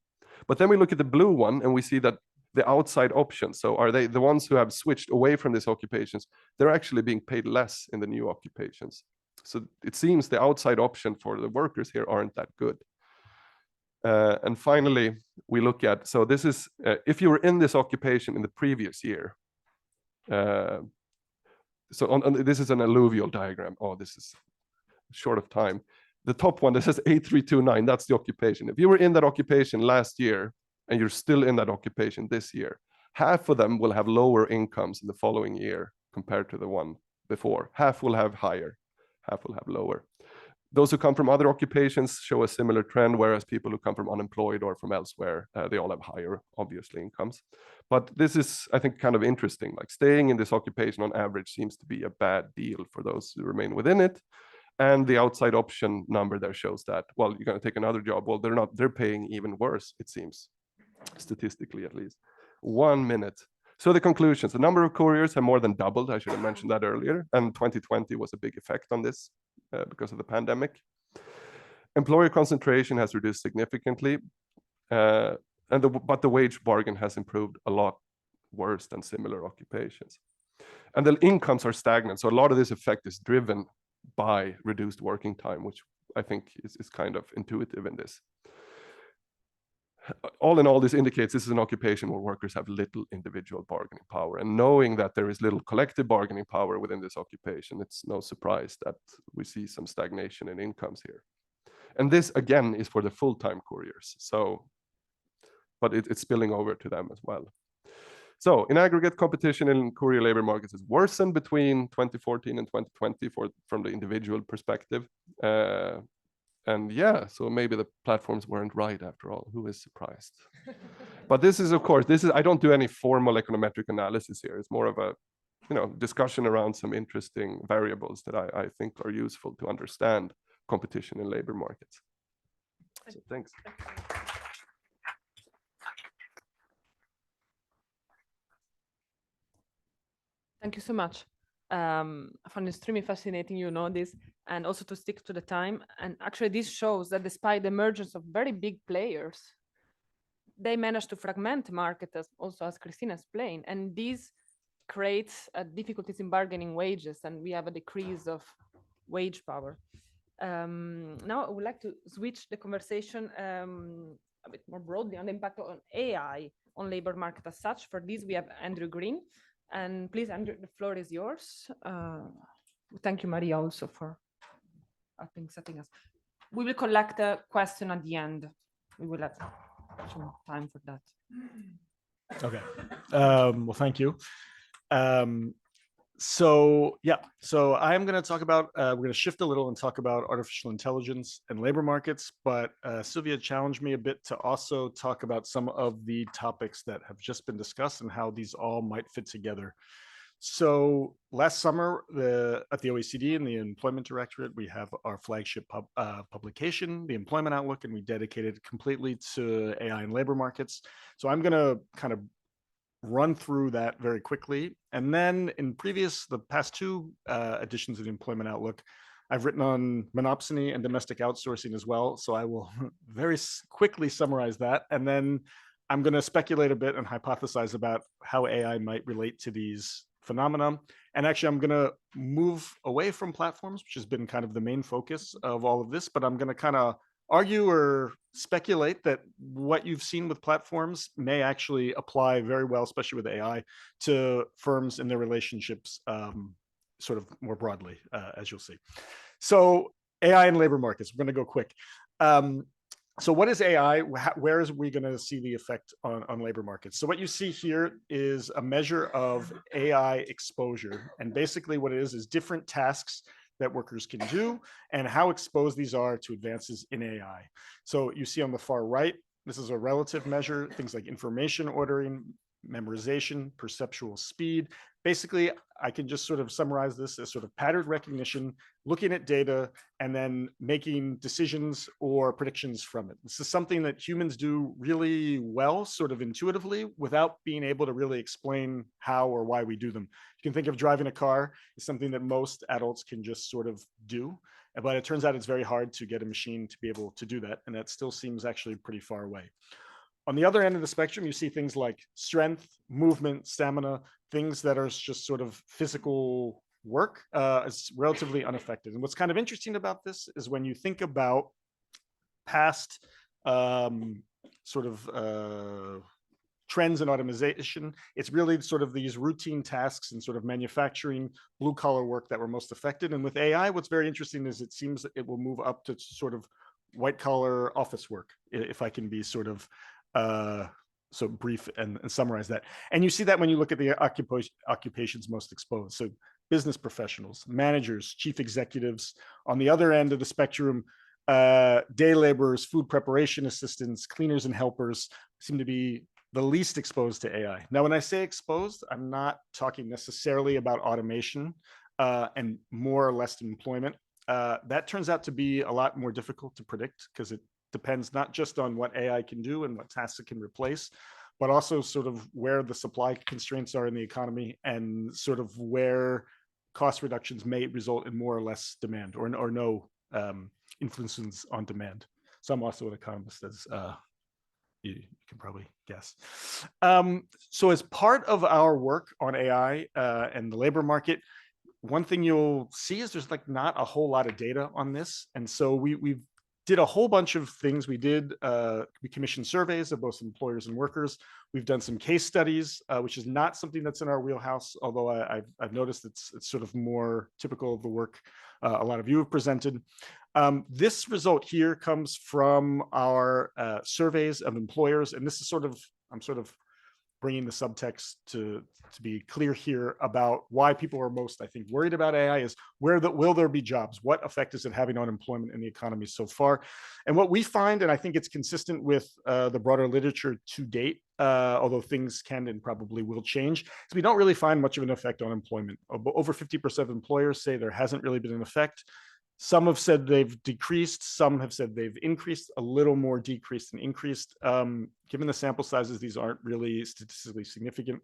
But then we look at the blue one and we see that the outside options, so are they the ones who have switched away from these occupations, they're actually being paid less in the new occupations. So it seems the outside option for the workers here aren't that good. And finally, we look at, so this is, if you were in this occupation in the previous year, this is an alluvial diagram. Oh, this is short of time. The top one that says 8329, that's the occupation. If you were in that occupation last year and you're still in that occupation this year, half of them will have lower incomes in the following year compared to the one before. Half will have higher, half will have lower. Those who come from other occupations show a similar trend, whereas people who come from unemployed or from elsewhere, they all have higher, obviously, incomes. But this is, I think, kind of interesting. Like staying in this occupation on average seems to be a bad deal for those who remain within it. And the outside option number there shows that, well, you're going to take another job. Well, they're paying even worse, it seems, statistically at least. 1 minute. So the conclusions, the number of couriers have more than doubled. I should have mentioned that earlier. And 2020 was a big effect on this because of the pandemic. Employer concentration has reduced significantly. But the wage bargain has improved a lot worse than similar occupations. And the incomes are stagnant. So a lot of this effect is driven by reduced working time, which I think is kind of intuitive in this. All in all, this indicates this is an occupation where workers have little individual bargaining power. And knowing that there is little collective bargaining power within this occupation, it's no surprise that we see some stagnation in incomes here. And this, again, is for the full-time couriers. So, but it's spilling over to them as well. So in aggregate, competition in courier labor markets has worsened between 2014 and 2020 from the individual perspective. And yeah, so maybe the platforms weren't right after all. Who is surprised? But this is, of course, I don't do any formal econometric analysis here. It's more of a, discussion around some interesting variables that I think are useful to understand competition in labor markets. So thanks. Thank you so much. I found it extremely fascinating, this, and also to stick to the time. And actually, this shows that despite the emergence of very big players, they managed to fragment the market, as Christina explained. And this creates difficulties in bargaining wages, and we have a decrease of wage power. Now I would like to switch the conversation a bit more broadly on the impact on AI on labor market as such. For this, we have Andrew Green. And please, Andrew, the floor is yours. Thank you, Maria, also for setting us. We will collect a question at the end. We will have some time for that. Okay. Well, thank you. So I'm going to talk about, we're going to shift a little and talk about artificial intelligence and labor markets, but Sylvia challenged me a bit to also talk about some of the topics that have just been discussed and how these all might fit together. So last summer at the OECD and the Employment Directorate, we have our flagship publication, the Employment Outlook, and we dedicated completely to AI and labor markets. So I'm going to kind of run through that very quickly. And then in the past two editions of the Employment Outlook, I've written on monopsony and domestic outsourcing as well. So I will very quickly summarize that. And then I'm going to speculate a bit and hypothesize about how AI might relate to these phenomena. And actually, I'm going to move away from platforms, which has been kind of the main focus of all of this, but I'm going to kind of argue or speculate that what you've seen with platforms may actually apply very well, especially with AI, to firms and their relationships sort of more broadly, as you'll see. So AI and labor markets, we're going to go quick. So what is AI? Where is we going to see the effect on labor markets? So what you see here is a measure of AI exposure. And basically what it is different tasks that workers can do and how exposed these are to advances in AI. So you see on the far right, this is a relative measure, things like information ordering, memorization, perceptual speed. Basically, I can just sort of summarize this as sort of pattern recognition, looking at data, and then making decisions or predictions from it. This is something that humans do really well, sort of intuitively, without being able to really explain how or why we do them. You can think of driving a car as something that most adults can just sort of do, but it turns out it's very hard to get a machine to be able to do that, and that still seems actually pretty far away. On the other end of the spectrum, you see things like strength, movement, stamina, things that are just sort of physical work is relatively unaffected. And what's kind of interesting about this is when you think about past sort of trends in automation, it's really sort of these routine tasks and sort of manufacturing, blue collar work that were most affected. And with AI, what's very interesting is it seems that it will move up to sort of white collar office work, if I can be sort of so brief and summarize that. And you see that when you look at the occupations most exposed. So business professionals, managers, chief executives. On the other end of the spectrum, day laborers, food preparation assistants, cleaners and helpers seem to be the least exposed to AI. Now, when I say exposed, I'm not talking necessarily about automation and more or less employment. That turns out to be a lot more difficult to predict because it depends not just on what AI can do and what tasks it can replace, but also sort of where the supply constraints are in the economy and sort of where cost reductions may result in more or less demand or no influences on demand. So I'm also an economist, as you can probably guess. So as part of our work on AI and the labor market, one thing you'll see is there's like not a whole lot of data on this. And so we did a whole bunch of things. We commissioned surveys of both employers and workers. We've done some case studies, which is not something that's in our wheelhouse, although I've noticed it's sort of more typical of the work a lot of you have presented. This result here comes from our surveys of employers, and this is I'm sort of bringing the subtext to be clear here about why people are most, I think, worried about AI is will there be jobs? What effect is it having on employment in the economy so far? And what we find, and I think it's consistent with the broader literature to date, although things can and probably will change, is we don't really find much of an effect on employment. Over 50% of employers say there hasn't really been an effect. Some have said they've decreased, some have said they've increased, a little more decreased than increased. Given the sample sizes, these aren't really statistically significant.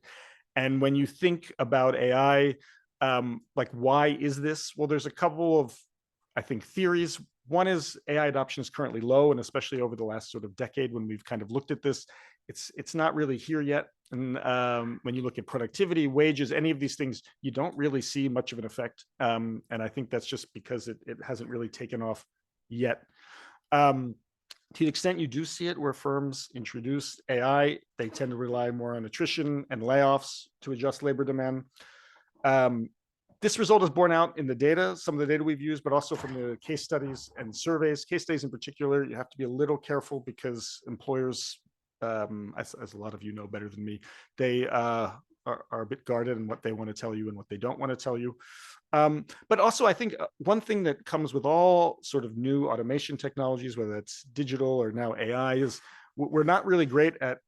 And when you think about AI, like why is this? Well, there's a couple of, I think, theories. One is AI adoption is currently low, and especially over the last sort of decade when we've kind of looked at this, it's not really here yet. And when you look at productivity, wages, any of these things, you don't really see much of an effect. And I think that's just because it hasn't really taken off yet. To the extent you do see it, where firms introduce AI, they tend to rely more on attrition and layoffs to adjust labor demand. This result is borne out in the data, some of the data we've used, but also from the case studies and surveys. Case studies in particular, you have to be a little careful because employers, as a lot of you know better than me, they are a bit guarded in what they want to tell you and what they don't want to tell you. But also, I think one thing that comes with all sort of new automation technologies, whether it's digital or now AI, is we're not really great at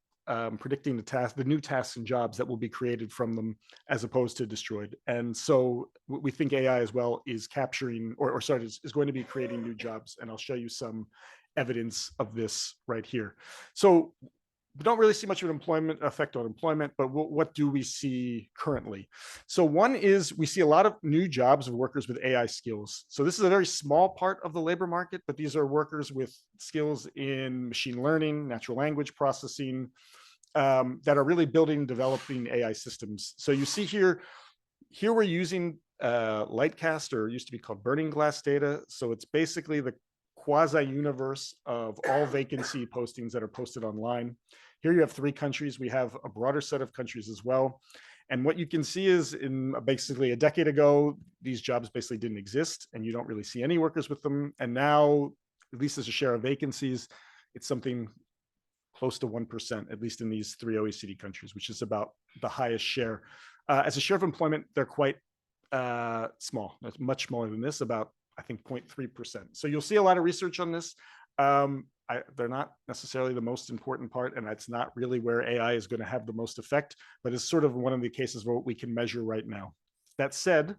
predicting the new tasks and jobs that will be created from them as opposed to destroyed. And so we think AI as well is capturing, or sorry, is going to be creating new jobs. And I'll show you some evidence of this right here. So we don't really see much of an effect on employment, but what do we see currently? So one is we see a lot of new jobs of workers with AI skills. So this is a very small part of the labor market, but these are workers with skills in machine learning, natural language processing, that are really building and developing AI systems. So you see here we're using Lightcast, or it used to be called Burning Glass data. So it's basically the quasi-universe of all vacancy postings that are posted online. Here you have 3 countries. We have a broader set of countries as well. And what you can see is in basically a decade ago, these jobs basically didn't exist and you don't really see any workers with them. And now, at least as a share of vacancies, it's something close to 1%, at least in these 3 OECD countries, which is about the highest share. As a share of employment, they're quite small. It's much smaller than this, about I think 0.3%. So you'll see a lot of research on this. They're not necessarily the most important part, and that's not really where AI is going to have the most effect, but it's sort of one of the cases where we can measure right now. That said,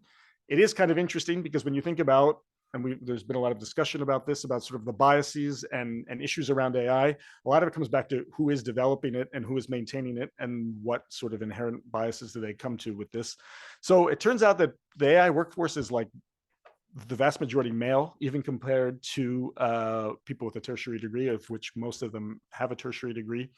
it is kind of interesting because when you think about, and there's been a lot of discussion about this, about sort of the biases and issues around AI, a lot of it comes back to who is developing it and who is maintaining it and what sort of inherent biases do they come to with this. So it turns out that the AI workforce is like the vast majority male, even compared to people with a tertiary degree, of which most of them have a tertiary degree.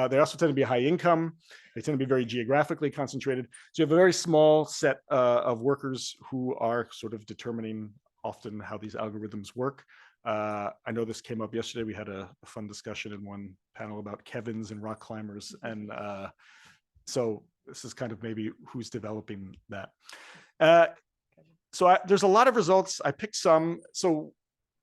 They also tend to be high income. They tend to be very geographically concentrated. So you have a very small set of workers who are sort of determining often how these algorithms work. I know this came up yesterday. We had a fun discussion in one panel about Kevins and rock climbers. And so this is kind of maybe who's developing that. So there's a lot of results. I picked some. So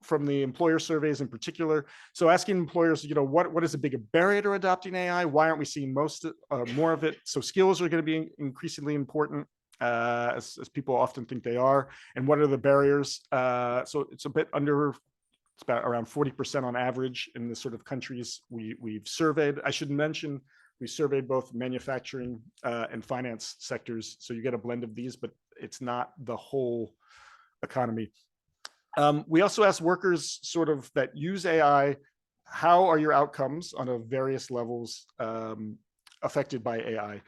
from the employer surveys in particular. So asking employers, what is a bigger barrier to adopting AI? Why aren't we seeing more of it? So skills are going to be increasingly important, as people often think they are. And what are the barriers? So it's about around 40% on average in the sort of countries we've surveyed. I should mention, we surveyed both manufacturing and finance sectors. So you get a blend of these, but it's not the whole economy. We also asked workers sort of that use AI, how are your outcomes on various levels affected by AI?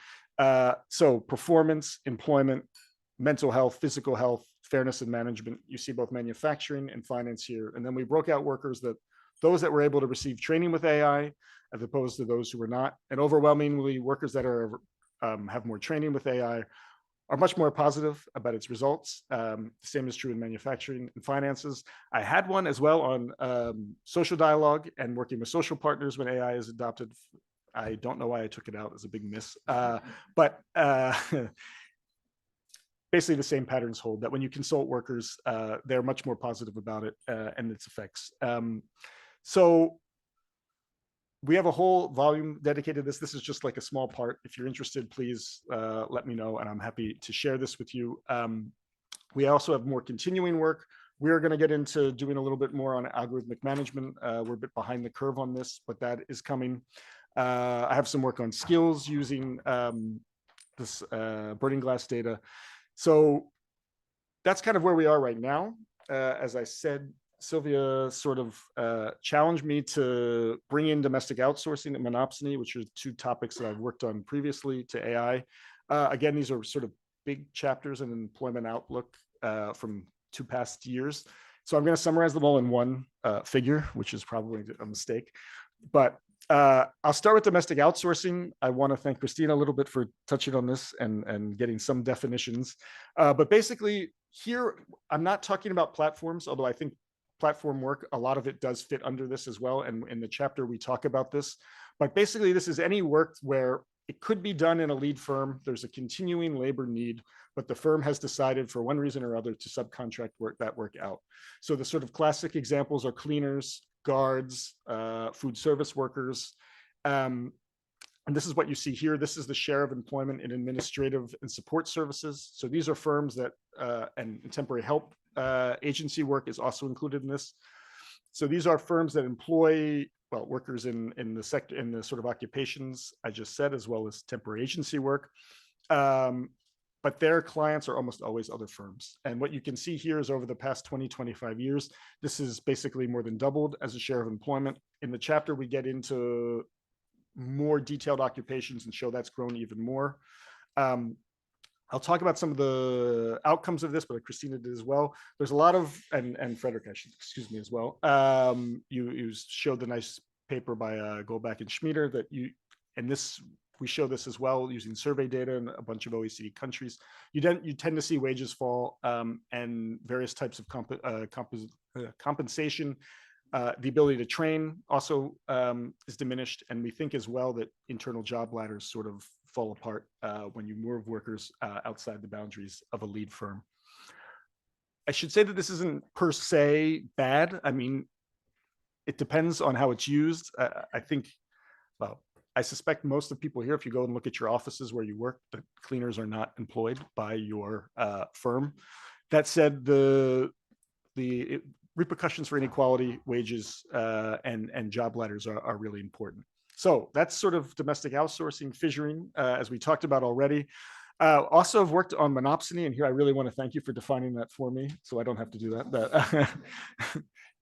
So performance, employment, mental health, physical health, fairness and management. You see both manufacturing and finance here. And then we broke out workers those that were able to receive training with AI as opposed to those who were not. And overwhelmingly, workers that have more training with AI are much more positive about its results. The same is true in manufacturing and finances. I had one as well on social dialogue and working with social partners when AI is adopted. I don't know why I took it out as a big miss, but basically the same patterns hold, that when you consult workers, they're much more positive about it and its effects. So we have a whole volume dedicated to this. This is just like a small part. If you're interested, please let me know, and I'm happy to share this with you. We also have more continuing work. We're going to get into doing a little bit more on algorithmic management. We're a bit behind the curve on this, but that is coming. I have some work on skills using this Burning Glass data. So that's kind of where we are right now. As I said, Sylvia sort of challenged me to bring in domestic outsourcing and monopsony, which are 2 topics that I've worked on previously to AI. Again, these are sort of big chapters in employment outlook from 2 past years. So I'm going to summarize them all in one figure, which is probably a mistake. But I'll start with domestic outsourcing. I want to thank Christina a little bit for touching on this and getting some definitions. But basically here, I'm not talking about platforms, although I think platform work, a lot of it does fit under this as well. And in the chapter, we talk about this. But basically, this is any work where it could be done in a lead firm. There's a continuing labor need, but the firm has decided for one reason or other to subcontract that work out. So the sort of classic examples are cleaners, guards, food service workers. And this is what you see here. This is the share of employment in administrative and support services. So these are firms that, and temporary help agency work is also included in this. So these are firms that employ, well, workers in the sector, in the sort of occupations I just said, as well as temporary agency work. But their clients are almost always other firms. And what you can see here is over the past 20, 25 years, this is basically more than doubled as a share of employment. In the chapter, we get into more detailed occupations and show that's grown even more. I'll talk about some of the outcomes of this, but Christina did as well. There's a lot of, and Frederick, excuse me as well. You showed the nice paper by Goldbach and Schmieder that we show this as well using survey data in a bunch of OECD countries. You tend to see wages fall and various types of compensation. The ability to train also is diminished. And we think as well that internal job ladders sort of fall apart when you move workers outside the boundaries of a lead firm. I should say that this isn't per se bad. I mean, it depends on how it's used. I think, well, I suspect most of the people here, if you go and look at your offices where you work, the cleaners are not employed by your firm. That said, the repercussions for inequality, wages, and job ladders are really important. So that's sort of domestic outsourcing, fissuring, as we talked about already. Also have worked on monopsony, and here I really want to thank you for defining that for me, so I don't have to do that, but,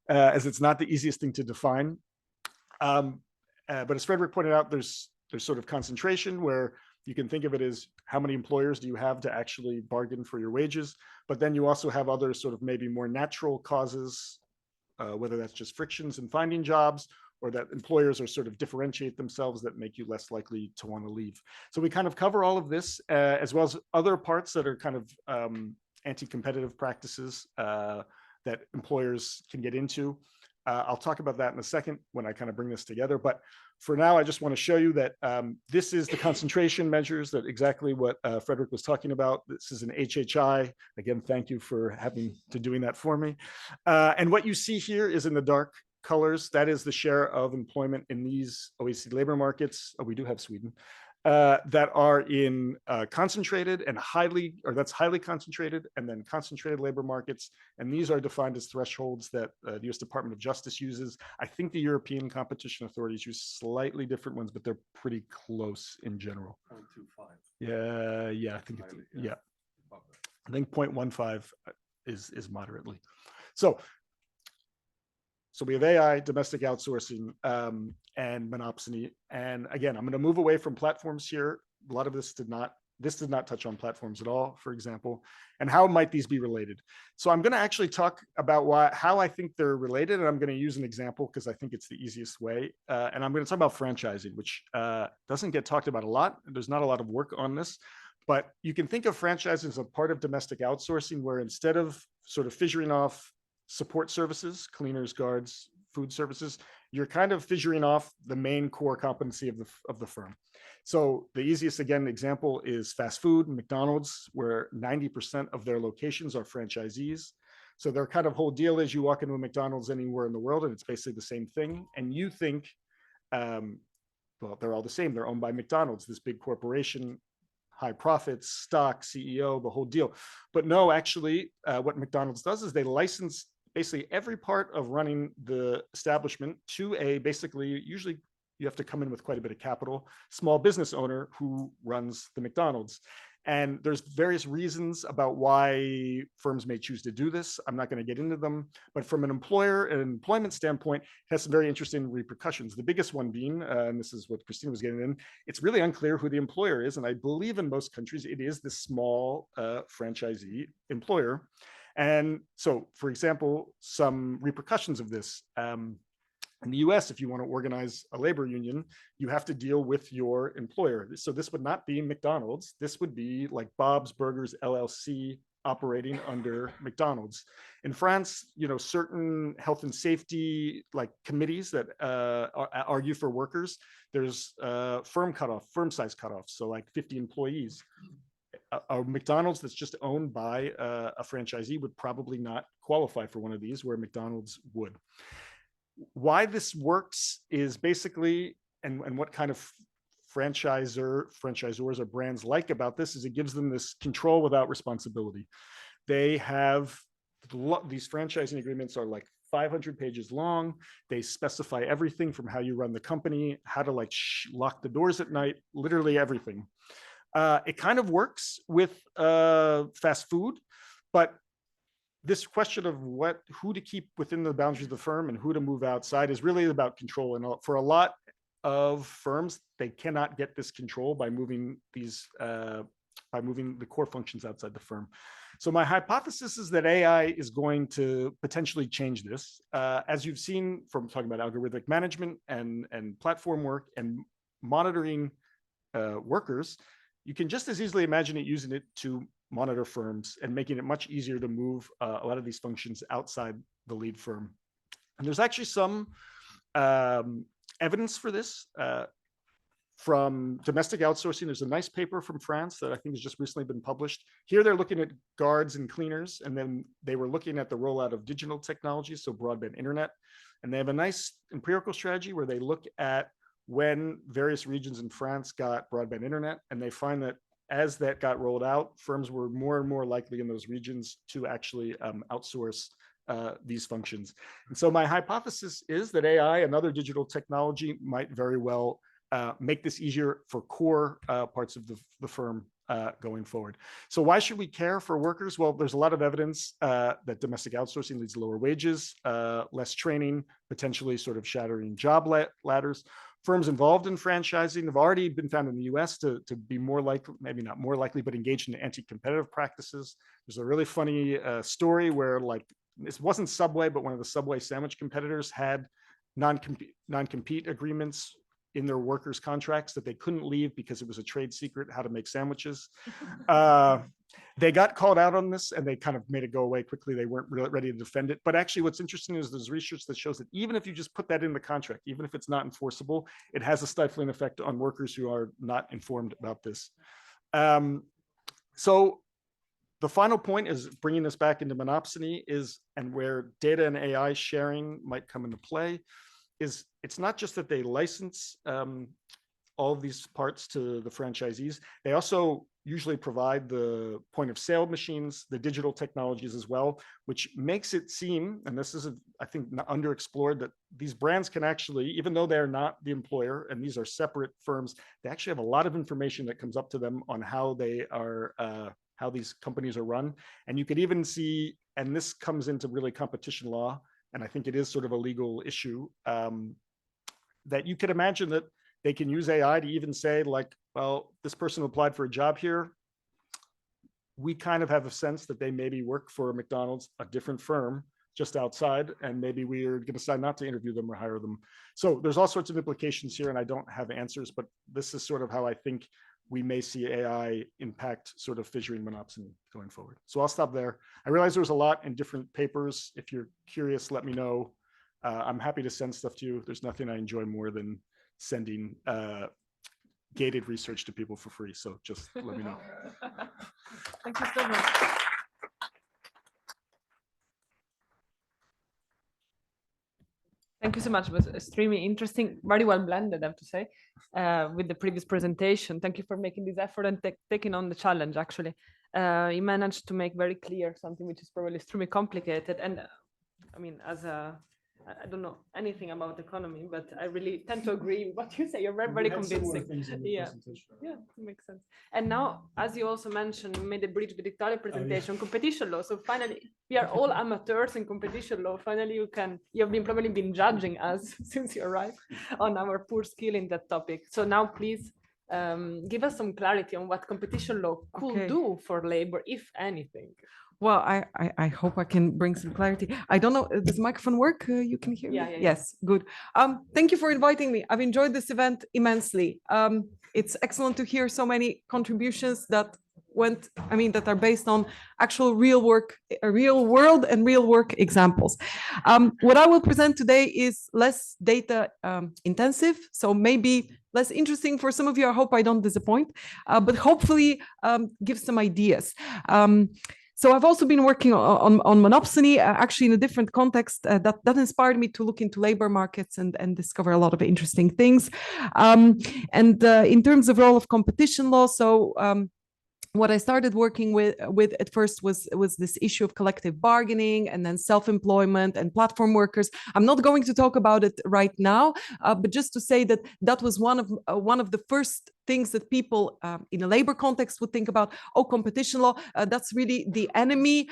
as it's not the easiest thing to define. But as Frederick pointed out, there's sort of concentration where you can think of it as how many employers do you have to actually bargain for your wages, but then you also have other sort of maybe more natural causes, whether that's just frictions in finding jobs, or that employers are sort of differentiate themselves that make you less likely to want to leave. So we kind of cover all of this, as well as other parts that are kind of anti-competitive practices that employers can get into. I'll talk about that in a second when I kind of bring this together. But for now, I just want to show you that this is the concentration measures, that exactly what Frederick was talking about. This is an HHI. Again, thank you for doing that for me. And what you see here is in the dark colors, that is the share of employment in these OECD labor markets. Oh, we do have Sweden. That are in concentrated and that's highly concentrated, and then concentrated labor markets. And these are defined as thresholds that the US Department of Justice uses. I think the European competition authorities use slightly different ones, but they're pretty close in general. 0.25. Yeah, I think yeah. I think 0.15 is moderately. So we have AI, domestic outsourcing, and monopsony. And again, I'm going to move away from platforms here. A lot of this did not touch on platforms at all, for example. And how might these be related? So I'm going to actually talk about how I think they're related, and I'm going to use an example because I think it's the easiest way. And I'm going to talk about franchising, which doesn't get talked about a lot. There's not a lot of work on this. But you can think of franchising as a part of domestic outsourcing, where instead of sort of fissuring off support services, cleaners, guards, food services, you're kind of fissuring off the main core competency of the firm. So the easiest, again, example is fast food, McDonald's, where 90% of their locations are franchisees. So their kind of whole deal is you walk into a McDonald's anywhere in the world and it's basically the same thing. And you think, well, they're all the same. They're owned by McDonald's, this big corporation, high profits, stock, CEO, the whole deal. But no, actually, what McDonald's does is they license basically every part of running the establishment to basically, usually you have to come in with quite a bit of capital, small business owner who runs the McDonald's. And there's various reasons about why firms may choose to do this. I'm not going to get into them, but from an employment standpoint, it has some very interesting repercussions. The biggest one being, and this is what Christina was getting in, it's really unclear who the employer is. And I believe in most countries, it is the small franchisee employer. And so, for example, some repercussions of this, In the US, if you want to organize a labor union, you have to deal with your employer. So this would not be McDonald's. This would be like Bob's Burgers LLC operating under McDonald's. In France, you know, certain health and safety like committees that argue for workers, there's firm size cutoff. So like 50 employees. A McDonald's that's just owned by a franchisee would probably not qualify for one of these, where McDonald's would. Why this works is basically, and what kind of franchisors or brands like about this is it gives them this control without responsibility. They have these franchising agreements are like 500 pages long. They specify everything from how you run the company, how to like lock the doors at night, literally everything. It kind of works with fast food, but this question of who to keep within the boundaries of the firm and who to move outside is really about control. And for a lot of firms, they cannot get this control by moving the core functions outside the firm. So my hypothesis is that AI is going to potentially change this. As you've seen from talking about algorithmic management and platform work and monitoring workers, you can just as easily imagine it using it to monitor firms and making it much easier to move a lot of these functions outside the lead firm. And there's actually some evidence for this from domestic outsourcing. There's a nice paper from France that I think has just recently been published. Here they're looking at guards and cleaners, and then they were looking at the rollout of digital technologies, so broadband internet. And they have a nice empirical strategy where they look at when various regions in France got broadband internet, and they find that as that got rolled out, firms were more and more likely in those regions to actually outsource these functions. And so my hypothesis is that AI and other digital technology might very well make this easier for core parts of the firm going forward. So why should we care for workers? Well, there's a lot of evidence that domestic outsourcing leads to lower wages, less training, potentially sort of shattering job ladders. Firms involved in franchising have already been found in the US to be more likely, maybe not more likely, but engaged in anti-competitive practices. There's a really funny story where like, this wasn't Subway, but one of the Subway sandwich competitors had non-compete agreements in their workers' contracts that they couldn't leave because it was a trade secret how to make sandwiches. They got called out on this and they kind of made it go away quickly. They weren't really ready to defend it. But actually what's interesting is there's research that shows that even if you just put that in the contract, even if it's not enforceable, it has a stifling effect on workers who are not informed about this. So the final point is bringing us back into monopsony is, and where data and AI sharing might come into play, is it's not just that they license all of these parts to the franchisees. They also usually provide the point of sale machines, the digital technologies as well, which makes it seem, and this is, I think, underexplored, that these brands can actually, even though they're not the employer and these are separate firms, they actually have a lot of information that comes up to them on how they are, how these companies are run. And you could even see, and this comes into really competition law, and I think it is sort of a legal issue, that you could imagine that they can use AI to even say like, well, this person who applied for a job here, we kind of have a sense that they maybe work for McDonald's, a different firm just outside, and maybe we're going to decide not to interview them or hire them. So there's all sorts of implications here, and I don't have answers, but this is sort of how I think we may see AI impact sort of fissuring monopsony going forward. So I'll stop there. I realize there was a lot in different papers. If you're curious, let me know. I'm happy to send stuff to you. There's nothing I enjoy more than sending gated research to people for free. So just let me know. Thank you so much. Thank you so much. It was extremely interesting, very well blended, I have to say, with the previous presentation. Thank you for making this effort and taking on the challenge, actually. You managed to make very clear something which is probably extremely complicated. And I mean, I don't know anything about economy, but I really tend to agree with what you say. You're very, very convincing. Yeah, it makes sense. And now, as you also mentioned, you made a bridge with the Italy presentation, competition law. So finally, we are all amateurs in competition law. Finally, you have probably been judging us since you arrived on our poor skill in that topic. So now, please give us some clarity on what competition law could do for labor, if anything. Well, I hope I can bring some clarity. I don't know, does the microphone work? You can hear me? Yeah. Yes, good. Thank you for inviting me. I've enjoyed this event immensely. It's excellent to hear so many contributions that that are based on actual real world and real work examples. What I will present today is less data intensive, so maybe less interesting for some of you. I hope I don't disappoint, but hopefully give some ideas. So I've also been working on monopsony, actually in a different context that inspired me to look into labor markets and discover a lot of interesting things. In terms of role of competition law, so what I started working with at first was this issue of collective bargaining and then self-employment and platform workers. I'm not going to talk about it right now, but just to say that was one of the first things that people in a labor context would think about. Oh, competition law, that's really the enemy,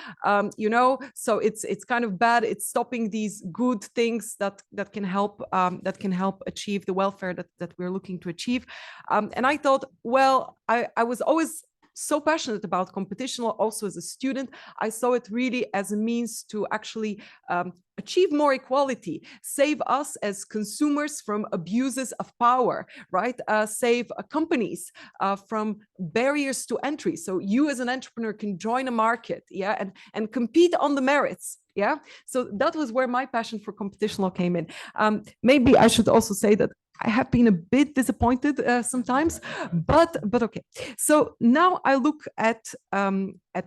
so it's kind of bad. It's stopping these good things that can help achieve the welfare that we're looking to achieve. And I thought, well, I was always so passionate about competition law. Also as a student, I saw it really as a means to actually achieve more equality, save us as consumers from abuses of power, right? Save companies from barriers to entry. So you as an entrepreneur can join a market, and compete on the merits. Yeah, so that was where my passion for competition law came in. Maybe I should also say that I have been a bit disappointed sometimes, but okay. So now I look at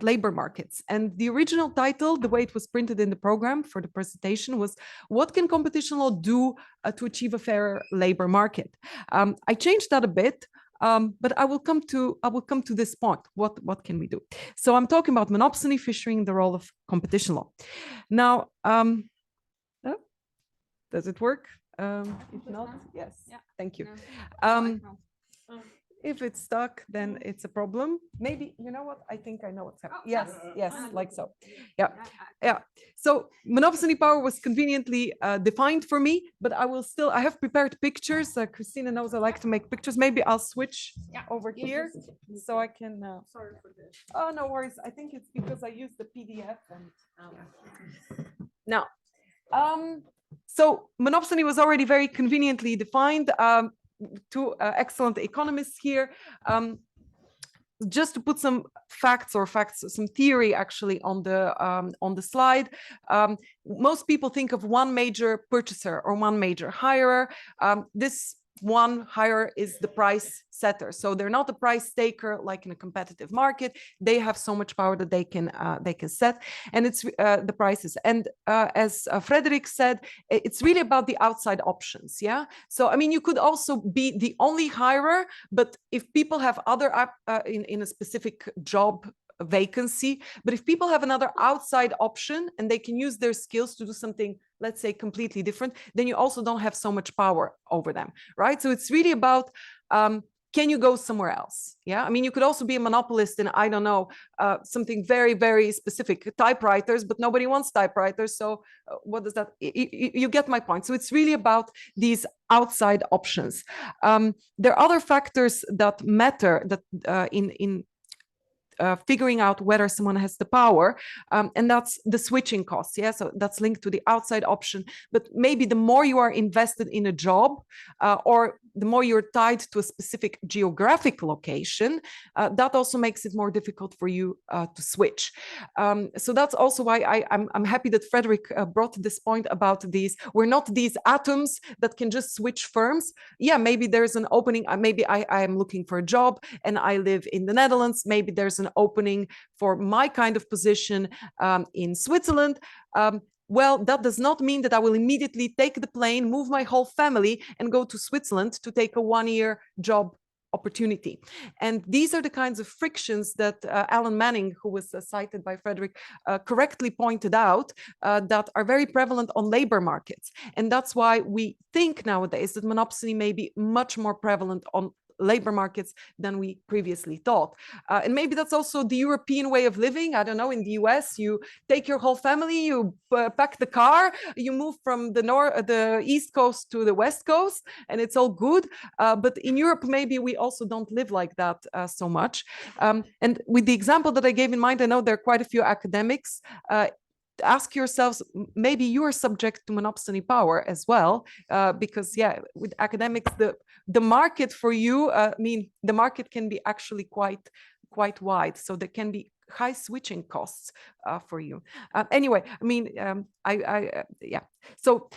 labor markets, and the original title, the way it was printed in the program for the presentation, was "What can competition law do to achieve a fairer labor market?" I changed that a bit. But I will come to this point. What can we do? So I'm talking about monopsony, fishing, the role of competition law. Now, does it work? If not, yes. Yeah. Thank you. If it's stuck, then it's a problem. Maybe, you know what? I think I know what's happening. Yes, like so. Yeah. So monopsony power was conveniently defined for me, but I have prepared pictures. Christina knows I like to make pictures. Maybe I'll switch over here so I can. Sorry for this. Oh, no worries. I think it's because I used the PDF and. Now, so monopsony was already very conveniently defined. Two excellent economists here. Just to put some some theory actually on the slide. Most people think of one major purchaser or one major hirer. This one hirer is the price setter. So they're not a price taker like in a competitive market. They have so much power that they can set, and it's the prices. And as Frederick said, it's really about the outside options. Yeah. So I mean, you could also be the only hirer, but if people have other in a specific job vacancy, but if people have another outside option and they can use their skills to do something, let's say, completely different, then you also don't have so much power over them, right? So it's really about can you go somewhere else? Yeah, I mean, you could also be a monopolist in, I don't know, something very, very specific, typewriters, but nobody wants typewriters. So what does that, you get my point. So it's really about these outside options. There are other factors that matter that in figuring out whether someone has the power, and that's the switching costs. Yeah, so that's linked to the outside option. But maybe the more you are invested in a job, or the more you're tied to a specific geographic location, that also makes it more difficult for you to switch. So that's also why I'm happy that Frederick brought this point about these. We're not these atoms that can just switch firms. Yeah, maybe there's an opening. Maybe I am looking for a job and I live in the Netherlands. Maybe there's an opening for my kind of position in Switzerland. Well, that does not mean that I will immediately take the plane, move my whole family, and go to Switzerland to take a one-year job opportunity. And these are the kinds of frictions that Alan Manning, who was cited by Frederick, correctly pointed out that are very prevalent on labor markets. And that's why we think nowadays that monopsony may be much more prevalent on labor markets than we previously thought. And maybe that's also the European way of living. I don't know, in the US, you take your whole family, you pack the car, you move from the East Coast to the West Coast, and it's all good. But in Europe, maybe we also don't live like that so much. And with the example that I gave in mind, I know there are quite a few academics. Ask yourselves, maybe you are subject to monopsony power as well, because yeah, with academics, the market for you, I mean, the market can be actually quite wide, so there can be high switching costs for you. Anyway, I mean, yeah, so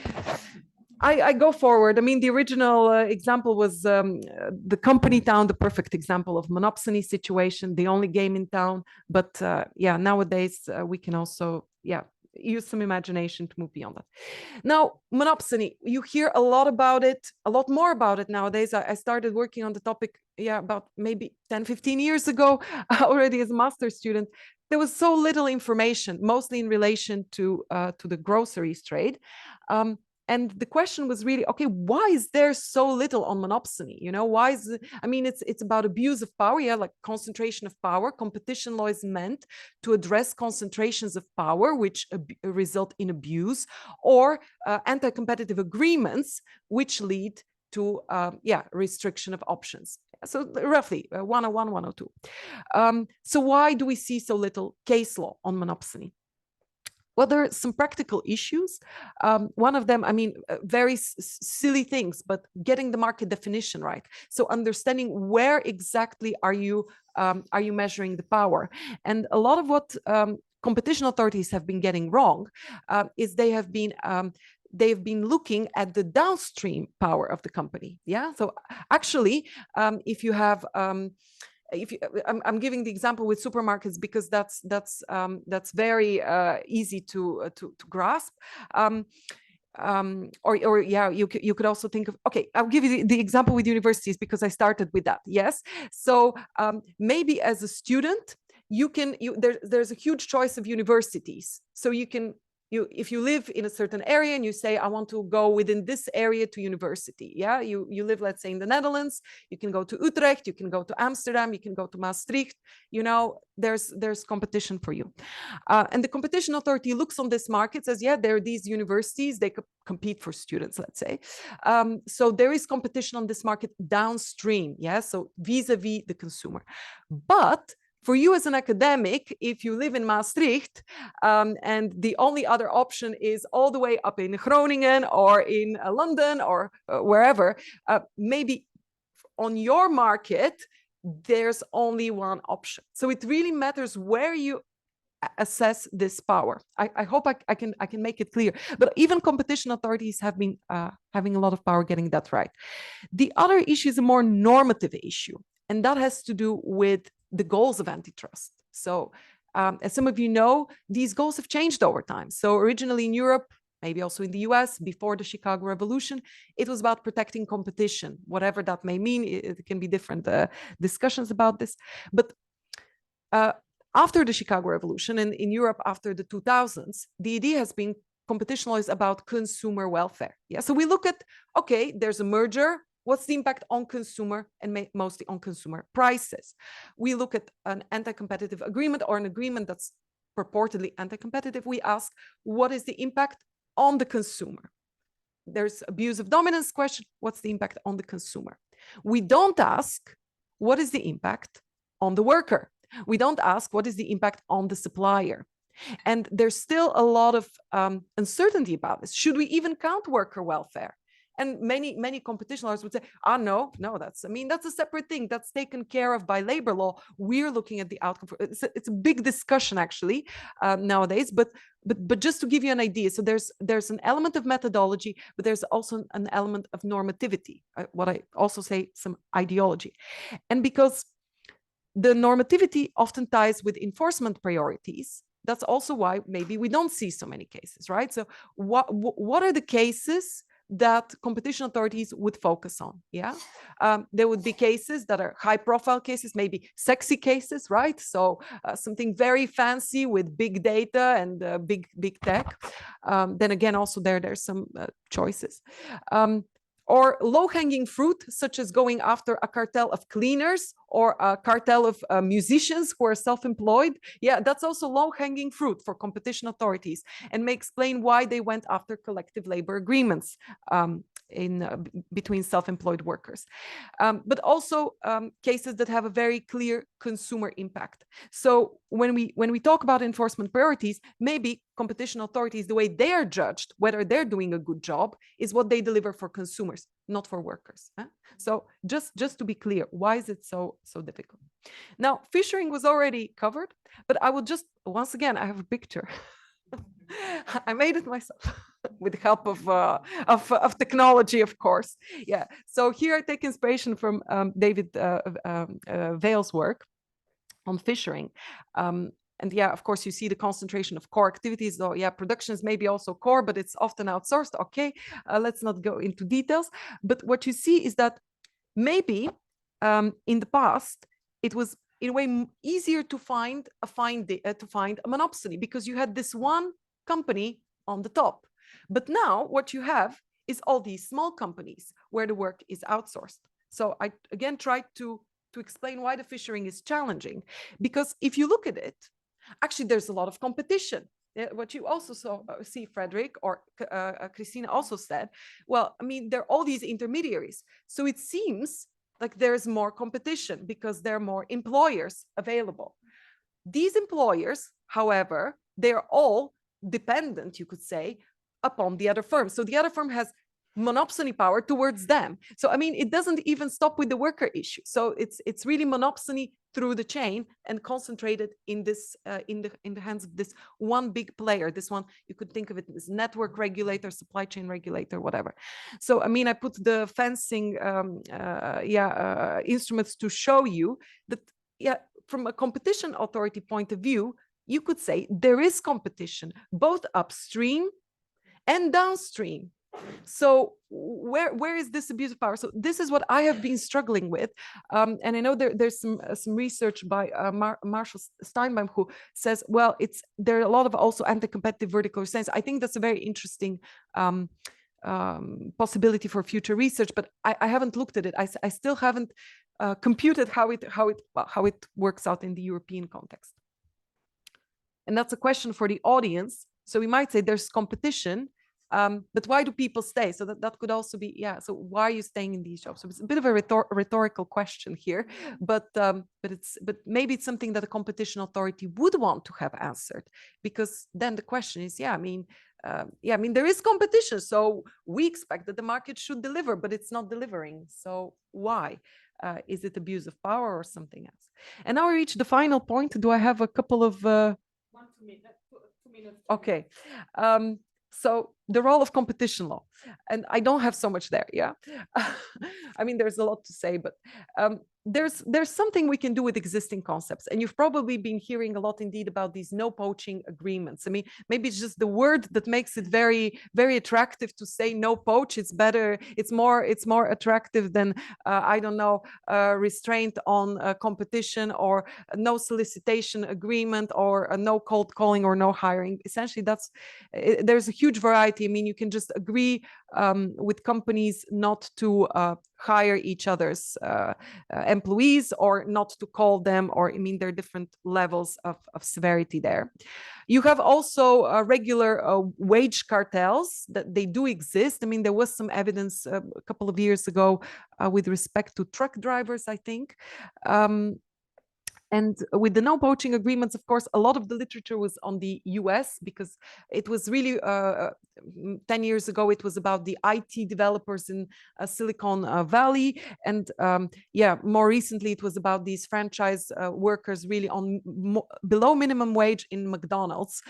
I go forward. I mean, the original example was the company town, the perfect example of monopsony situation, the only game in town. But yeah, nowadays we can also, yeah, use some imagination to move beyond that. Now, monopsony, you hear a lot about it, a lot more about it nowadays. I started working on the topic, yeah, about maybe 10, 15 years ago, already as a master's student. There was so little information, mostly in relation to the groceries trade. And the question was really, okay, why is there so little on monopsony? You know, why is it, I mean, it's about abuse of power, yeah, like concentration of power. Competition law is meant to address concentrations of power, which result in abuse, or anti-competitive agreements, which lead to, yeah, restriction of options. So roughly 101, 102. So why do we see so little case law on monopsony? Well, there are some practical issues. One of them, I mean, very silly things, but getting the market definition right. So understanding where exactly are you measuring the power. And a lot of what competition authorities have been getting wrong is they've been looking at the downstream power of the company. Yeah. So actually, if you have I'm giving the example with supermarkets because that's very easy to grasp. Or yeah, you could also think of, okay, I'll give you the example with universities because I started with that. Yes. So maybe as a student, there's a huge choice of universities. So if you live in a certain area and you say, I want to go within this area to university, yeah, you live, let's say, in the Netherlands, you can go to Utrecht, you can go to Amsterdam, you can go to Maastricht, you know, there's competition for you. And the competition authority looks on this market, says, yeah, there are these universities, they could compete for students, let's say. So there is competition on this market downstream, yeah, so vis-a-vis the consumer. But for you as an academic, if you live in Maastricht and the only other option is all the way up in Groningen or in London or wherever, maybe on your market, there's only one option. So it really matters where you assess this power. I hope I can make it clear. But even competition authorities have been having a lot of power getting that right. The other issue is a more normative issue, and that has to do with the goals of antitrust. So as some of you know, these goals have changed over time. So originally in Europe, maybe also in the US, before the Chicago Revolution, it was about protecting competition, whatever that may mean. It can be different discussions about this. But after the Chicago Revolution and in Europe after the 2000s, the idea has been competition law is about consumer welfare. Yeah, so we look at, okay, there's a merger. What's the impact on consumer and mostly on consumer prices? We look at an anti-competitive agreement or an agreement that's purportedly anti-competitive. We ask, what is the impact on the consumer? There's abuse of dominance question. What's the impact on the consumer? We don't ask, what is the impact on the worker? We don't ask, what is the impact on the supplier? And there's still a lot of uncertainty about this. Should we even count worker welfare? And many competition lawyers would say, no, that's a separate thing that's taken care of by labor law. We're looking at the outcome. It's a big discussion actually nowadays, but just to give you an idea, so there's an element of methodology, but there's also an element of normativity, what I also say some ideology. And because the normativity often ties with enforcement priorities, that's also why maybe we don't see so many cases, right? So what are the cases that competition authorities would focus on? Yeah, there would be cases that are high profile cases, maybe sexy cases, right? So something very fancy with big data and big tech. Then again, also there's some choices. or low-hanging fruit, such as going after a cartel of cleaners or a cartel of musicians who are self-employed. Yeah, that's also low-hanging fruit for competition authorities, and may explain why they went after collective labor agreements between self-employed workers. But also cases that have a very clear consumer impact. So when we talk about enforcement priorities, maybe competition authorities, the way they are judged, whether they're doing a good job, is what they deliver for consumers, not for workers. So just to be clear, why is it so difficult? Now, fishing was already covered, but I will just, once again, I have a picture. I made it myself with the help of technology, of course. Yeah. So here I take inspiration from David Vale's work on fishing. And yeah, of course, you see the concentration of core activities, though, yeah, production is maybe also core, but it's often outsourced. Okay, let's not go into details. But what you see is that maybe in the past, it was in a way easier to find a monopoly, because you had this one company on the top. But now what you have is all these small companies where the work is outsourced. So I again tried to explain why the fishing is challenging, because if you look at it, actually there's a lot of competition. What you also see, Frederick, or Christina also said, well, I mean, there are all these intermediaries. So it seems like there's more competition because there are more employers available. These employers, however, they're all dependent, you could say, upon the other firm. So the other firm has monopoly power towards them. So I mean, it doesn't even stop with the worker issue. So it's really monopoly through the chain and concentrated in this in the hands of this one big player. This one, you could think of it as network regulator, supply chain regulator, whatever. So I mean, I put the fencing instruments to show you that, yeah, from a competition authority point of view, you could say there is competition both upstream and downstream. So where is this abuse of power? So this is what I have been struggling with, and I know there's some research by Marshall Steinbaum, who says, well, there are a lot of also anti-competitive vertical restraints. I think that's a very interesting possibility for future research, but I haven't looked at it. I still haven't computed how it works out in the European context. And that's a question for the audience. So we might say there's competition, but why do people stay? So that could also be, yeah. So why are you staying in these jobs? So it's a bit of a rhetorical question here, but maybe it's something that a competition authority would want to have answered, because then the question is, I mean, there is competition, so we expect that the market should deliver, but it's not delivering. So why? Is it abuse of power or something else? And now I reach the final point. Do I have a couple of 2 minutes? Okay. So the role of competition law, and I don't have so much there. Yeah, I mean, there's a lot to say, but there's something we can do with existing concepts, and you've probably been hearing a lot indeed about these no poaching agreements. I mean, maybe it's just the word that makes it very, very attractive to say no poach. It's better. It's more attractive than I don't know, restraint on competition, or no solicitation agreement, or a no cold calling, or no hiring. Essentially, there's a huge variety. I mean, you can just agree with companies not to hire each other's employees, or not to call them, or I mean, there are different levels of severity there. You have also regular wage cartels, that they do exist. I mean, there was some evidence a couple of years ago with respect to truck drivers, I think. And with the no poaching agreements, of course, a lot of the literature was on the US, because it was really 10 years ago, it was about the IT developers in Silicon Valley. And more recently, it was about these franchise workers really on below minimum wage in McDonald's,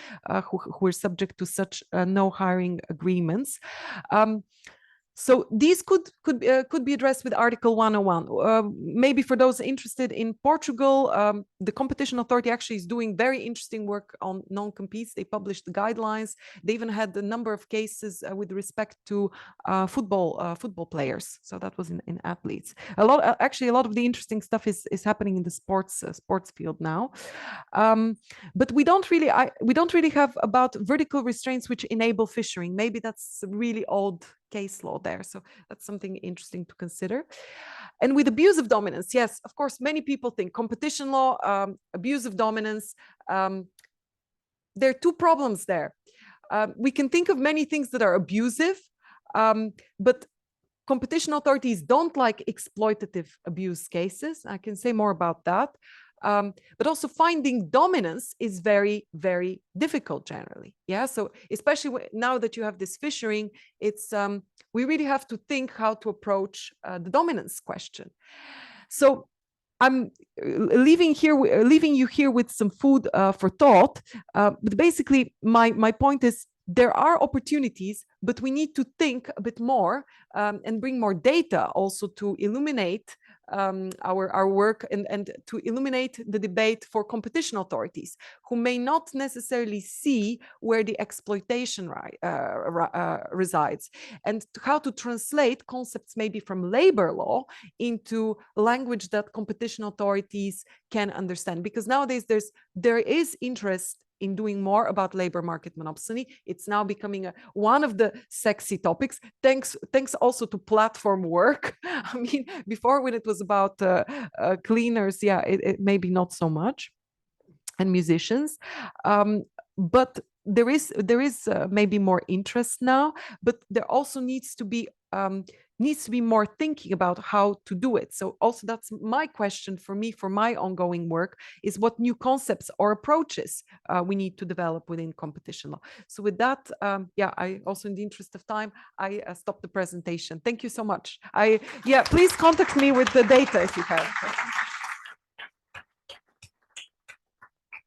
who were subject to such no hiring agreements. So these could be addressed with Article 101. Maybe for those interested, in Portugal, the Competition Authority actually is doing very interesting work on non-competes. They published the guidelines. They even had a number of cases with respect to football players. So that was in athletes. A lot of the interesting stuff is happening in the sports field now. But we don't really have about vertical restraints which enable fishing. Maybe that's really old case law there. So that's something interesting to consider. And with abuse of dominance, yes, of course, many people think competition law, abuse of dominance. There are two problems there. We can think of many things that are abusive, but competition authorities don't like exploitative abuse cases. I can say more about that. But also finding dominance is very, very difficult generally. Yeah, so especially now that you have this fishering, it's we really have to think how to approach the dominance question. So I'm leaving you here with some food for thought. But basically, my point is there are opportunities, but we need to think a bit more and bring more data also to illuminate our work and to illuminate the debate for competition authorities who may not necessarily see where the exploitation resides, and how to translate concepts maybe from labor law into language that competition authorities can understand. Because nowadays there is interest in doing more about labor market monopsony. It's now becoming one of the sexy topics, thanks also to platform work. I mean, before when it was about cleaners, yeah, it maybe not so much, and musicians. But there is maybe more interest now, but there also needs to be more thinking about how to do it. So also that's my question for me, for my ongoing work, is what new concepts or approaches we need to develop within competition law. So with that, yeah, I also, in the interest of time, I stop the presentation. Thank you so much. Yeah, please contact me with the data if you have.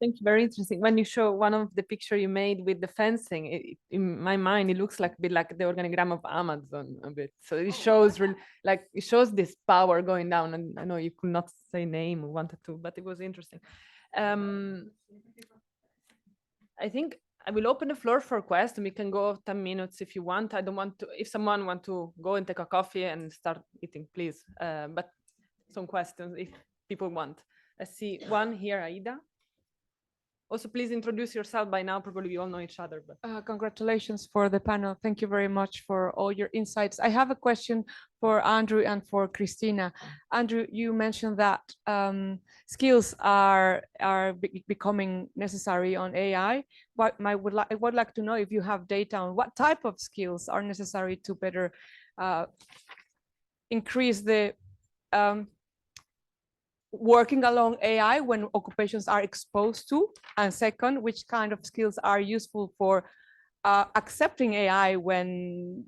Think very interesting when you show one of the picture you made with the fencing. In my mind, it looks like a bit like the organigram of Amazon a bit. So it shows it shows this power going down. And I know you could not say name or wanted to, but it was interesting. I think I will open the floor for questions. We can go 10 minutes if you want. I don't want to. If someone want to go and take a coffee and start eating, please. But some questions if people want. I see one here, Aida. Also, please introduce yourself. By now, probably we all know each other. But congratulations for the panel. Thank you very much for all your insights. I have a question for Andrew and for Christina. Andrew, you mentioned that skills are becoming necessary on AI. But I would like to know if you have data on what type of skills are necessary to better increase the working along AI when occupations are exposed to, and second, which kind of skills are useful for accepting AI when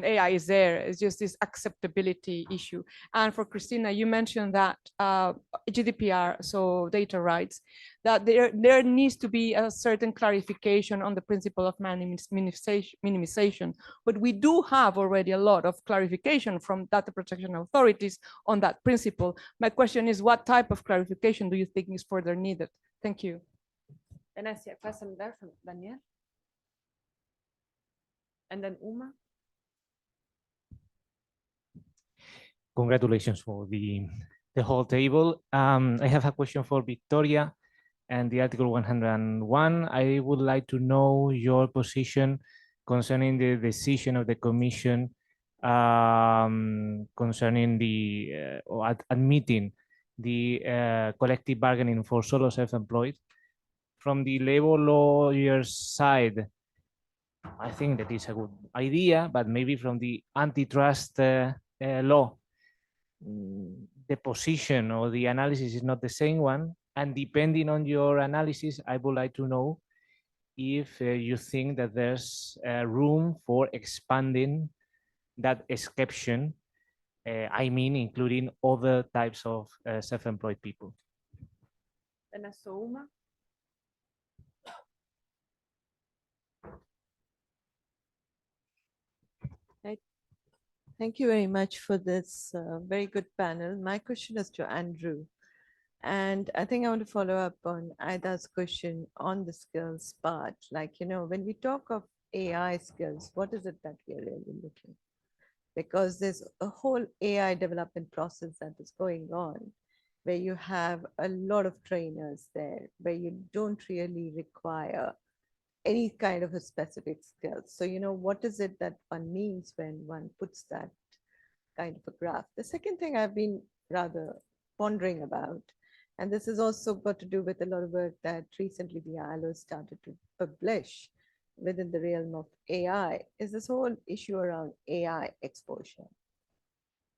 AI is there. It's just this acceptability issue. And for Christina, you mentioned that GDPR, so data rights, that there needs to be a certain clarification on the principle of minimization. But we do have already a lot of clarification from data protection authorities on that principle. My question is, what type of clarification do you think is further needed? Thank you. And I see a question there from Daniel. And then Uma. Congratulations for the whole table. I have a question for Victoria and the Article 101. I would like to know your position concerning the decision of the Commission concerning the admitting the collective bargaining for solo self-employed. From the labor lawyer's side, I think that is a good idea, but maybe from the antitrust law, the position or the analysis is not the same one. And depending on your analysis, I would like to know if you think that there's room for expanding that exception, I mean, including other types of self-employed people. And I saw Uma. Thank you very much for this very good panel. My question is to Andrew. And I think I want to follow up on Aida's question on the skills part. Like, you know, when we talk of AI skills, what is it that we're really looking? Because there's a whole AI development process that is going on, where you have a lot of trainers there, where you don't really require any kind of a specific skill. So, what is it that one means when one puts that kind of a graph? The second thing I've been rather pondering about, and this has also got to do with a lot of work that recently the ILO started to publish within the realm of AI, is this whole issue around AI exposure.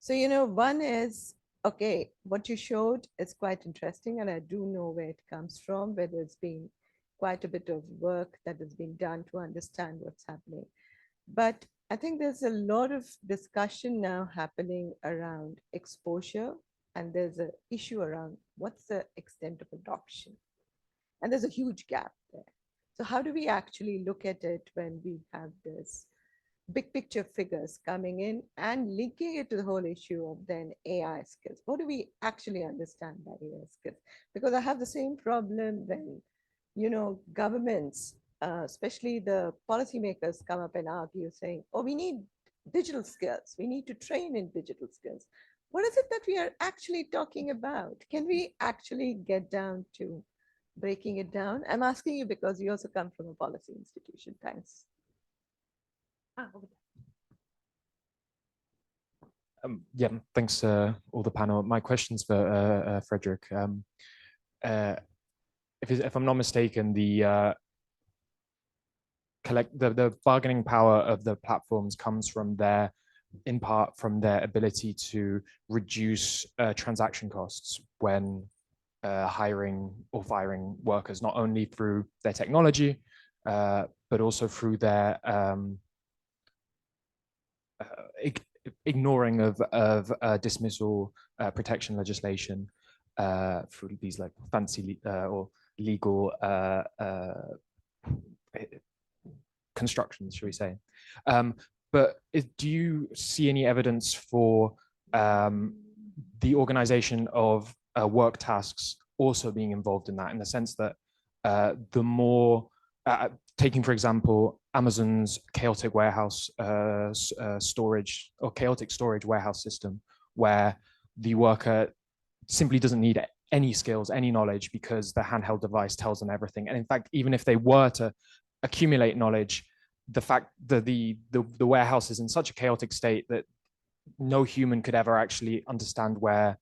So, one is, okay, what you showed is quite interesting, and I do know where it comes from, where there's been quite a bit of work that has been done to understand what's happening. But I think there's a lot of discussion now happening around exposure, and there's an issue around what's the extent of adoption. And there's a huge gap there. So how do we actually look at it when we have this big picture figures coming in and linking it to the whole issue of then AI skills? What do we actually understand by AI skills? Because I have the same problem when, governments, especially the policymakers, come up and argue saying, oh, we need digital skills. We need to train in digital skills. What is it that we are actually talking about? Can we actually get down to breaking it down? I'm asking you because you also come from a policy institution. Thanks. Yeah, thanks all the panel. My question's for Frederick. If I'm not mistaken, the bargaining power of the platforms comes from in part from their ability to reduce transaction costs when hiring or firing workers, not only through their technology, but also through their ignoring of dismissal protection legislation through these like fancy or legal constructions, shall we say. But do you see any evidence for the organization of work tasks also being involved in that, in the sense that the more, taking for example, Amazon's chaotic warehouse storage or chaotic storage warehouse system, where the worker simply doesn't need any skills, any knowledge, because the handheld device tells them everything. And in fact, even if they were to accumulate knowledge, the fact that the warehouse is in such a chaotic state that no human could ever actually understand where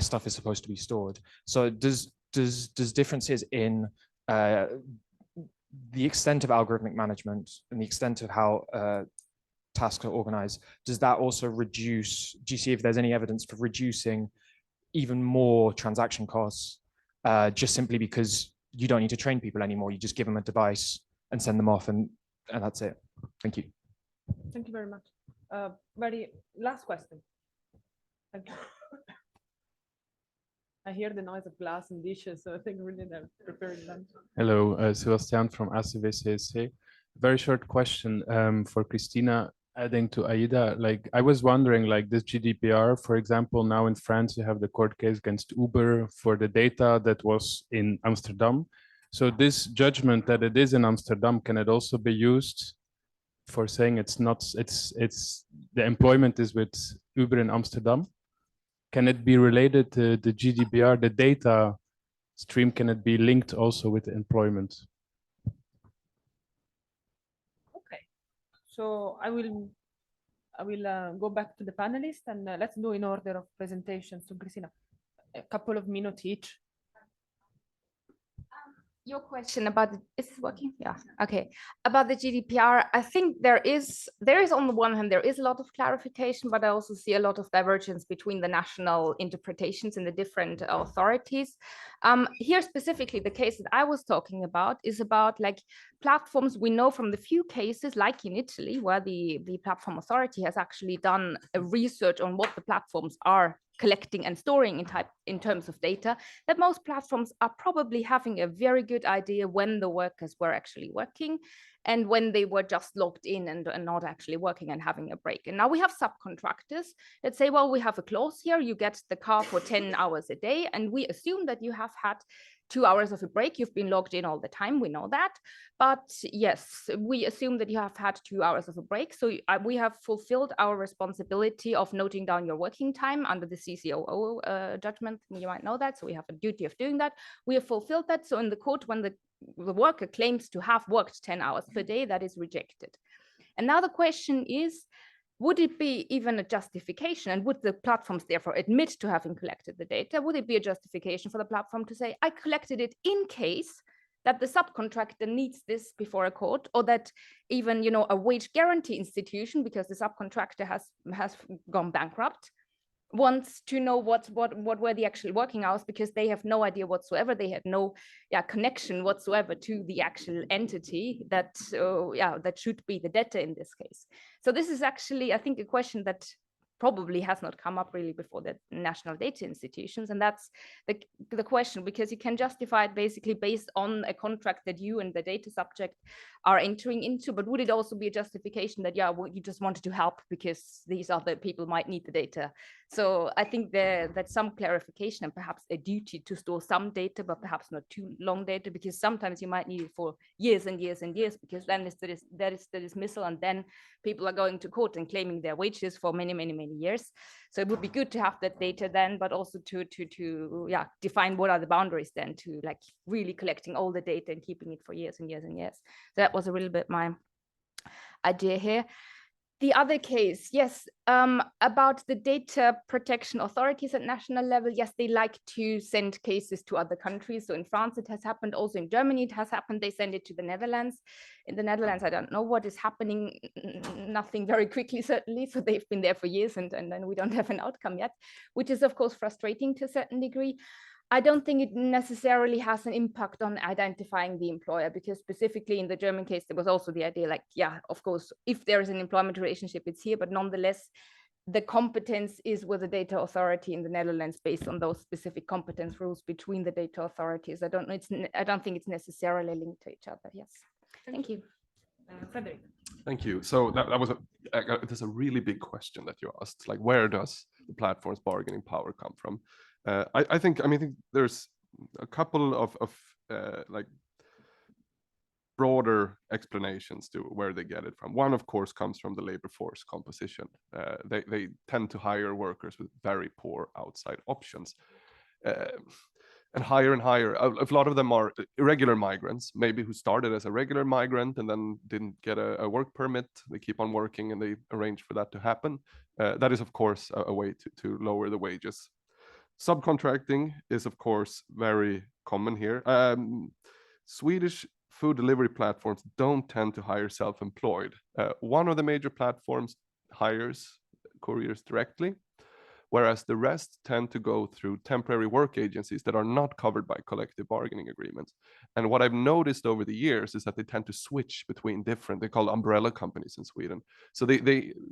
stuff is supposed to be stored. So does differences in the extent of algorithmic management and the extent of how tasks are organized, does that also reduce, do you see if there's any evidence for reducing even more transaction costs, just simply because you don't need to train people anymore, you just give them a device and send them off, and that's it? Thank you. Thank you very much. Very last question. Thank you. I hear the noise of glass and dishes, so I think really they're preparing lunch. Hello, Sebastian from ACVCSC. Very short question for Christina, adding to Aida. Like, I was wondering, like this GDPR, for example, now in France, you have the court case against Uber for the data that was in Amsterdam. So this judgment that it is in Amsterdam, can it also be used for saying it's not, it's the employment is with Uber in Amsterdam? Can it be related to the GDPR, the data stream, can it be linked also with employment? Okay, so I will go back to the panelists, and let's do in order of presentation. So Christina, a couple of minutes each. Your question about is it working? Yeah. Okay. About the GDPR, I think there is on the one hand there is a lot of clarification, but I also see a lot of divergence between the national interpretations in the different authorities. Here specifically, the case that I was talking about is about like platforms. We know from the few cases, like in Italy, where the platform authority has actually done a research on what the platforms are collecting and storing in terms of data, that most platforms are probably having a very good idea when the workers were actually working and when they were just logged in and not actually working and having a break. And now we have subcontractors that say, well, we have a clause here, you get the car for 10 hours a day, and we assume that you have had 2 hours of a break. You've been logged in all the time. We know that. But yes, we assume that you have had 2 hours of a break. So we have fulfilled our responsibility of noting down your working time under the CCOO judgment. You might know that. So we have a duty of doing that. We have fulfilled that. So in the court, when the worker claims to have worked 10 hours per day, that is rejected. And now the question is, would it be even a justification, and would the platforms therefore admit to having collected the data? Would it be a justification for the platform to say, I collected it in case that the subcontractor needs this before a court, or that even, you know, a wage guarantee institution, because the subcontractor has gone bankrupt, wants to know what were the actual working hours, because they have no idea whatsoever. They had no connection whatsoever to the actual entity that that should be the debtor in this case. So this is actually, I think, a question that probably has not come up really before the national data institutions. And that's the question, because you can justify it basically based on a contract that you and the data subject are entering into. But would it also be a justification that, yeah, well, you just wanted to help because these other people might need the data? So I think that's some clarification and perhaps a duty to store some data, but perhaps not too long data, because sometimes you might need it for years and years and years, because then that is the dismissal, and then people are going to court and claiming their wages for many, many, many years. So it would be good to have that data then, but also to define what are the boundaries then to like really collecting all the data and keeping it for years and years and years. So that was a little bit my idea here. The other case, yes, about the data protection authorities at national level, yes, they like to send cases to other countries. So in France, it has happened. Also in Germany, it has happened. They send it to the Netherlands. In the Netherlands, I don't know what is happening, nothing very quickly, certainly. So they've been there for years, and then we don't have an outcome yet, which is, of course, frustrating to a certain degree. I don't think it necessarily has an impact on identifying the employer, because specifically in the German case, there was also the idea like, yeah, of course, if there is an employment relationship, it's here, but nonetheless, the competence is with the data authority in the Netherlands based on those specific competence rules between the data authorities. I don't think it's necessarily linked to each other. Yes. Thank you. Frederick. Thank you. So that was there's a really big question that you asked, like, where does the platform's bargaining power come from? I think there's a couple of like broader explanations to where they get it from. One, of course, comes from the labor force composition. They tend to hire workers with very poor outside options. And higher, a lot of them are irregular migrants, maybe who started as a regular migrant and then didn't get a work permit. They keep on working and they arrange for that to happen. That is, of course, a way to lower the wages. Subcontracting is, of course, very common here. Swedish food delivery platforms don't tend to hire self-employed. One of the major platforms hires couriers directly, whereas the rest tend to go through temporary work agencies that are not covered by collective bargaining agreements. And what I've noticed over the years is that they tend to switch between different, they call umbrella companies in Sweden. So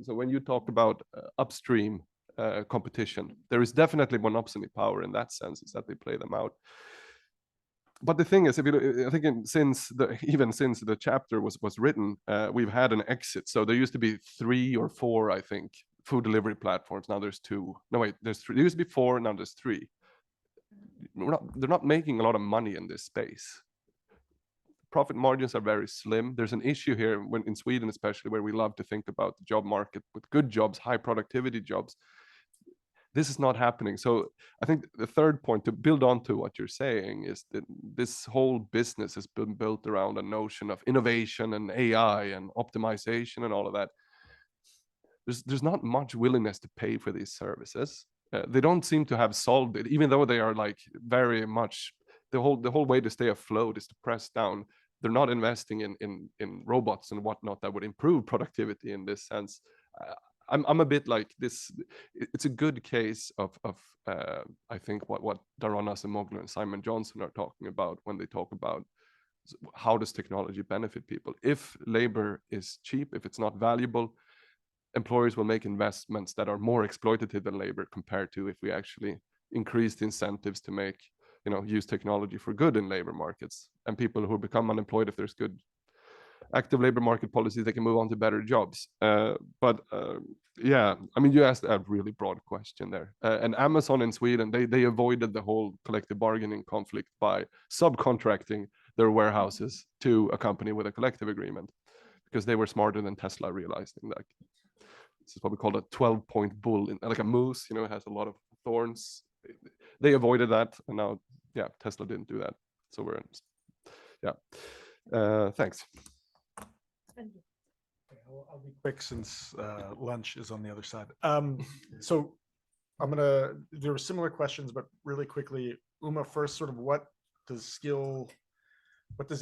so when you talk about upstream competition, there is definitely monopoly power in that sense, is that they play them out. But the thing is, I think since the chapter was written, we've had an exit. So there used to be 3 or 4, I think, food delivery platforms. Now there's 2. No, wait, there's 3. There used to be 4, now there's 3. They're not making a lot of money in this space. Profit margins are very slim. There's an issue here in Sweden, especially, where we love to think about the job market with good jobs, high productivity jobs. This is not happening. So I think the third point, to build on to what you're saying, is that this whole business has been built around a notion of innovation and AI and optimization and all of that. There's not much willingness to pay for these services. They don't seem to have solved it, even though they are like very much the whole way to stay afloat is to press down. They're not investing in robots and whatnot that would improve productivity in this sense. I'm a bit like this. It's a good case of I think what Daron Acemoglu and Simon Johnson are talking about when they talk about how does technology benefit people. If labor is cheap, if it's not valuable, employers will make investments that are more exploitative than labor, compared to if we actually increase the incentives to make, use technology for good in labor markets, and people who become unemployed, if there's good active labor market policies, they can move on to better jobs. Yeah, I mean, you asked a really broad question there. And Amazon in Sweden, they avoided the whole collective bargaining conflict by subcontracting their warehouses to a company with a collective agreement, because they were smarter than Tesla, realizing that this is what we call a 12-point bull, like a moose, you know, it has a lot of thorns. They avoided that, and now, yeah, Tesla didn't do that. So we're in, yeah. Thanks. I'll be quick since lunch is on the other side. So there were similar questions, but really quickly, Uma, first, sort of what does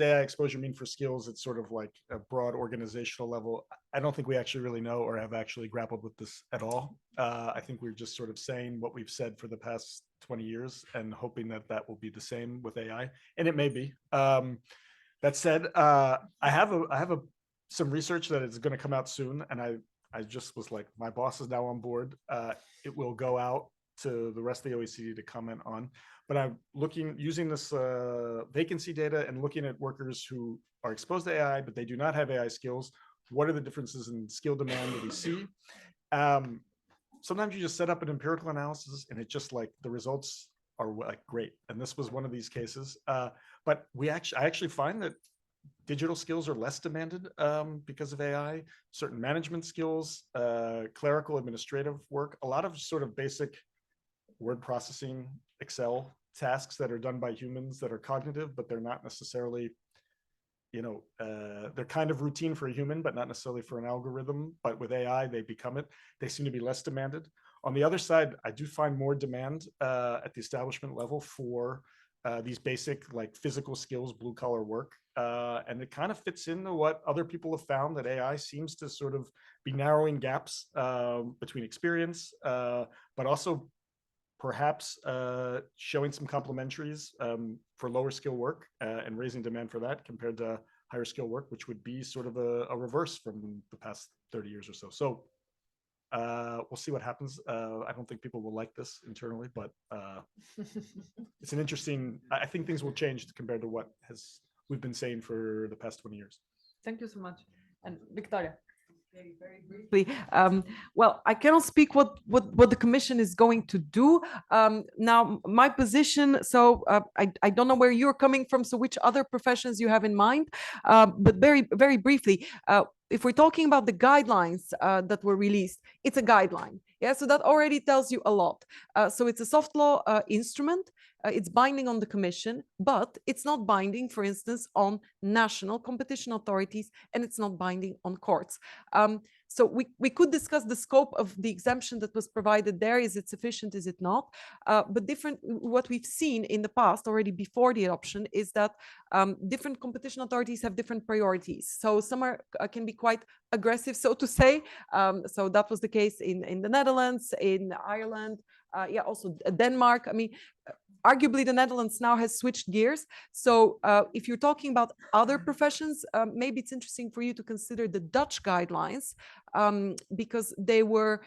AI exposure mean for skills? It's sort of like a broad organizational level. I don't think we actually really know or have actually grappled with this at all. I think we're just sort of saying what we've said for the past 20 years and hoping that that will be the same with AI, and it may be. That said, I have some research that is going to come out soon, and I just was like, my boss is now on board. It will go out to the rest of the OECD to comment on, but I'm using this vacancy data and looking at workers who are exposed to AI, but they do not have AI skills. What are the differences in skill demand that we see? Sometimes you just set up an empirical analysis and it just like the results are like great. And this was one of these cases. But I actually find that digital skills are less demanded because of AI, certain management skills, clerical administrative work, a lot of sort of basic word processing, Excel tasks that are done by humans that are cognitive, but they're not necessarily, they're kind of routine for a human, but not necessarily for an algorithm. But with AI, they become it. They seem to be less demanded. On the other side, I do find more demand at the establishment level for these basic like physical skills, blue collar work. And it kind of fits into what other people have found, that AI seems to sort of be narrowing gaps between experience, but also perhaps showing some complementaries for lower skill work and raising demand for that compared to higher skill work, which would be sort of a reverse from the past 30 years or so. So we'll see what happens. I don't think people will like this internally, but it's an interesting, I think things will change compared to what we've been saying for the past 20 years. Thank you so much. And Victoria. Very briefly. Well, I cannot speak what the Commission is going to do. Now, my position, so I don't know where you're coming from, so which other professions you have in mind, but very briefly, if we're talking about the guidelines that were released, it's a guideline. Yeah, so that already tells you a lot. So it's a soft law instrument. It's binding on the Commission, but it's not binding, for instance, on national competition authorities, and it's not binding on courts. So we could discuss the scope of the exemption that was provided there. Is it sufficient? Is it not? But what we've seen in the past, already before the adoption, is that different competition authorities have different priorities. So some can be quite aggressive, so to say. So that was the case in the Netherlands, in Ireland, also Denmark. I mean, arguably the Netherlands now has switched gears. So if you're talking about other professions, maybe it's interesting for you to consider the Dutch guidelines, because they were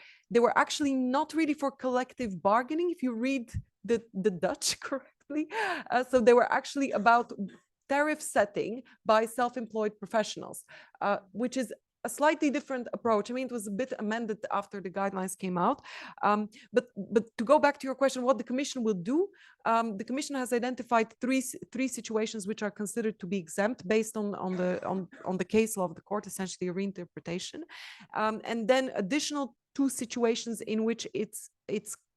actually not really for collective bargaining, if you read the Dutch correctly. So they were actually about tariff setting by self-employed professionals, which is a slightly different approach. I mean, it was a bit amended after the guidelines came out. But to go back to your question, what the Commission will do, the Commission has identified three situations which are considered to be exempt based on the case law of the court, essentially a reinterpretation, and then additional 2 situations in which it's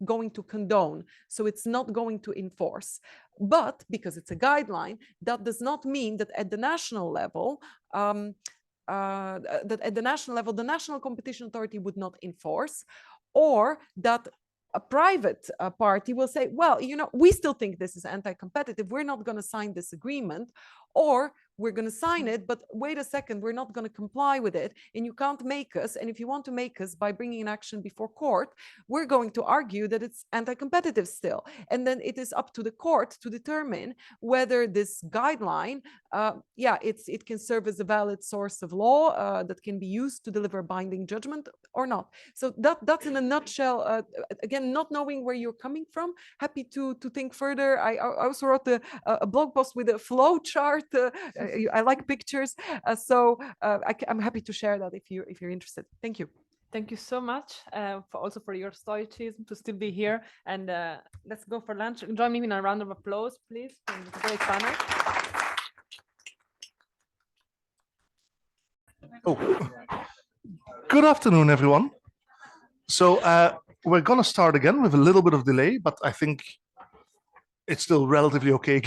going to condone, so it's not going to enforce. But because it's a guideline, that does not mean that at the national level, the National Competition Authority would not enforce, or that a private party will say, well, we still think this is anti-competitive, we're not going to sign this agreement, or we're going to sign it, but wait a second, we're not going to comply with it, and you can't make us, and if you want to make us by bringing an action before court, we're going to argue that it's anti-competitive still. And then it is up to the court to determine whether this guideline, it can serve as a valid source of law that can be used to deliver a binding judgment or not. So that's in a nutshell. Again, not knowing where you're coming from, happy to think further. I also wrote a blog post with a flow chart I like pictures, so I'm happy to share that if you're interested. Thank you. Thank you so much also for your stoicism to still be here. And let's go for lunch. Join me in a round of applause, please, from the great panel. Oh, good afternoon, everyone. So we're going to start again with a little bit of delay, but I think it's still relatively okay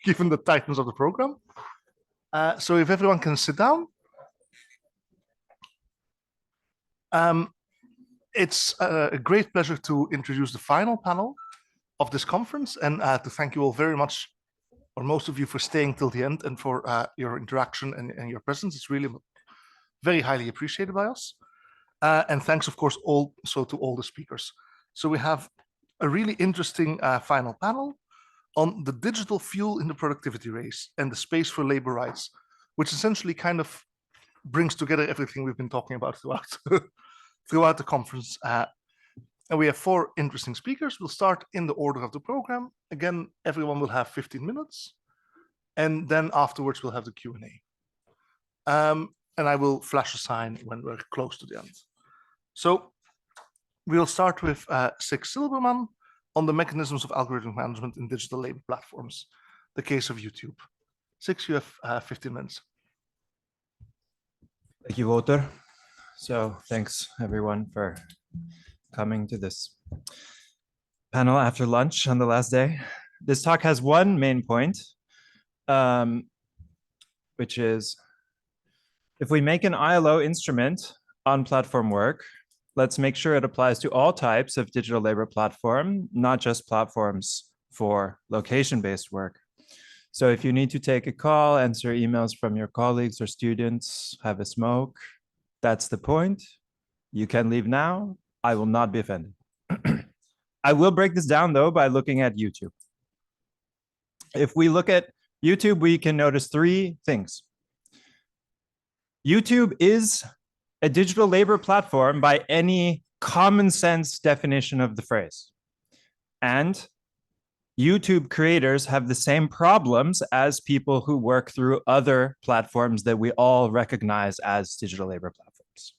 given the tightness of the program. So if everyone can sit down. It's a great pleasure to introduce the final panel of this conference and to thank you all very much, or most of you, for staying till the end and for your interaction and your presence. It's really very highly appreciated by us. And thanks, of course, also to all the speakers. So we have a really interesting final panel on the digital fuel in the productivity race and the space for labor rights, which essentially kind of brings together everything we've been talking about throughout the conference. And we have 4 interesting speakers. We'll start in the order of the program. Again, everyone will have 15 minutes. And then afterwards, we'll have the Q&A. And I will flash a sign when we're close to the end. So we'll start with Six Silberman on the mechanisms of algorithmic management in digital labor platforms, the case of YouTube. Six, you have 15 minutes. Thank you, Walter. So thanks, everyone, for coming to this panel after lunch on the last day. This talk has one main point, which is, if we make an ILO instrument on platform work, let's make sure it applies to all types of digital labor platform, not just platforms for location-based work. So if you need to take a call, answer emails from your colleagues or students, have a smoke, that's the point. You can leave now. I will not be offended. I will break this down, though, by looking at YouTube. If we look at YouTube, we can notice 3 things. YouTube is a digital labor platform by any common sense definition of the phrase. And YouTube creators have the same problems as people who work through other platforms that we all recognize as digital labor platforms.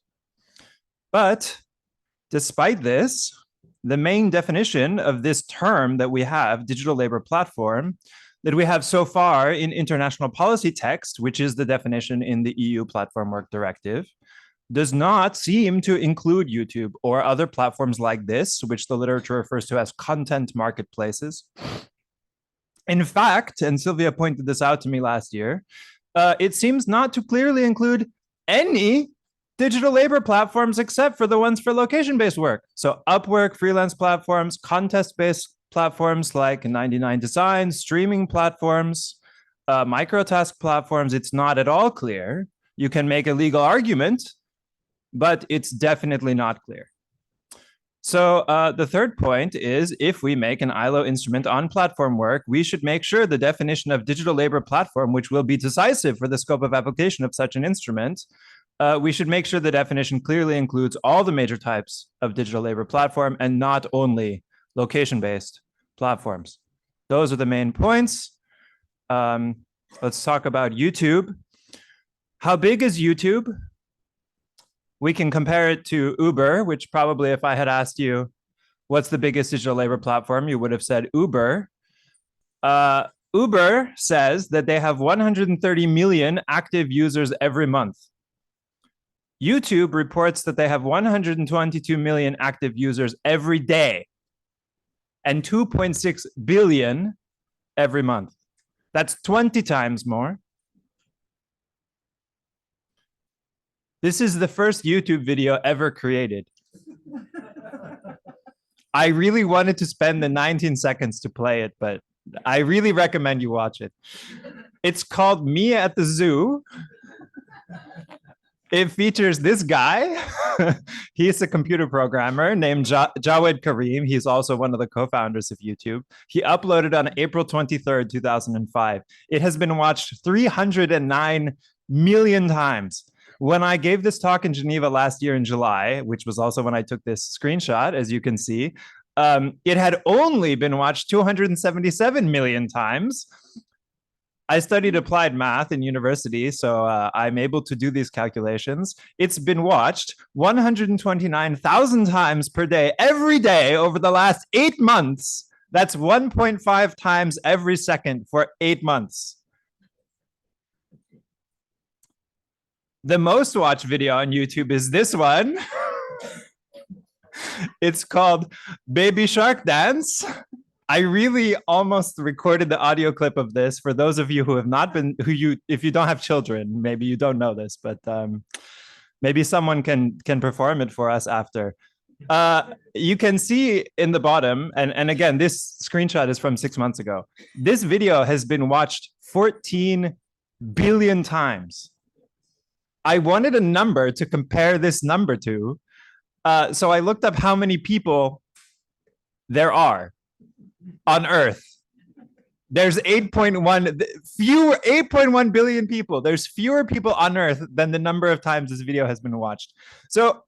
But despite this, the main definition of this term that we have, digital labor platform, that we have so far in international policy text, which is the definition in the EU Platform Work Directive, does not seem to include YouTube or other platforms like this, which the literature refers to as content marketplaces. In fact, and Sylvia pointed this out to me last year, it seems not to clearly include any digital labor platforms except for the ones for location-based work. So Upwork, freelance platforms, contest-based platforms like 99 Design, streaming platforms, microtask platforms. It's not at all clear. You can make a legal argument, but it's definitely not clear. So the third point is, if we make an ILO instrument on platform work, we should make sure the definition of digital labor platform, which will be decisive for the scope of application of such an instrument, we should make sure the definition clearly includes all the major types of digital labor platform and not only location-based platforms. Those are the main points. Let's talk about YouTube. How big is YouTube? We can compare it to Uber, which probably if I had asked you, what's the biggest digital labor platform, you would have said Uber. Uber says that they have 130 million active users every month. YouTube reports that they have 122 million active users every day and 2.6 billion every month. That's 20 times more. This is the first YouTube video ever created. I really wanted to spend the 19 seconds to play it, but I really recommend you watch it. It's called Me at the Zoo. It features this guy. He's a computer programmer named Jawed Karim. He's also one of the co-founders of YouTube. He uploaded on April 23rd, 2005. It has been watched 309 million times. When I gave this talk in Geneva last year in July, which was also when I took this screenshot, as you can see, it had only been watched 277 million times. I studied applied math in university, so I'm able to do these calculations. It's been watched 129,000 times per day, every day over the last 8 months. That's 1.5 times every second for 8 months. The most watched video on YouTube is this one. It's called Baby Shark Dance. I really almost recorded the audio clip of this for those of you who have not been, if you don't have children, maybe you don't know this, but maybe someone can perform it for us after. You can see in the bottom, and again, this screenshot is from 6 months ago. This video has been watched 14 billion times. I wanted a number to compare this number to, so I looked up how many people there are on Earth. There's 8.1 billion people. There's fewer people on Earth than the number of times this video has been watched. So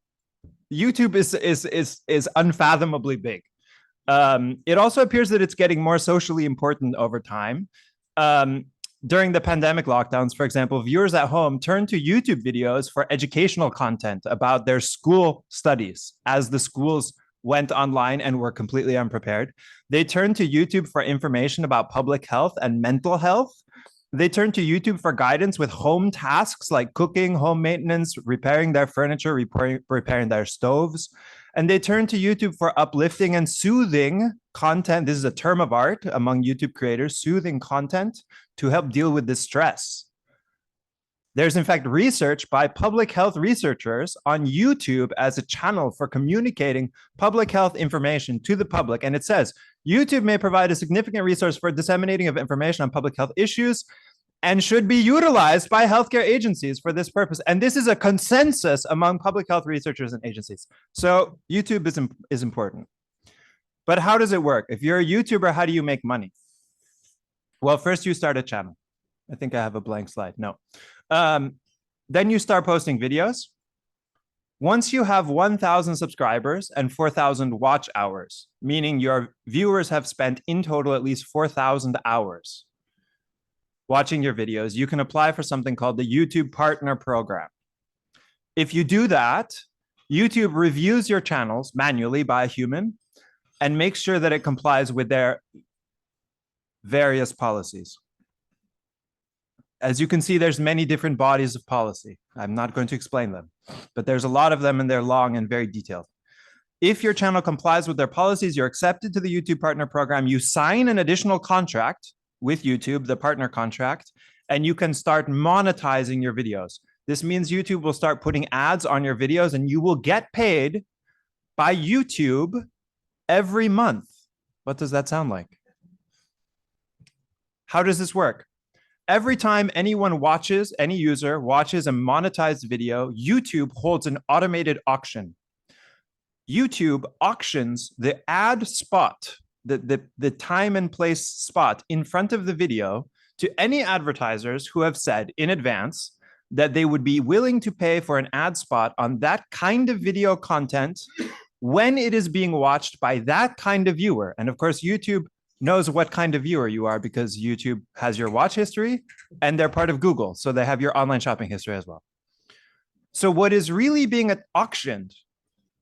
YouTube is unfathomably big. It also appears that it's getting more socially important over time. During the pandemic lockdowns, for example, viewers at home turned to YouTube videos for educational content about their school studies as the schools went online and were completely unprepared. They turned to YouTube for information about public health and mental health. They turned to YouTube for guidance with home tasks like cooking, home maintenance, repairing their furniture, repairing their stoves. And they turned to YouTube for uplifting and soothing content. This is a term of art among YouTube creators, soothing content to help deal with distress. There's in fact research by public health researchers on YouTube as a channel for communicating public health information to the public. And it says, YouTube may provide a significant resource for disseminating of information on public health issues and should be utilized by healthcare agencies for this purpose. And this is a consensus among public health researchers and agencies. So YouTube is important. But how does it work? If you're a YouTuber, how do you make money? Well, first you start a channel. I think I have a blank slide. No. Then you start posting videos. Once you have 1,000 subscribers and 4,000 watch hours, meaning your viewers have spent in total at least 4,000 hours watching your videos, you can apply for something called the YouTube Partner Program. If you do that, YouTube reviews your channels manually by a human and makes sure that it complies with their various policies. As you can see, there's many different bodies of policy. I'm not going to explain them, but there's a lot of them and they're long and very detailed. If your channel complies with their policies, you're accepted to the YouTube Partner Program. You sign an additional contract with YouTube, the partner contract, and you can start monetizing your videos. This means YouTube will start putting ads on your videos and you will get paid by YouTube every month. What does that sound like? How does this work? Every time anyone watches, any user watches a monetized video, YouTube holds an automated auction. YouTube auctions the ad spot, the time and place spot in front of the video to any advertisers who have said in advance that they would be willing to pay for an ad spot on that kind of video content when it is being watched by that kind of viewer. And of course, YouTube knows what kind of viewer you are because YouTube has your watch history and they're part of Google. So they have your online shopping history as well. So what is really being auctioned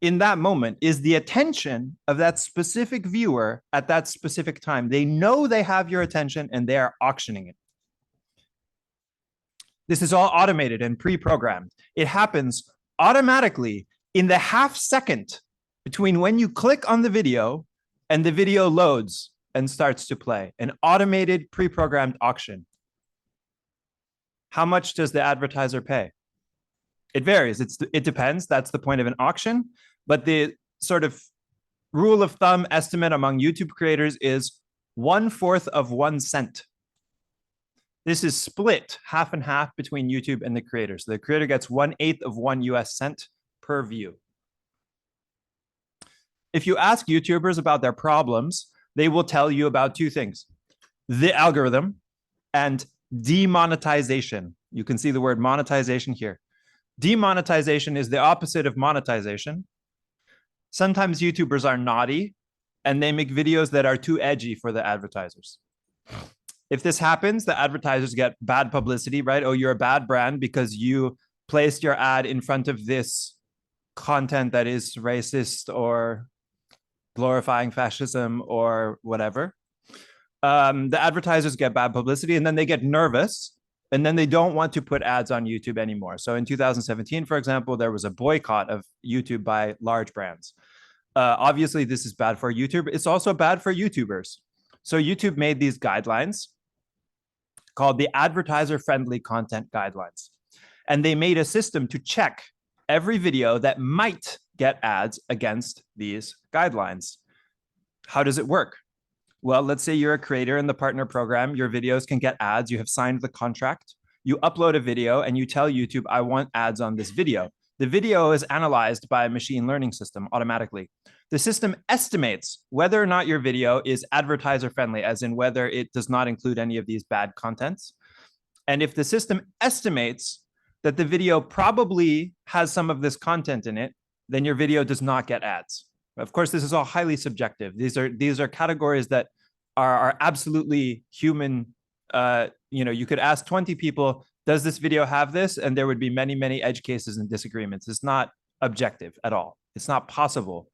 in that moment is the attention of that specific viewer at that specific time. They know they have your attention and they are auctioning it. This is all automated and pre-programmed. It happens automatically in the half second between when you click on the video and the video loads and starts to play. An automated pre-programmed auction. How much does the advertiser pay? It varies. It depends. That's the point of an auction. But the sort of rule of thumb estimate among YouTube creators is 1/4 of 1 cent. This is split half and half between YouTube and the creator. So the creator gets 1/8 of 1 US cent per view. If you ask YouTubers about their problems, they will tell you about two things: the algorithm and demonetization. You can see the word monetization here. Demonetization is the opposite of monetization. Sometimes YouTubers are naughty and they make videos that are too edgy for the advertisers. If this happens, the advertisers get bad publicity, right? Oh, you're a bad brand because you placed your ad in front of this content that is racist or glorifying fascism or whatever. The advertisers get bad publicity and then they get nervous and then they don't want to put ads on YouTube anymore. So in 2017, for example, there was a boycott of YouTube by large brands. Obviously, this is bad for YouTube. It's also bad for YouTubers. So YouTube made these guidelines called the advertiser-friendly content guidelines. And they made a system to check every video that might get ads against these guidelines. How does it work? Well, let's say you're a creator in the partner program. Your videos can get ads. You have signed the contract. You upload a video and you tell YouTube, I want ads on this video. The video is analyzed by a machine learning system automatically. The system estimates whether or not your video is advertiser friendly, as in whether it does not include any of these bad contents. And if the system estimates that the video probably has some of this content in it, then your video does not get ads. Of course, this is all highly subjective. These are categories that are absolutely human. You could ask 20 people, does this video have this? And there would be many, many edge cases and disagreements. It's not objective at all. It's not possible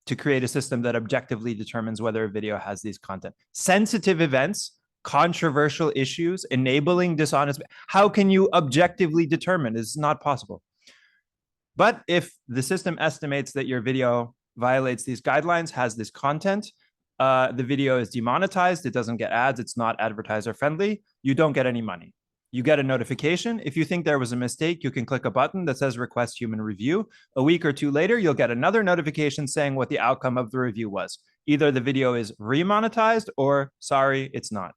to create a system that objectively determines whether a video has these content. Sensitive events, controversial issues, enabling dishonest. How can you objectively determine? It's not possible. But if the system estimates that your video violates these guidelines, has this content, the video is demonetized, it doesn't get ads, it's not advertiser friendly, you don't get any money. You get a notification. If you think there was a mistake, you can click a button that says request human review. A week or two later, you'll get another notification saying what the outcome of the review was. Either the video is remonetized or sorry, it's not.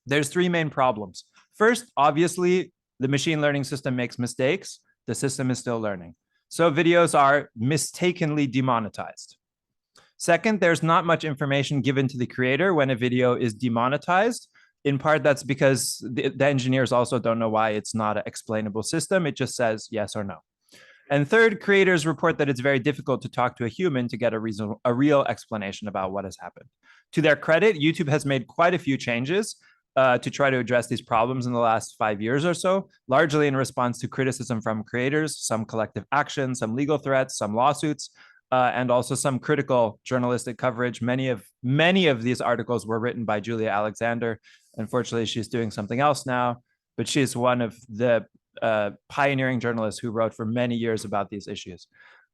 There's three main problems. First, obviously, the machine learning system makes mistakes. The system is still learning. So videos are mistakenly demonetized. Second, there's not much information given to the creator when a video is demonetized. In part, that's because the engineers also don't know why it's not an explainable system. It just says yes or no. And third, creators report that it's very difficult to talk to a human to get a real explanation about what has happened. To their credit, YouTube has made quite a few changes to try to address these problems in the last 5 years or so, largely in response to criticism from creators, some collective action, some legal threats, some lawsuits, and also some critical journalistic coverage. Many of these articles were written by Julia Alexander. Unfortunately, she's doing something else now, but she's one of the pioneering journalists who wrote for many years about these issues.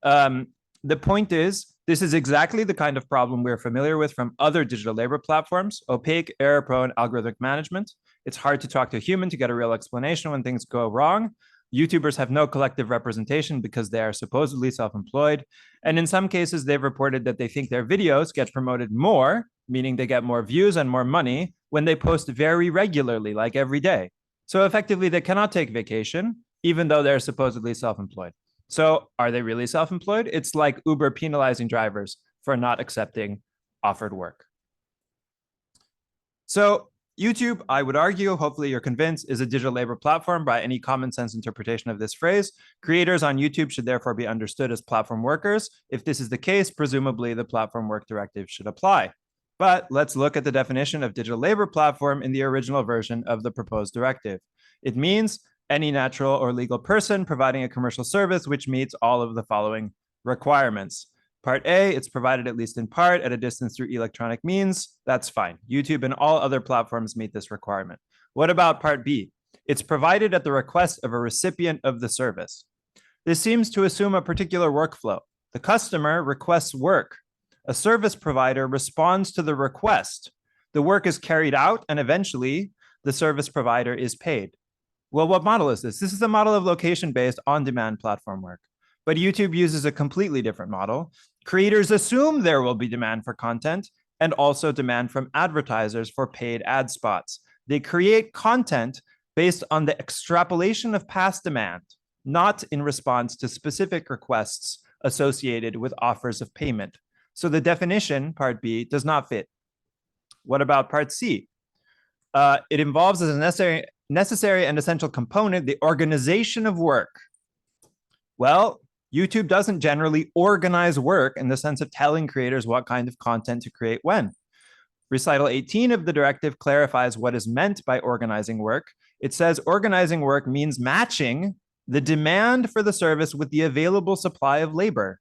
The point is, this is exactly the kind of problem we're familiar with from other digital labor platforms: opaque, error-prone, algorithmic management. It's hard to talk to a human to get a real explanation when things go wrong. YouTubers have no collective representation because they are supposedly self-employed. And in some cases, they've reported that they think their videos get promoted more, meaning they get more views and more money, when they post very regularly, like every day. So effectively, they cannot take vacation, even though they're supposedly self-employed. So are they really self-employed? It's like Uber penalizing drivers for not accepting offered work. So YouTube, I would argue, hopefully you're convinced, is a digital labor platform by any common sense interpretation of this phrase. Creators on YouTube should therefore be understood as platform workers. If this is the case, presumably the Platform Work Directive should apply. But let's look at the definition of digital labor platform in the original version of the proposed directive. It means any natural or legal person providing a commercial service which meets all of the following requirements. Part A, it's provided at least in part at a distance through electronic means. That's fine. YouTube and all other platforms meet this requirement. What about part B? It's provided at the request of a recipient of the service. This seems to assume a particular workflow. The customer requests work. A service provider responds to the request. The work is carried out, and eventually the service provider is paid. Well, what model is this? This is a model of location-based on-demand platform work. But YouTube uses a completely different model. Creators assume there will be demand for content and also demand from advertisers for paid ad spots. They create content based on the extrapolation of past demand, not in response to specific requests associated with offers of payment. So the definition, part B, does not fit. What about part C? It involves as a necessary and essential component the organization of work. Well, YouTube doesn't generally organize work in the sense of telling creators what kind of content to create when. Recital 18 of the directive clarifies what is meant by organizing work. It says organizing work means matching the demand for the service with the available supply of labor.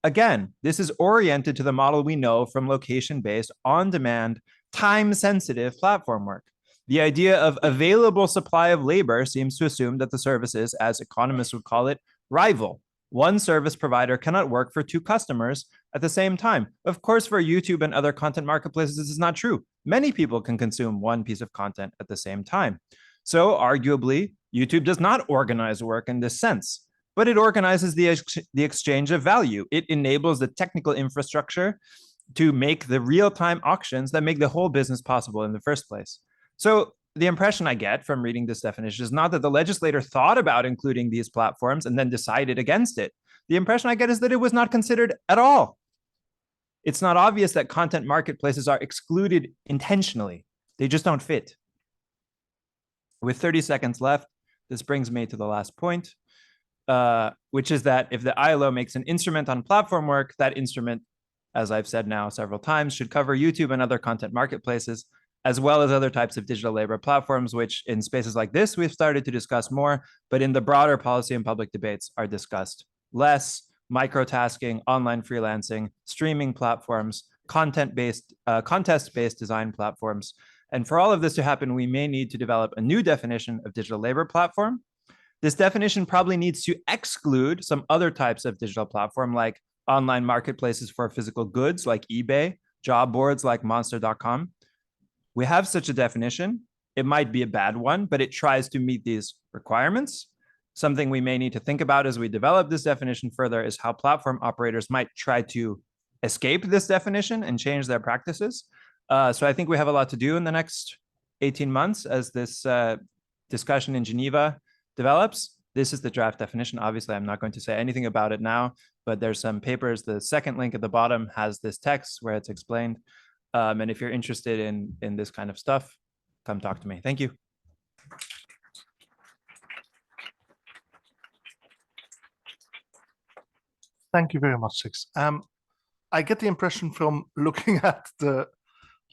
Again, this is oriented to the model we know from location-based, on-demand, time-sensitive platform work. The idea of available supply of labor seems to assume that the service is, as economists would call it, rival. One service provider cannot work for two customers at the same time. Of course, for YouTube and other content marketplaces, this is not true. Many people can consume one piece of content at the same time. So arguably, YouTube does not organize work in this sense, but it organizes the exchange of value. It enables the technical infrastructure to make the real-time auctions that make the whole business possible in the first place. So the impression I get from reading this definition is not that the legislator thought about including these platforms and then decided against it. The impression I get is that it was not considered at all. It's not obvious that content marketplaces are excluded intentionally. They just don't fit. With 30 seconds left, this brings me to the last point, which is that if the ILO makes an instrument on platform work, that instrument, as I've said now several times, should cover YouTube and other content marketplaces, as well as other types of digital labor platforms, which in spaces like this, we've started to discuss more, but in the broader policy and public debates are discussed less. Microtasking, online freelancing, streaming platforms, contest-based design platforms. And for all of this to happen, we may need to develop a new definition of digital labor platform. This definition probably needs to exclude some other types of digital platform, like online marketplaces for physical goods, like eBay, job boards like monster.com. We have such a definition. It might be a bad one, but it tries to meet these requirements. Something we may need to think about as we develop this definition further is how platform operators might try to escape this definition and change their practices. So I think we have a lot to do in the next 18 months as this discussion in Geneva develops. This is the draft definition. Obviously, I'm not going to say anything about it now, but there's some papers. The second link at the bottom has this text where it's explained. And if you're interested in this kind of stuff, come talk to me. Thank you. Thank you very much, Six. I get the impression from looking at the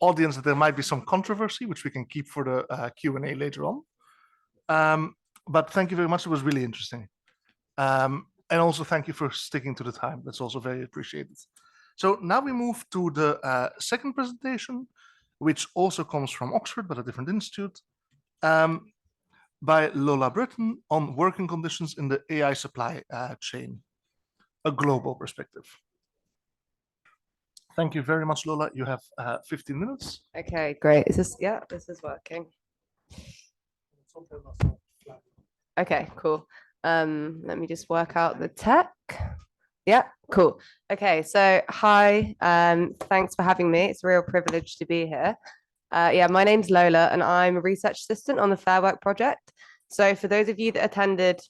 audience that there might be some controversy, which we can keep for the Q&A later on. But thank you very much. It was really interesting. And also thank you for sticking to the time. That's also very appreciated. So now we move to the second presentation, which also comes from Oxford, but a different institute, by Lola Britton on working conditions in the AI supply chain, a global perspective. Thank you very much, Lola. You have 15 minutes. Okay, great. Is this, yeah, this is working. Okay, cool. Let me just work out the tech. Yeah, cool. Okay, so hi, thanks for having me. It's a real privilege to be here. Yeah, my name's Lola and I'm a research assistant on the Fair Work project. So for those of you that attended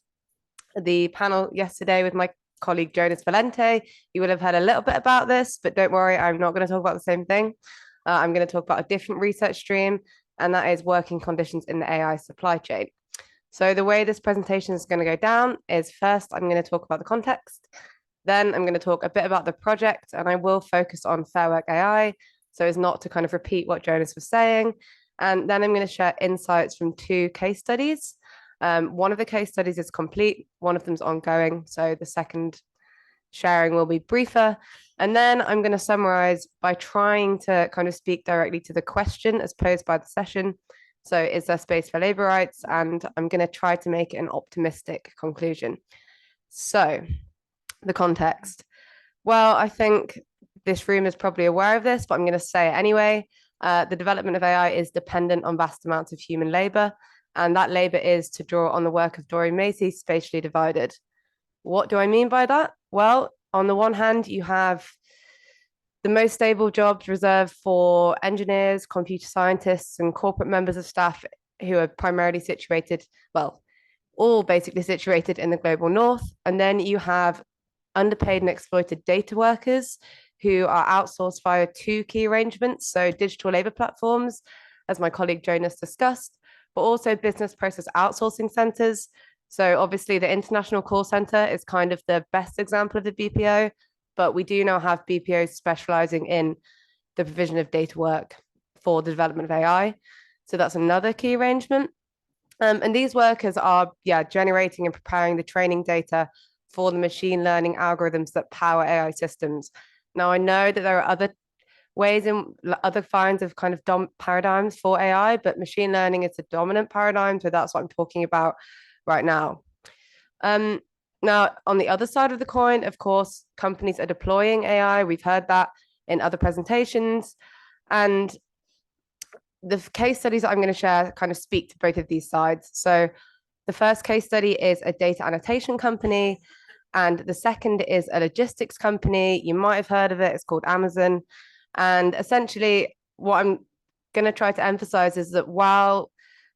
the panel yesterday with my colleague Jonas Valente, you would have heard a little bit about this, but don't worry, I'm not going to talk about the same thing. I'm going to talk about a different research stream, and that is working conditions in the AI supply chain. So the way this presentation is going to go down is first, I'm going to talk about the context. Then I'm going to talk a bit about the project, and I will focus on Fair Work AI, so as not to kind of repeat what Jonas was saying. And then I'm going to share insights from 2 case studies. One of the case studies is complete, one of them's ongoing, so the second sharing will be briefer. And then I'm going to summarize by trying to kind of speak directly to the question as posed by the session. So is there space for labor rights? And I'm going to try to make it an optimistic conclusion. So the context. Well, I think this room is probably aware of this, but I'm going to say it anyway. The development of AI is dependent on vast amounts of human labor, and that labor is, to draw on the work of Doreen Macy, spatially divided. What do I mean by that? Well, on the one hand, you have the most stable jobs reserved for engineers, computer scientists, and corporate members of staff who are primarily situated, well, all basically situated in the global north. And then you have underpaid and exploited data workers who are outsourced via 2 key arrangements. So digital labor platforms, as my colleague Jonas discussed, but also business process outsourcing centers. So obviously the International Call Center is kind of the best example of the BPO, but we do now have BPOs specializing in the provision of data work for the development of AI. So that's another key arrangement. And these workers are, generating and preparing the training data for the machine learning algorithms that power AI systems. Now, I know that there are other ways in other kinds of kind of paradigms for AI, but machine learning is the dominant paradigm. So that's what I'm talking about right now. Now, on the other side of the coin, of course, companies are deploying AI. We've heard that in other presentations. And the case studies that I'm going to share kind of speak to both of these sides. So the first case study is a data annotation company, and the second is a logistics company. You might have heard of it. It's called Amazon. And essentially, what I'm going to try to emphasize is that while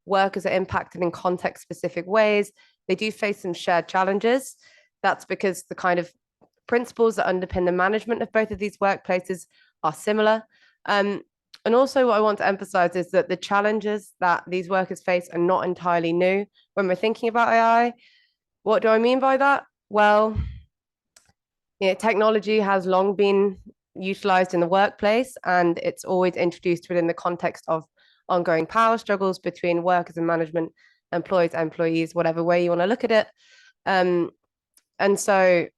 workers are impacted in context-specific ways, they do face some shared challenges. That's because the kind of principles that underpin the management of both of these workplaces are similar. And also what I want to emphasize is that the challenges that these workers face are not entirely new when we're thinking about AI. What do I mean by that? Well, technology has long been utilized in the workplace, and it's always introduced within the context of ongoing power struggles between workers and management, employees, whatever way you want to look at it. And so,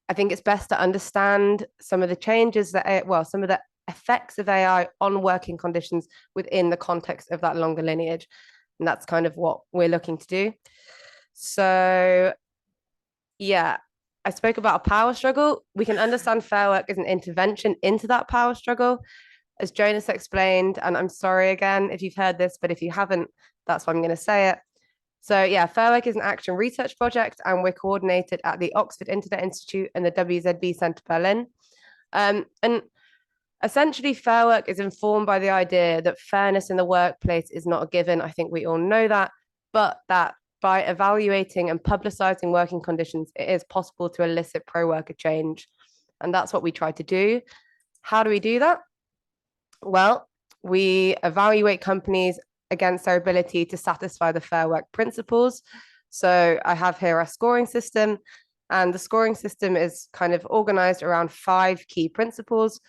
I think it's best to understand some of the changes that, some of the effects of AI on working conditions within the context of that longer lineage. And that's kind of what we're looking to do. So, I spoke about a power struggle. We can understand fair work as an intervention into that power struggle. As Jonas explained, and I'm sorry again if you've heard this, but if you haven't, that's why I'm going to say it. So Fair Work is an action research project, and we're coordinated at the Oxford Internet Institute and the WZB Centre Berlin. And essentially, Fair Work is informed by the idea that fairness in the workplace is not a given. I think we all know that, but that by evaluating and publicizing working conditions, it is possible to elicit pro-worker change. And that's what we try to do. How do we do that? Well, we evaluate companies against their ability to satisfy the Fair Work principles. So I have here a scoring system, and the scoring system is kind of organized around 5 key principles: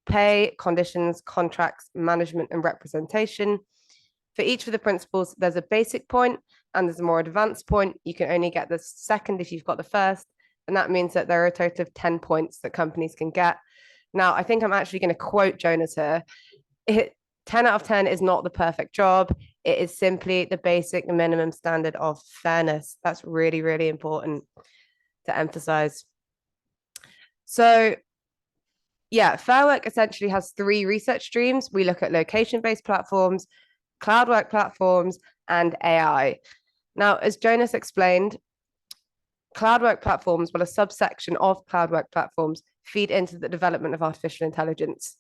pay, conditions, contracts, management, and representation. For each of the principles, there's a basic point and there's a more advanced point. You can only get the second if you've got the first, and that means that there are a total of 10 points that companies can get. Now, I think I'm actually going to quote Jonas here. 10 out of 10 is not the perfect job. It is simply the basic minimum standard of fairness. That's really, really important to emphasize. So Fair Work essentially has 3 research streams. We look at location-based platforms, cloud work platforms, and AI. Now, as Jonas explained, cloud work platforms, a subsection of cloud work platforms, feed into the development of artificial intelligence.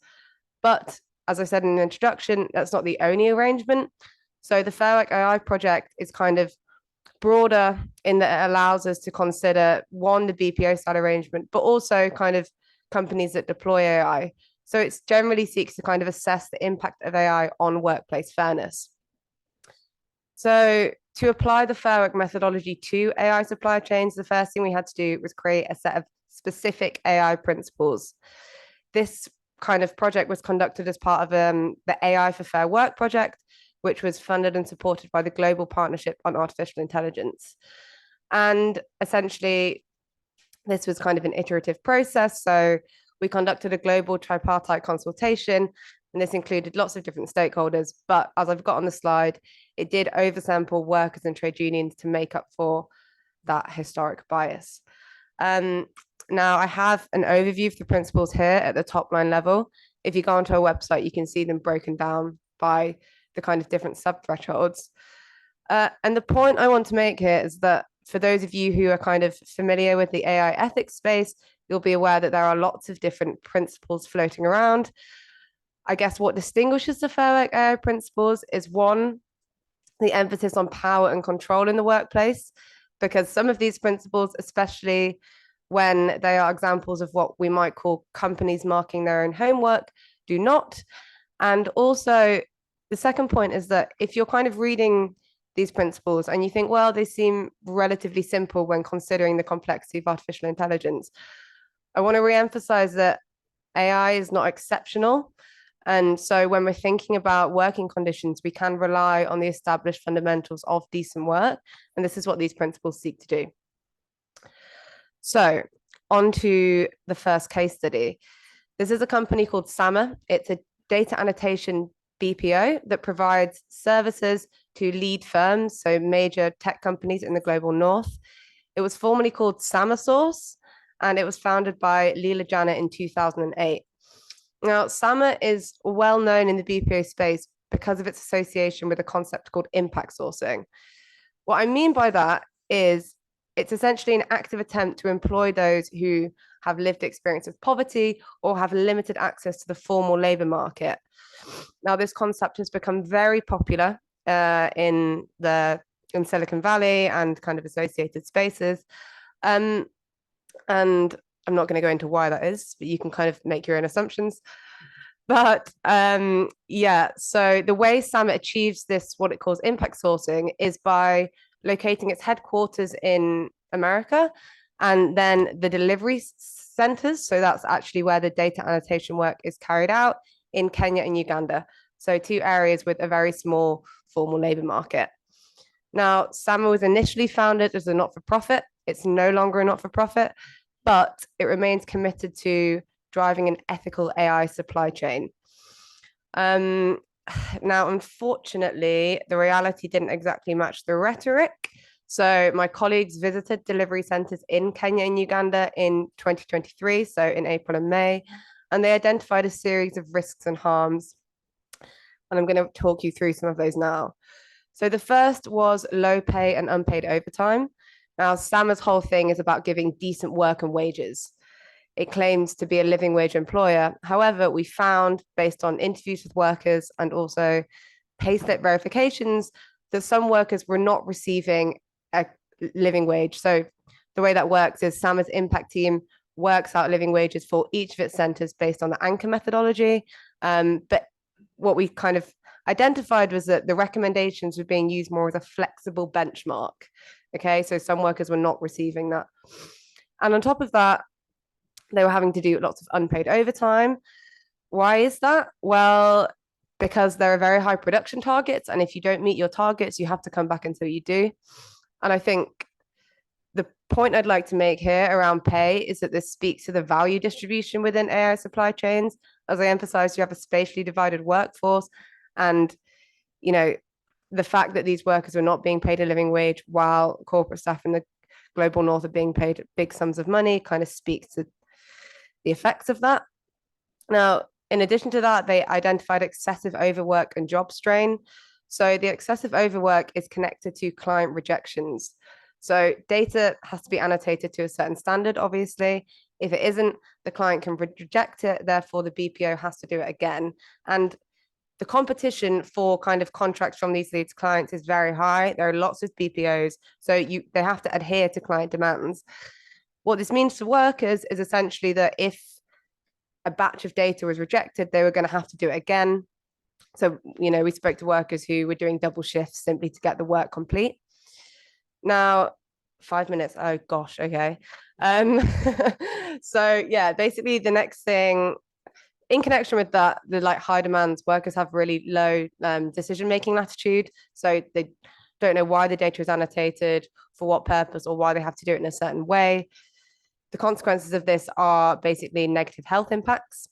But as I said in the introduction, that's not the only arrangement. So the Fair Work AI project is kind of broader in that it allows us to consider, one, the BPO style arrangement, but also kind of companies that deploy AI. So it generally seeks to kind of assess the impact of AI on workplace fairness. So to apply the Fair Work methodology to AI supply chains, the first thing we had to do was create a set of specific AI principles. This kind of project was conducted as part of the AI for Fair Work project, which was funded and supported by the Global Partnership on Artificial Intelligence. And essentially, this was kind of an iterative process. So we conducted a global tripartite consultation, and this included lots of different stakeholders. But as I've got on the slide, it did oversample workers and trade unions to make up for that historic bias. Now, I have an overview of the principles here at the top line level. If you go onto our website, you can see them broken down by the kind of different sub-thresholds. And the point I want to make here is that for those of you who are kind of familiar with the AI ethics space, you'll be aware that there are lots of different principles floating around. I guess what distinguishes the Fair Work AI principles is, one, the emphasis on power and control in the workplace, because some of these principles, especially when they are examples of what we might call companies marking their own homework, do not. And also, the second point is that if you're kind of reading these principles and you think, well, they seem relatively simple when considering the complexity of artificial intelligence, I want to re-emphasize that AI is not exceptional. And so when we're thinking about working conditions, we can rely on the established fundamentals of decent work. And this is what these principles seek to do. So on to the first case study. This is a company called Sama. It's a data annotation BPO that provides services to lead firms, so major tech companies in the global north. It was formerly called SamaSource, and it was founded by Leela Janet in 2008. Now, Sama is well known in the BPO space because of its association with a concept called impact sourcing. What I mean by that is it's essentially an active attempt to employ those who have lived experience of poverty or have limited access to the formal labor market. Now, this concept has become very popular in Silicon Valley and kind of associated spaces. And I'm not going to go into why that is, but you can kind of make your own assumptions. But yeah, so the way Sama achieves this, what it calls impact sourcing, is by locating its headquarters in America and then the delivery centers. So that's actually where the data annotation work is carried out in Kenya and Uganda. So two areas with a very small formal labor market. Now, Sama was initially founded as a not-for-profit. It's no longer a not-for-profit, but it remains committed to driving an ethical AI supply chain. Now, unfortunately, the reality didn't exactly match the rhetoric. So my colleagues visited delivery centers in Kenya and Uganda in 2023, so in April and May, and they identified a series of risks and harms. And I'm going to talk you through some of those now. So the first was low pay and unpaid overtime. Now, Sama's whole thing is about giving decent work and wages. It claims to be a living wage employer. However, we found, based on interviews with workers and also payslip verifications, that some workers were not receiving a living wage. So the way that works is Sama's impact team works out living wages for each of its centers based on the anchor methodology. But what we kind of identified was that the recommendations were being used more as a flexible benchmark. Okay, so some workers were not receiving that. And on top of that, they were having to do lots of unpaid overtime. Why is that? Well, because there are very high production targets. And if you don't meet your targets, you have to come back until you do. And I think the point I'd like to make here around pay is that this speaks to the value distribution within AI supply chains. As I emphasized, you have a spatially divided workforce. And, you know, the fact that these workers are not being paid a living wage while corporate staff in the global north are being paid big sums of money kind of speaks to the effects of that. Now, in addition to that, they identified excessive overwork and job strain. So the excessive overwork is connected to client rejections. So data has to be annotated to a certain standard, obviously. If it isn't, the client can reject it. Therefore, the BPO has to do it again. And the competition for kind of contracts from these leads clients is very high. There are lots of BPOs, so they have to adhere to client demands. What this means to workers is essentially that if a batch of data was rejected, they were going to have to do it again. So, you know, we spoke to workers who were doing double shifts simply to get the work complete. Now, 5 minutes. Oh gosh. Okay. So yeah, basically the next thing in connection with that, the like high demands, workers have really low decision-making latitude. So they don't know why the data is annotated, for what purpose, or why they have to do it in a certain way. The consequences of this are basically negative health impacts.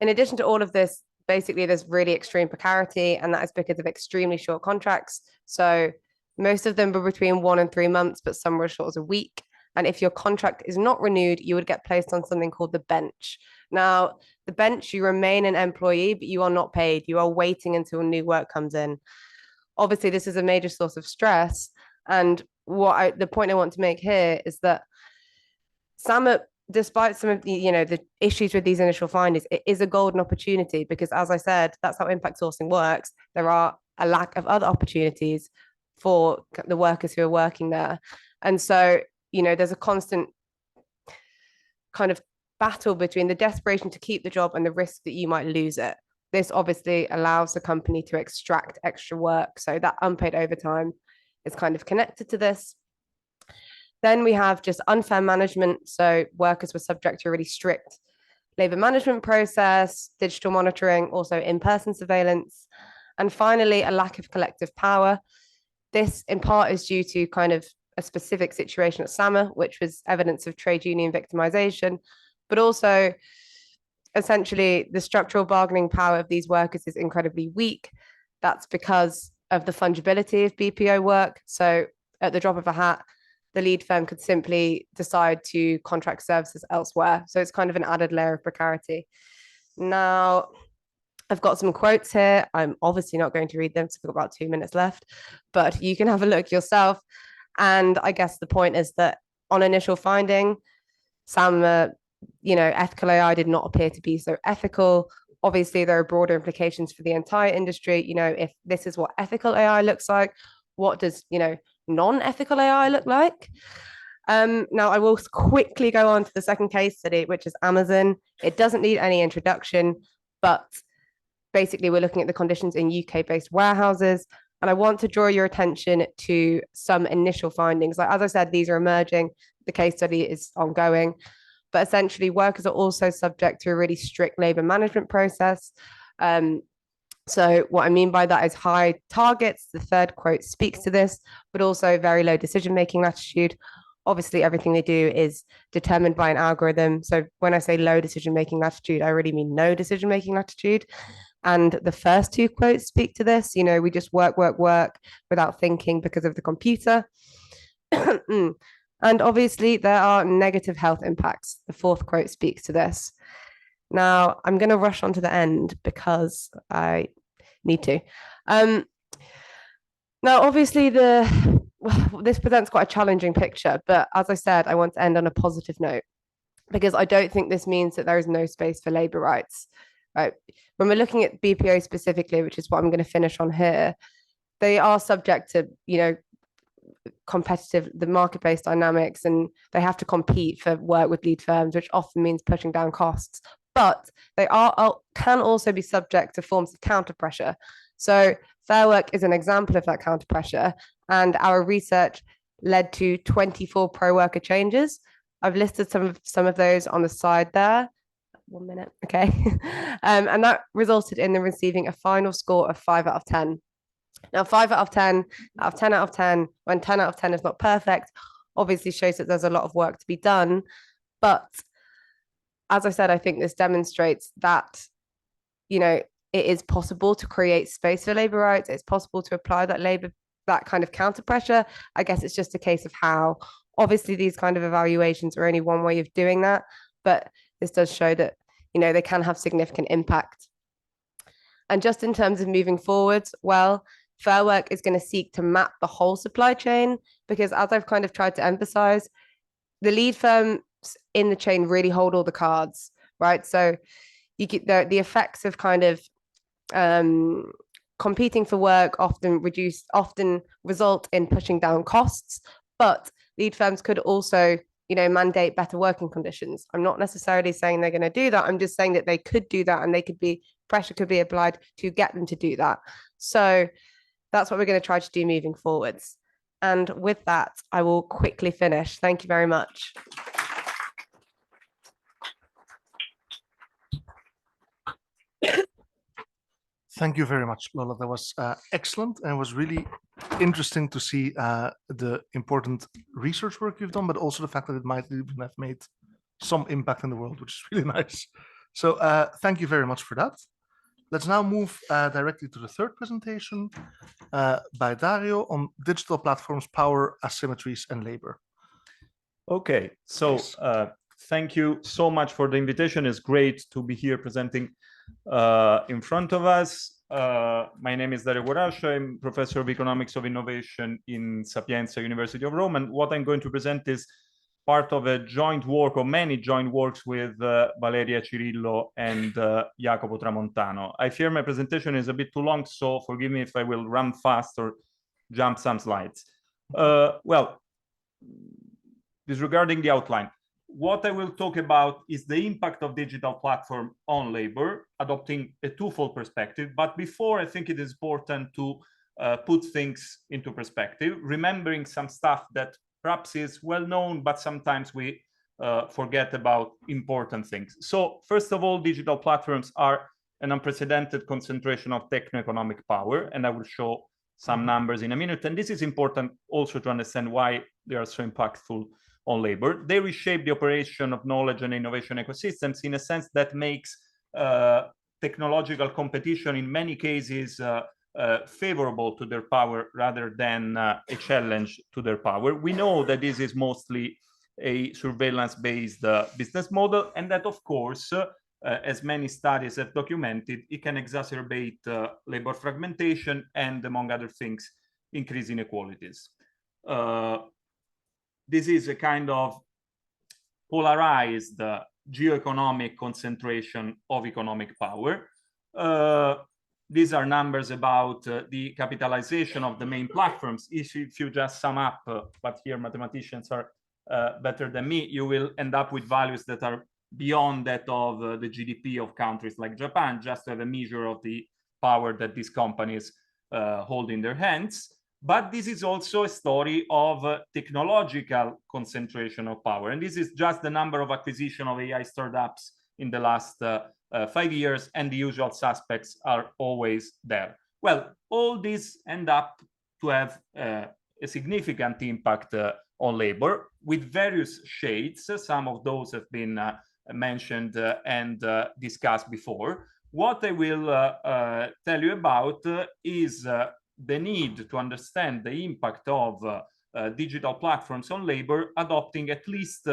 In addition to all of this, basically there's really extreme precarity, and that is because of extremely short contracts. So most of them were between 1 and 3 months, but some were as short as a week. And if your contract is not renewed, you would get placed on something called the bench. Now, the bench, you remain an employee, but you are not paid. You are waiting until new work comes in. Obviously, this is a major source of stress. And the point I want to make here is that Sama, despite some of the, the issues with these initial findings, it is a golden opportunity because, as I said, that's how impact sourcing works. There are a lack of other opportunities for the workers who are working there. And so, there's a constant kind of battle between the desperation to keep the job and the risk that you might lose it. This obviously allows the company to extract extra work. So that unpaid overtime is kind of connected to this. Then we have just unfair management. So workers were subject to really strict labor management process, digital monitoring, also in-person surveillance, and finally, a lack of collective power. This in part is due to kind of a specific situation at SAMA, which was evidence of trade union victimization, but also essentially the structural bargaining power of these workers is incredibly weak. That's because of the fungibility of BPO work. So at the drop of a hat, the lead firm could simply decide to contract services elsewhere. So it's kind of an added layer of precarity. Now, I've got some quotes here. I'm obviously not going to read them, so we've got about 2 minutes left, but you can have a look yourself. And I guess the point is that on initial finding, SAMA, ethical AI did not appear to be so ethical. Obviously, there are broader implications for the entire industry. If this is what ethical AI looks like, what does, non-ethical AI look like? Now, I will quickly go on to the second case study, which is Amazon. It doesn't need any introduction, but basically, we're looking at the conditions in UK-based warehouses. And I want to draw your attention to some initial findings. Like, as I said, these are emerging. The case study is ongoing. But essentially, workers are also subject to a really strict labor management process. So what I mean by that is high targets. The third quote speaks to this, but also very low decision-making latitude. Obviously, everything they do is determined by an algorithm. So when I say low decision-making latitude, I really mean no decision-making latitude. And the first two quotes speak to this. We just work without thinking because of the computer. And obviously, there are negative health impacts. The fourth quote speaks to this. Now, I'm going to rush on to the end because I need to. Now, obviously, this presents quite a challenging picture, but as I said, I want to end on a positive note because I don't think this means that there is no space for labor rights. Right. When we're looking at BPO specifically, which is what I'm going to finish on here, they are subject to, the market-based dynamics, and they have to compete for work with lead firms, which often means pushing down costs. But they can also be subject to forms of counter pressure. So Fair Work is an example of that counter pressure, and our research led to 24 pro-worker changes. I've listed some of those on the side there. 1 minute, okay. And that resulted in them receiving a final score of 5 out of 10. Now, 5 out of 10, out of 10 out of 10, when 10 out of 10 is not perfect, obviously shows that there's a lot of work to be done. But as I said, I think this demonstrates that, it is possible to create space for labor rights. It's possible to apply that kind of counter pressure. I guess it's just a case of how. Obviously, these kind of evaluations are only one way of doing that, but this does show that, they can have significant impact. And just in terms of moving forwards, well, Fair Work is going to seek to map the whole supply chain because, as I've kind of tried to emphasize, the lead firms in the chain really hold all the cards, right? So you get the effects of kind of competing for work often result in pushing down costs, but lead firms could also mandate better working conditions. I'm not necessarily saying they're going to do that. I'm just saying that they could do that, and pressure could be applied to get them to do that. So that's what we're going to try to do moving forwards. And with that, I will quickly finish. Thank you very much. Thank you very much, Lola. That was excellent, and it was really interesting to see the important research work you've done, but also the fact that it might even have made some impact in the world, which is really nice. So thank you very much for that. Let's now move directly to the third presentation by Dario on digital platforms, power, asymmetries, and labor. Okay, so thank you so much for the invitation. It's great to be here presenting in front of us. My name is Dario Guarascio. I'm Professor of Economics of Innovation in Sapienza, University of Rome. And what I'm going to present is part of a joint work, or many joint works, with Valeria Cirillo and Jacopo Tramontano. I fear my presentation is a bit too long, so forgive me if I will run fast or jump some slides. Well, disregarding the outline, what I will talk about is the impact of digital platform on labor, adopting a twofold perspective. But before, I think it is important to put things into perspective, remembering some stuff that perhaps is well known, but sometimes we forget about important things. So first of all, digital platforms are an unprecedented concentration of techno-economic power, and I will show some numbers in a minute. And this is important also to understand why they are so impactful on labor. They reshape the operation of knowledge and innovation ecosystems in a sense that makes technological competition in many cases favorable to their power rather than a challenge to their power. We know that this is mostly a surveillance-based business model, and that, of course, as many studies have documented, it can exacerbate labor fragmentation and, among other things, increase inequalities. This is a kind of polarized geoeconomic concentration of economic power. These are numbers about the capitalization of the main platforms. If you just sum up, but here mathematicians are better than me, you will end up with values that are beyond that of the GDP of countries like Japan, just to have a measure of the power that these companies hold in their hands. But this is also a story of technological concentration of power. And this is just the number of acquisition of AI startups in the last 5 years, and the usual suspects are always there. Well, all these end up to have a significant impact on labor with various shades. Some of those have been mentioned and discussed before. What I will tell you about is the need to understand the impact of digital platforms on labor, adopting at least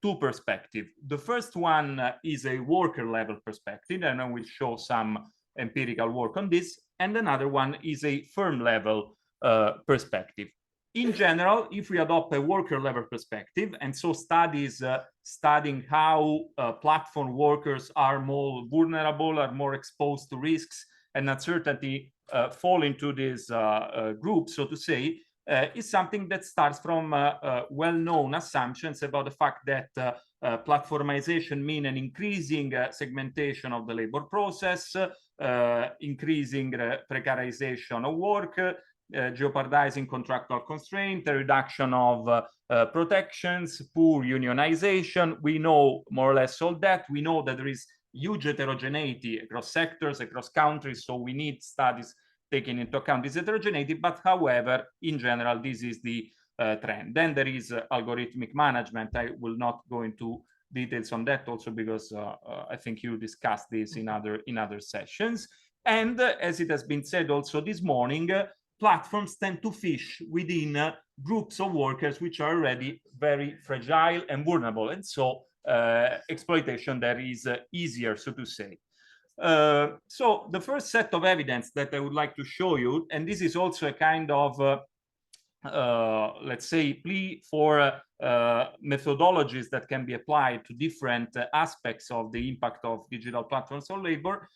two perspectives. The first one is a worker level perspective, and I will show some empirical work on this. And another one is a firm level perspective. In general, if we adopt a worker level perspective, and so studies studying how platform workers are more vulnerable, are more exposed to risks and uncertainty, fall into this group, so to say, is something that starts from well-known assumptions about the fact that platformization means an increasing segmentation of the labor process, increasing precarization of work, jeopardizing contractual constraint, a reduction of protections, poor unionization. We know more or less all that. We know that there is huge heterogeneity across sectors, across countries, so we need studies taking into account this heterogeneity, but however, in general, this is the trend. Then there is algorithmic management. I will not go into details on that also because I think you discussed this in other sessions. And as it has been said also this morning, platforms tend to fish within groups of workers which are already very fragile and vulnerable. And so exploitation there is easier, so to say. So the first set of evidence that I would like to show you, and this is also a kind of, let's say, plea for methodologies that can be applied to different aspects of the impact of digital platforms on labor,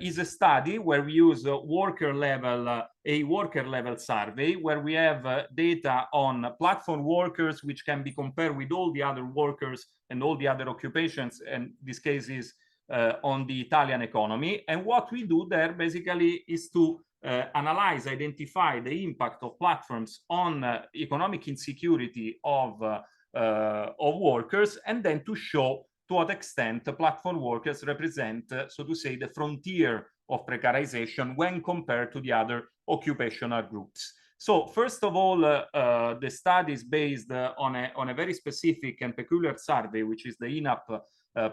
is a study where we use a worker level survey, where we have data on platform workers, which can be compared with all the other workers and all the other occupations, and this case is on the Italian economy. And what we do there basically is to analyze, identify the impact of platforms on economic insecurity of workers, and then to show to what extent platform workers represent, so to say, the frontier of precarization when compared to the other occupational groups. So first of all, the study is based on a very specific and peculiar survey, which is the INAP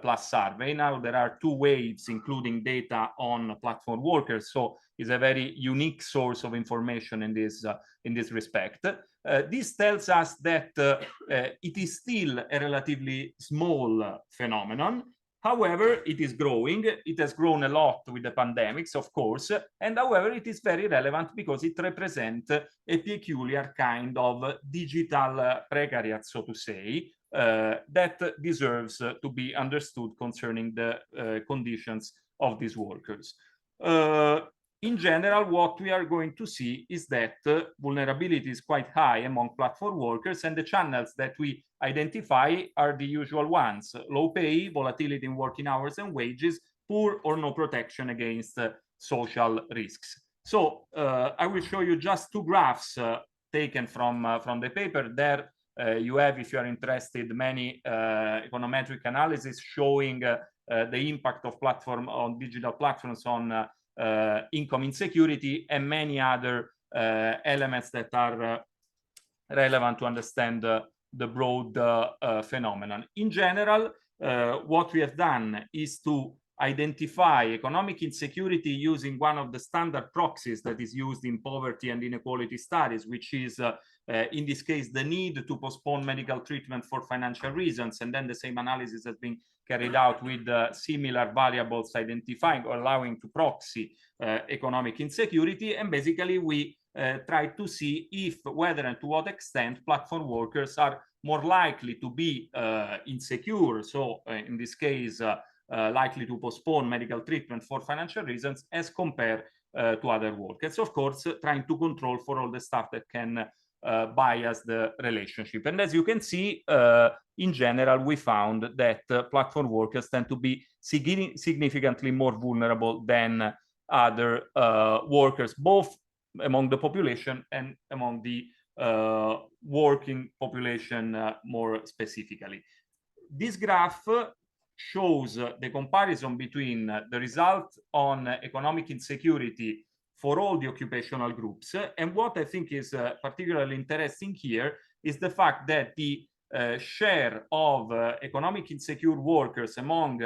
Plus survey. Now there are two waves, including data on platform workers, so it's a very unique source of information in this respect. This tells us that it is still a relatively small phenomenon. However, it is growing. It has grown a lot with the pandemics, of course, and however, it is very relevant because it represents a peculiar kind of digital precariat, so to say, that deserves to be understood concerning the conditions of these workers. In general, what we are going to see is that vulnerability is quite high among platform workers, and the channels that we identify are the usual ones: low pay, volatility in working hours and wages, poor or no protection against social risks. So I will show you just two graphs taken from the paper. There you have, if you are interested, many econometric analysis showing the impact of digital platforms on income insecurity and many other elements that are relevant to understand the broad phenomenon. In general, what we have done is to identify economic insecurity using one of the standard proxies that is used in poverty and inequality studies, which is, in this case, the need to postpone medical treatment for financial reasons. And then the same analysis has been carried out with similar variables identifying or allowing to proxy economic insecurity. And basically, we try to see if, whether and to what extent platform workers are more likely to be insecure. So in this case, likely to postpone medical treatment for financial reasons as compared to other workers. Of course, trying to control for all the stuff that can bias the relationship. And as you can see, in general, we found that platform workers tend to be significantly more vulnerable than other workers, both among the population and among the working population more specifically. This graph shows the comparison between the result on economic insecurity for all the occupational groups. And what I think is particularly interesting here is the fact that the share of economic insecure workers among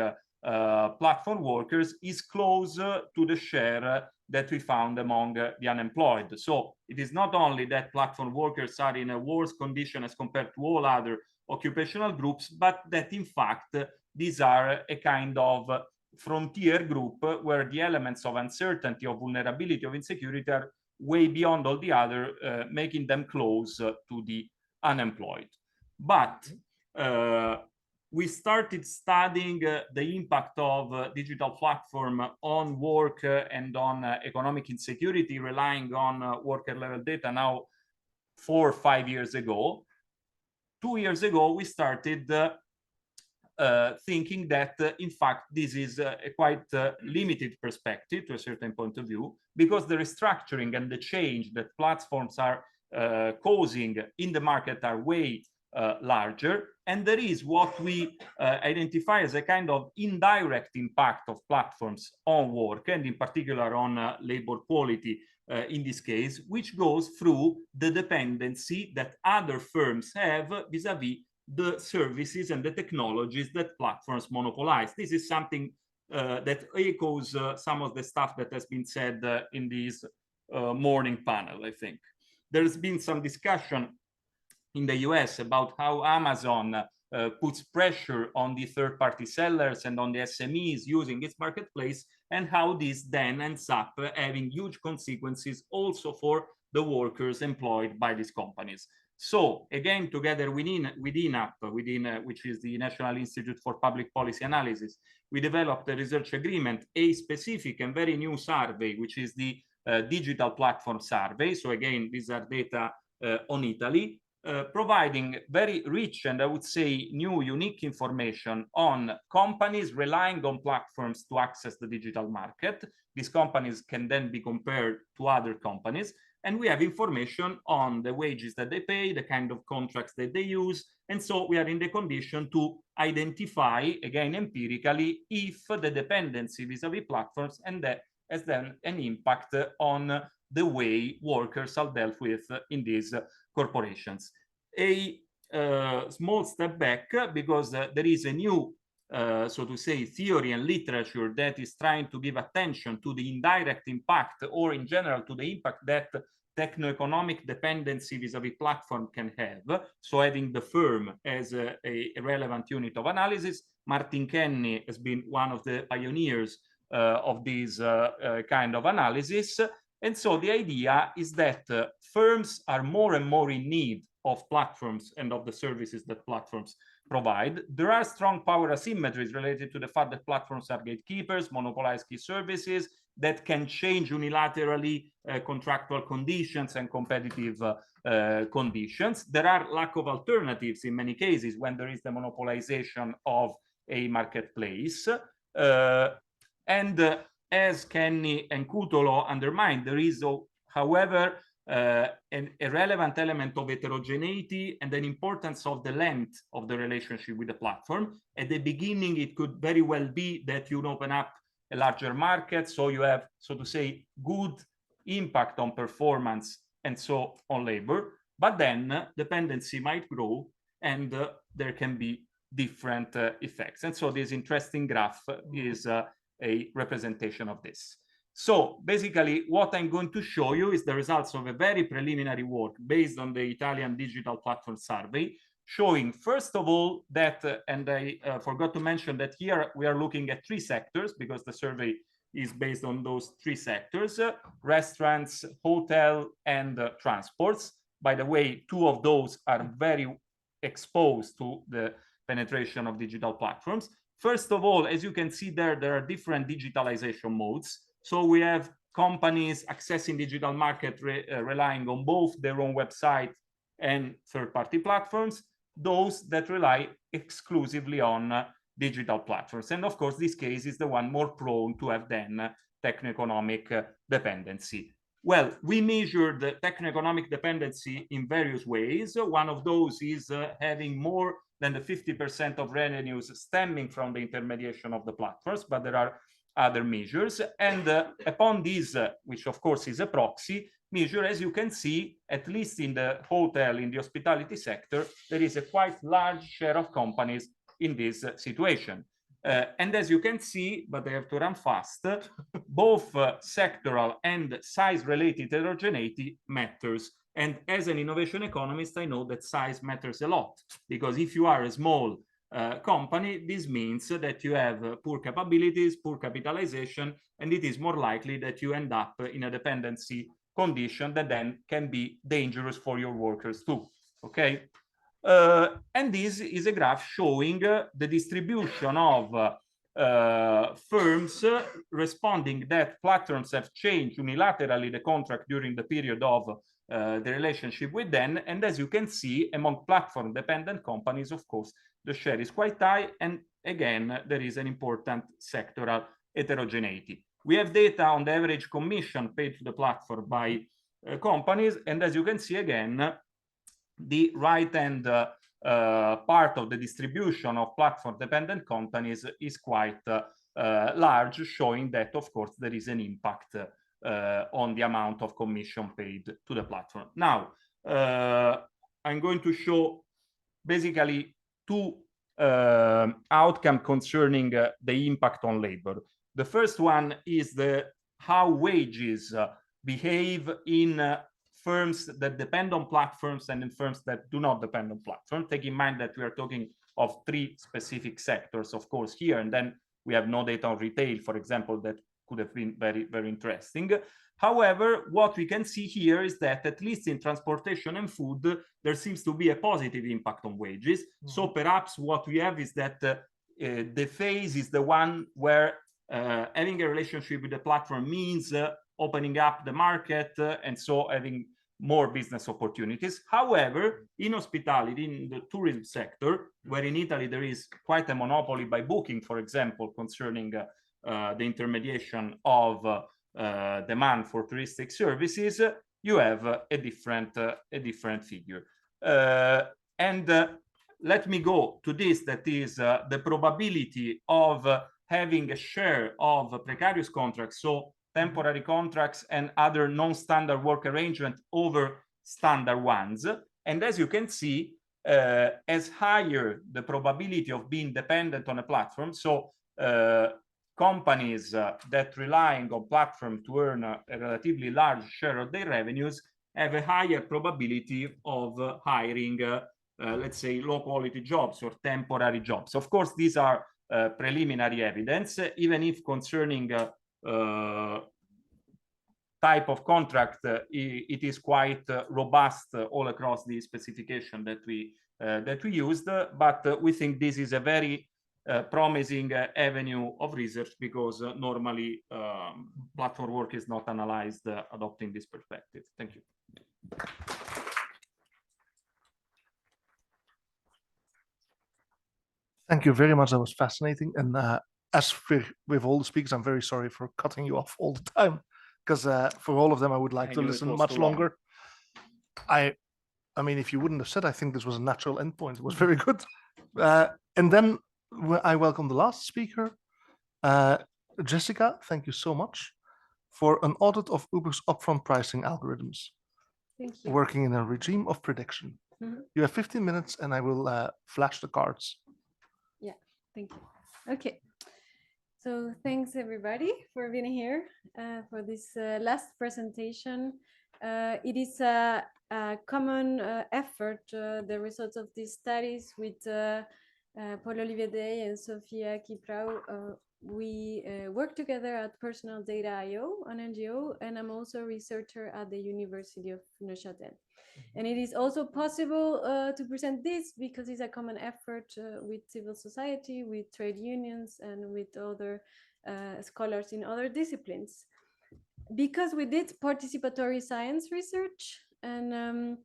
platform workers is close to the share that we found among the unemployed. So it is not only that platform workers are in a worse condition as compared to all other occupational groups, but that in fact these are a kind of frontier group where the elements of uncertainty, of vulnerability, of insecurity are way beyond all the other, making them close to the unemployed. But we started studying the impact of digital platform on work and on economic insecurity, relying on worker level data now 4 or 5 years ago. 2 years ago, we started thinking that, in fact, this is a quite limited perspective to a certain point of view, because the restructuring and the change that platforms are causing in the market are way larger. And there is what we identify as a kind of indirect impact of platforms on work, and in particular on labor quality in this case, which goes through the dependency that other firms have vis-a-vis the services and the technologies that platforms monopolize. This is something that echoes some of the stuff that has been said in this morning panel, I think. There's been some discussion in the US about how Amazon puts pressure on the third-party sellers and on the SMEs using its marketplace, and how this then ends up having huge consequences also for the workers employed by these companies. So again, together within which is the National Institute for Public Policy Analysis, we developed a research agreement, a specific and very new survey, which is the digital platform survey. So again, these are data on Italy, providing very rich and I would say new, unique information on companies relying on platforms to access the digital market. These companies can then be compared to other companies. And we have information on the wages that they pay, the kind of contracts that they use. And so we are in the condition to identify, again, empirically, if the dependency vis-a-vis platforms and that has then an impact on the way workers are dealt with in these corporations. A small step back, because there is a new, so to say, theory and literature that is trying to give attention to the indirect impact, or in general to the impact that techno-economic dependency vis-a-vis platform can have. So having the firm as a relevant unit of analysis. Martin Kenny has been one of the pioneers of this kind of analysis. And so the idea is that firms are more and more in need of platforms and of the services that platforms provide. There are strong power asymmetries related to the fact that platforms are gatekeepers, monopolize key services, that can change unilaterally contractual conditions and competitive conditions. There are lack of alternatives in many cases when there is the monopolization of a marketplace. And as Kenny and Cutolo undermined, there is, however, a relevant element of heterogeneity and an importance of the length of the relationship with the platform. At the beginning, it could very well be that you open up a larger market, so you have, so to say, good impact on performance and so on labor. But then dependency might grow and there can be different effects. And so this interesting graph is a representation of this. So basically what I'm going to show you is the results of a very preliminary work based on the Italian Digital Platform Survey, showing first of all that, and I forgot to mention that here we are looking at 3 sectors because the survey is based on those 3 sectors, restaurants, hotel, and transports. By the way, 2 of those are very exposed to the penetration of digital platforms. First of all, as you can see there are different digitalization modes. So we have companies accessing digital market relying on both their own website and third-party platforms, those that rely exclusively on digital platforms. And of course, this case is the one more prone to have then techno-economic dependency. Well, we measure the techno-economic dependency in various ways. One of those is having more than the 50% of revenues stemming from the intermediation of the platforms, but there are other measures. And upon this, which of course is a proxy measure, as you can see, at least in the hotel, in the hospitality sector, there is a quite large share of companies in this situation. And as you can see, but I have to run fast, both sectoral and size-related heterogeneity matters. And as an innovation economist, I know that size matters a lot, because if you are a small company, this means that you have poor capabilities, poor capitalization, and it is more likely that you end up in a dependency condition that then can be dangerous for your workers too, okay? And this is a graph showing the distribution of firms responding that platforms have changed unilaterally the contract during the period of the relationship with them. And as you can see, among platform-dependent companies, of course, the share is quite high. And again, there is an important sectoral heterogeneity. We have data on the average commission paid to the platform by companies. And as you can see, again, the right-hand part of the distribution of platform-dependent companies is quite large, showing that, of course, there is an impact on the amount of commission paid to the platform. Now, I'm going to show basically 2 outcomes concerning the impact on labor. The first one is how wages behave in firms that depend on platforms and in firms that do not depend on platforms. Take in mind that we are talking of 3 specific sectors, of course, here, and then we have no data on retail, for example, that could have been very, very interesting. However, what we can see here is that at least in transportation and food, there seems to be a positive impact on wages. So perhaps what we have is that the phase is the one where having a relationship with the platform means opening up the market and so having more business opportunities. However, in hospitality, in the tourism sector, where in Italy there is quite a monopoly by Booking, for example, concerning the intermediation of demand for touristic services, you have a different figure. And let me go to this, that is the probability of having a share of precarious contracts, so temporary contracts and other non-standard work arrangement over standard ones. And as you can see, as higher the probability of being dependent on a platform, so companies that relying on platform to earn a relatively large share of their revenues have a higher probability of hiring, let's say, low-quality jobs or temporary jobs. Of course, these are preliminary evidence, even if concerning type of contract, it is quite robust all across the specification that we used. But we think this is a very promising avenue of research, because normally platform work is not analyzed adopting this perspective. Thank you. Thank you very much. That was fascinating. And as with all the speakers, I'm very sorry for cutting you off all the time, because for all of them, I would like to listen much longer. I mean, if you wouldn't have said, I think this was a natural endpoint. It was very good. And then I welcome the last speaker, Jessica. Thank you so much for an audit of Uber's upfront pricing algorithms. Thank you. Working in a regime of prediction. Mhm. You have 15 minutes, and I will flash the cards. Yeah, thank you. Okay. So thanks everybody for being here for this last presentation. It is a common effort, the results of these studies with Paul-Olivier Day and Sophia Kiprau. We work together at Personal Data IO, an NGO, and I'm also a researcher at the University of Neuchâtel. And it is also possible to present this because it's a common effort with civil society, with trade unions, and with other scholars in other disciplines. Because we did participatory science research, and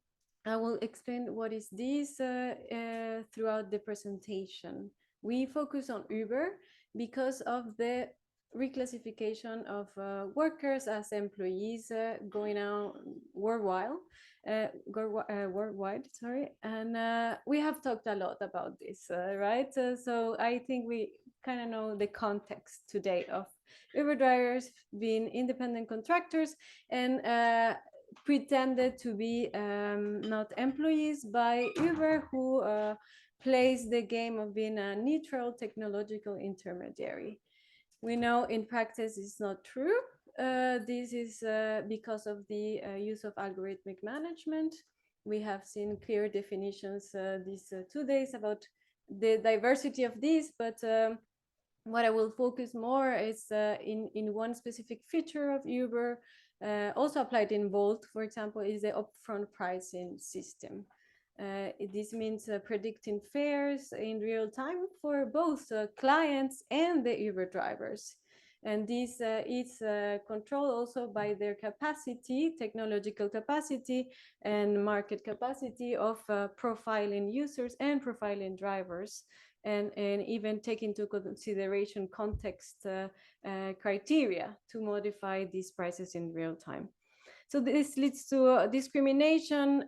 I will explain what is this throughout the presentation. We focus on Uber because of the reclassification of workers as employees going on worldwide. Sorry, and we have talked a lot about this, right? So I think we kind of know the context today of Uber drivers being independent contractors and pretended to be not employees by Uber, who plays the game of being a neutral technological intermediary. We know in practice it's not true. This is because of the use of algorithmic management. We have seen clear definitions these 2 days about the diversity of these, but what I will focus more is in one specific feature of Uber, also applied in Volt, for example, is the upfront pricing system. This means predicting fares in real time for both clients and the Uber drivers. And this is controlled also by their capacity, technological capacity and market capacity of profiling users and profiling drivers, and even take into consideration context criteria to modify these prices in real time. So this leads to discrimination.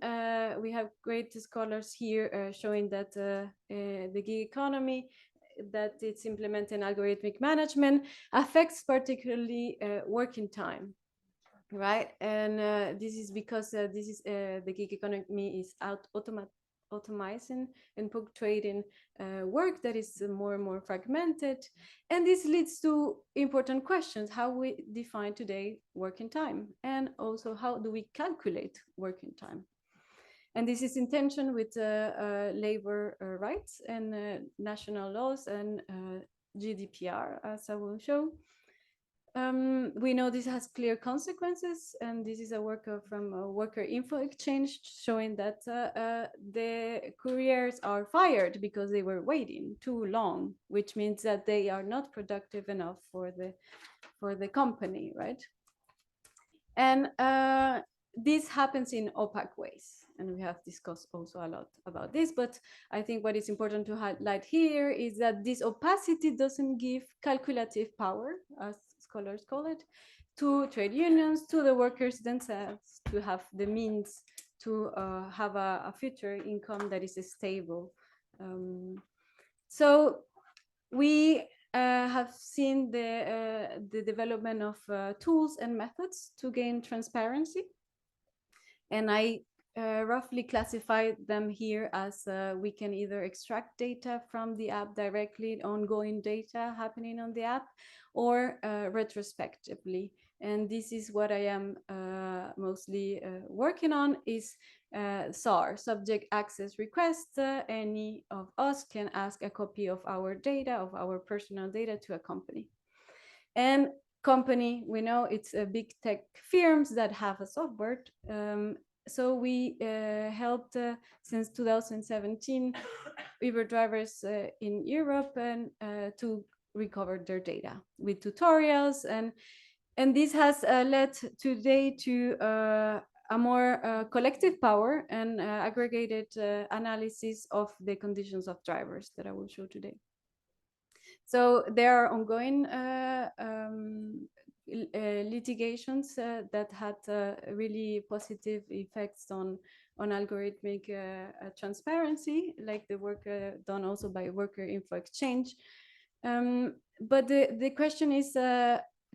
We have great scholars here showing that the gig economy, that it's implementing algorithmic management, affects particularly working time, right? And this is because the gig economy is automizing and punctuating work that is more and more fragmented. And this leads to important questions: how we define today working time, and also how do we calculate working time? And this is in tension with labor rights and national laws and GDPR, as I will show. We know this has clear consequences, and this is a work from a Worker Info Exchange showing that the couriers are fired because they were waiting too long, which means that they are not productive enough for the company, right? And this happens in opaque ways, and we have discussed also a lot about this, but I think what is important to highlight here is that this opacity doesn't give calculative power, as scholars call it, to trade unions, to the workers themselves, to have the means to have a future income that is stable. So we have seen the development of tools and methods to gain transparency. And I roughly classify them here as we can either extract data from the app directly, ongoing data happening on the app, or retrospectively. And this is what I am mostly working on, is SAR, subject access request. Any of us can ask a copy of our data, of our personal data, to a company. And company, we know it's big tech firms that have a software. So we helped since 2017 Uber drivers in Europe and to recover their data with tutorials, and this has led today to a more collective power and aggregated analysis of the conditions of drivers that I will show today. So there are ongoing litigations that had really positive effects on algorithmic transparency, like the work done also by Worker Info Exchange. But the question is,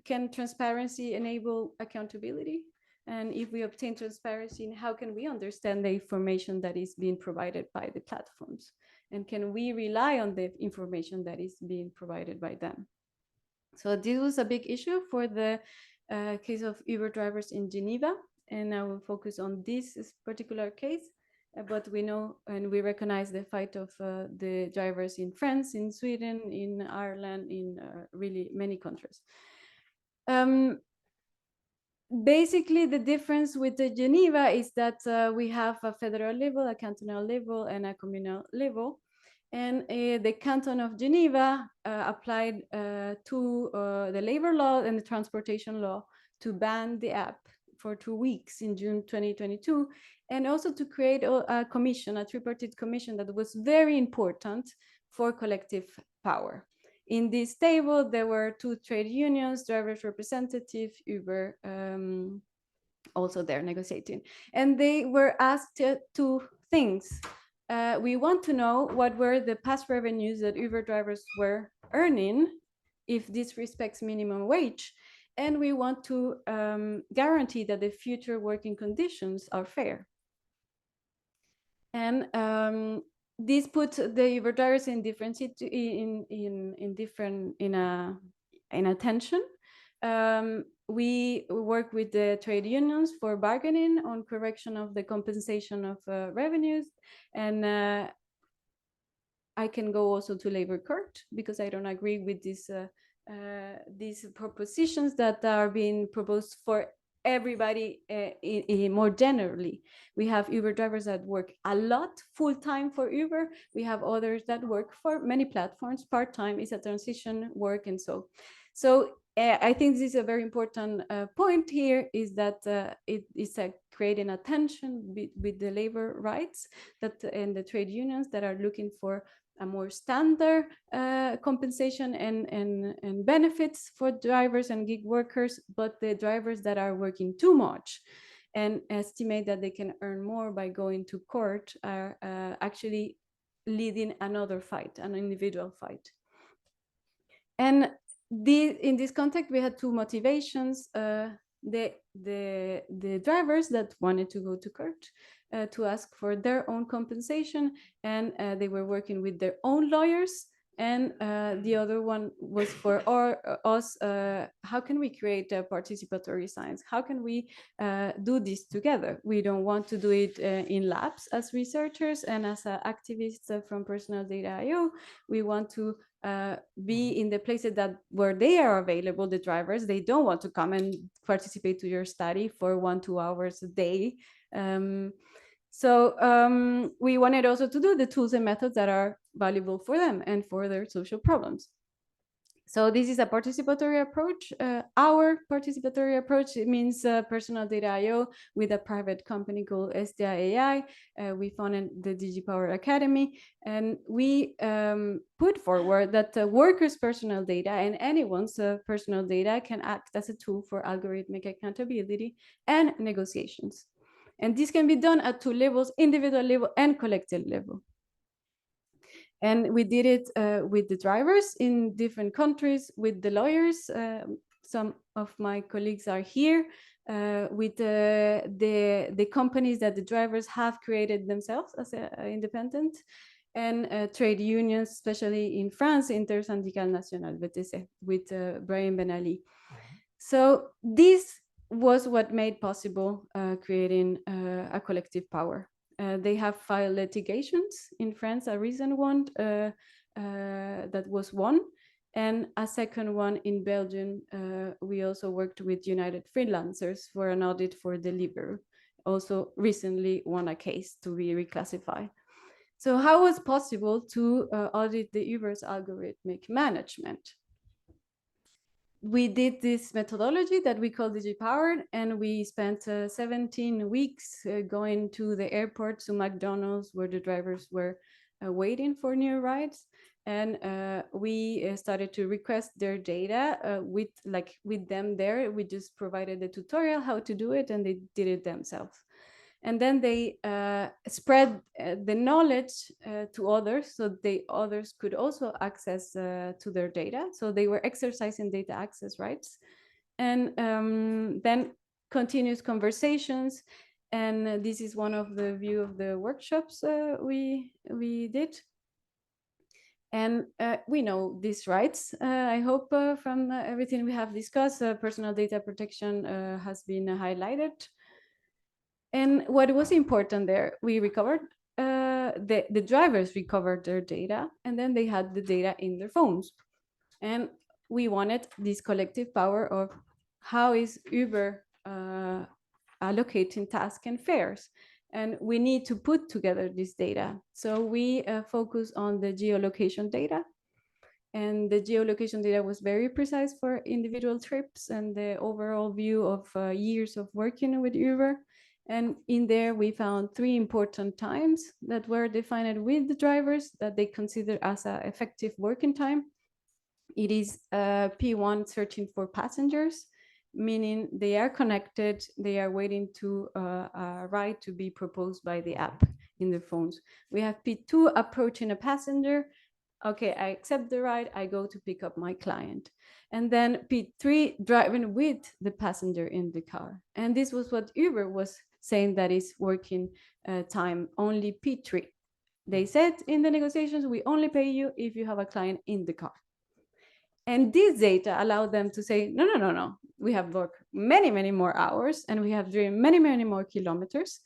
can transparency enable accountability? And if we obtain transparency, how can we understand the information that is being provided by the platforms? And can we rely on the information that is being provided by them? So this was a big issue for the case of Uber drivers in Geneva. And I will focus on this particular case. But we know and we recognize the fight of the drivers in France, in Sweden, in Ireland, in really many countries. Basically, the difference with the Geneva is that we have a federal level, a cantonal level, and a communal level. And the Canton of Geneva applied to the labor law and the transportation law to ban the app for 2 weeks in June 2022, and also to create a commission, a tripartite commission that was very important for collective power. In this table, there were 2 trade unions, drivers' representative, Uber, also there negotiating. And they were asked 2 things. We want to know what were the past revenues that Uber drivers were earning, if this respects minimum wage. And we want to guarantee that the future working conditions are fair. And this puts the Uber drivers in different in a tension. We work with the trade unions for bargaining on correction of the compensation of revenues, and I can go also to labor court because I don't agree with these propositions that are being proposed for everybody more generally. We have Uber drivers that work a lot full-time for Uber. We have others that work for many platforms part-time. It's a transition work, and so I think this is a very important point here, is that it is creating a tension with the labor rights and the trade unions that are looking for a more standard compensation and benefits for drivers and gig workers, but the drivers that are working too much and estimate that they can earn more by going to court are actually leading another fight, an individual fight. And in this context, we had 2 motivations. The drivers that wanted to go to court to ask for their own compensation, and they were working with their own lawyers. And the other one was for us, how can we create a participatory science? How can we do this together? We don't want to do it in labs as researchers and as activists from Personal Data.io. We want to be in the places where they are available, the drivers. They don't want to come and participate to your study for 1-2 hours a day. We wanted also to do the tools and methods that are valuable for them and for their social problems. So this is a participatory approach. Our participatory approach, it means Personal Data.io with a private company called SDA AI. We founded the DigiPower Academy, and we put forward that workers' personal data and anyone's personal data can act as a tool for algorithmic accountability and negotiations. And this can be done at 2 levels, individual level and collective level. And we did it with the drivers in different countries, with the lawyers. Some of my colleagues are here, with the companies that the drivers have created themselves as independent, and trade unions, especially in France, Intersyndical National, VTC, with Brian Ben Ali. So this was what made possible creating a collective power. They have filed litigations in France, a recent one that was won, and a second one in Belgium. We also worked with United Freelancers for an audit for Deliveroo. Also recently won a case to be reclassified. So how was possible to audit the Uber's algorithmic management? We did this methodology that we call DigiPowered, and we spent 17 weeks going to the airport, to McDonald's, where the drivers were waiting for new rides. And we started to request their data with them there. We just provided the tutorial how to do it, and they did it themselves. And then they spread the knowledge to others, so others could also access to their data. So they were exercising data access rights. And then continuous conversations. And this is one of the view of the workshops we did. And we know these rights. I hope from everything we have discussed, personal data protection has been highlighted. And what was important there, we recovered, the drivers recovered their data, and then they had the data in their phones. And we wanted this collective power of how is Uber allocating tasks and fares. And we need to put together this data. So we focus on the geolocation data. And the geolocation data was very precise for individual trips and the overall view of years of working with Uber. And in there, we found 3 important times that were defined with the drivers that they consider as an effective working time. It is P1 searching for passengers, meaning they are connected, they are waiting to a ride to be proposed by the app in their phones. We have P2 approaching a passenger. Okay, I accept the ride, I go to pick up my client. And then P3 driving with the passenger in the car. And this was what Uber was saying that is working time, only P3. They said in the negotiations, we only pay you if you have a client in the car. And this data allowed them to say, no, we have worked many, many more hours and we have driven many, many more kilometers.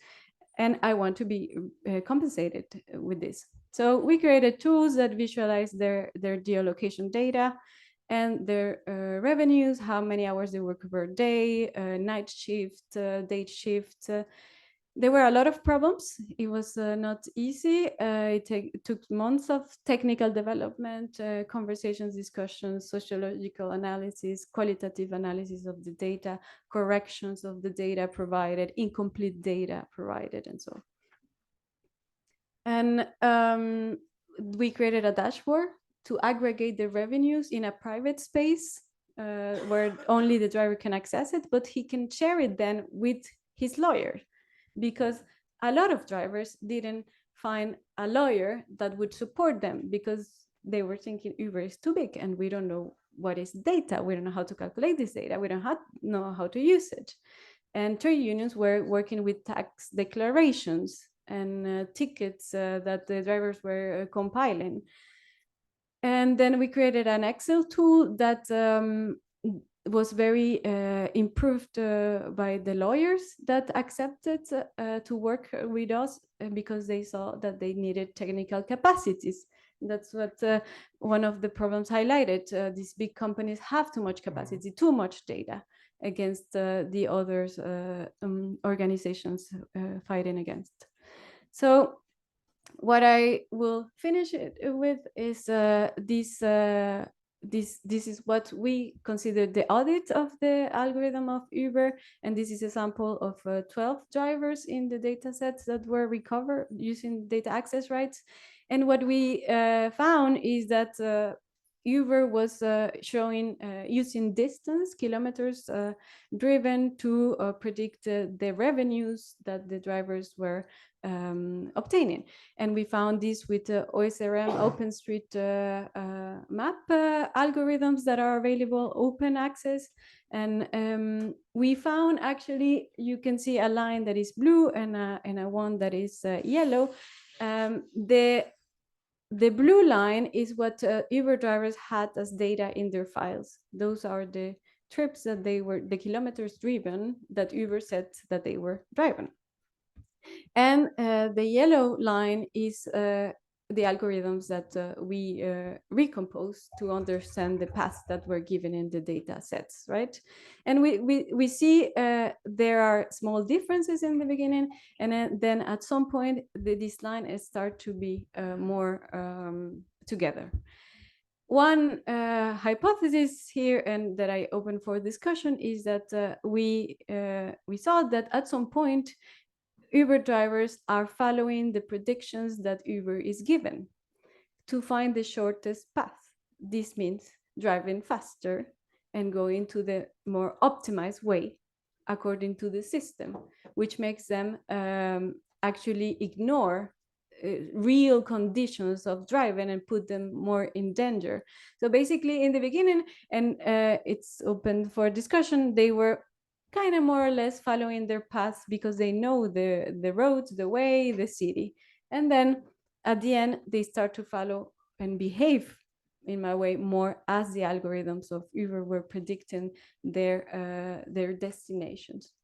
And I want to be compensated with this. So we created tools that visualize their geolocation data and their revenues, how many hours they work per day, night shift, day shift. There were a lot of problems. It was not easy. It took months of technical development, conversations, discussions, sociological analysis, qualitative analysis of the data, corrections of the data provided, incomplete data provided, and so on. And we created a dashboard to aggregate the revenues in a private space where only the driver can access it, but he can share it then with his lawyer, because a lot of drivers didn't find a lawyer that would support them because they were thinking Uber is too big and we don't know what is data. We don't know how to calculate this data. We don't know how to use it. And trade unions were working with tax declarations and tickets that the drivers were compiling. And then we created an Excel tool that was very improved by the lawyers that accepted to work with us because they saw that they needed technical capacities. That's what one of the problems highlighted. These big companies have too much capacity, too much data against the others organizations fighting against. So what I will finish it with is this is what we consider the audit of the algorithm of Uber. And this is a sample of 12 drivers in the data sets that were recovered using data access rights. And what we found is that Uber was showing using distance, kilometers driven to predict the revenues that the drivers were obtaining. And we found this with OSRM OpenStreet map algorithms that are available open access. And we found actually, you can see a line that is blue and a one that is yellow. The blue line is what Uber drivers had as data in their files. Those are the trips that they were, the kilometers driven that Uber said that they were driving. And the yellow line is the algorithms that we recompose to understand the paths that were given in the data sets, right? And we see there are small differences in the beginning, and then at some point, this line start to be more together. One hypothesis here, and that I open for discussion, is that we saw that at some point, Uber drivers are following the predictions that Uber is given to find the shortest path. This means driving faster and going to the more optimized way according to the system, which makes them actually ignore real conditions of driving and put them more in danger. So basically in the beginning, and it's open for discussion, they were kind of more or less following their paths because they know the roads, the way, the city. And then at the end, they start to follow and behave in my way more as the algorithms of Uber were predicting their destinations.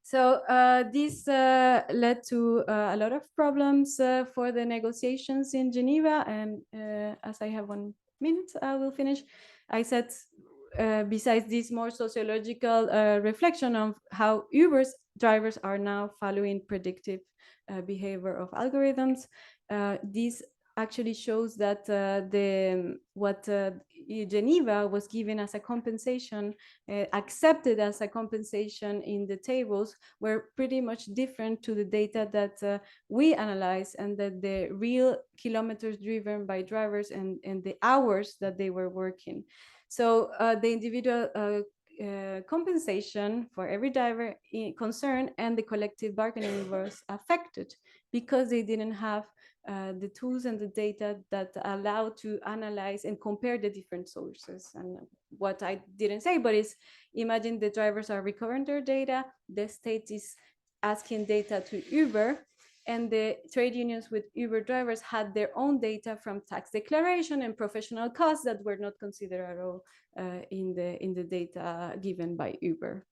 So this led to a lot of problems for the negotiations in Geneva. And as I have 1 minute, I will finish. I said, besides this more sociological reflection of how Uber's drivers are now following predictive behavior of algorithms, this actually shows that what Geneva was given as a compensation, accepted as a compensation in the tables, were pretty much different to the data that we analyze, and that the real kilometers driven by drivers and the hours that they were working. So the individual compensation for every driver concerned and the collective bargaining was affected because they didn't have the tools and the data that allow to analyze and compare the different sources. And what I didn't say, but is imagine the drivers are recovering their data, the state is asking data to Uber, and the trade unions with Uber drivers had their own data from tax declaration and professional costs that were not considered at all in the data given by Uber.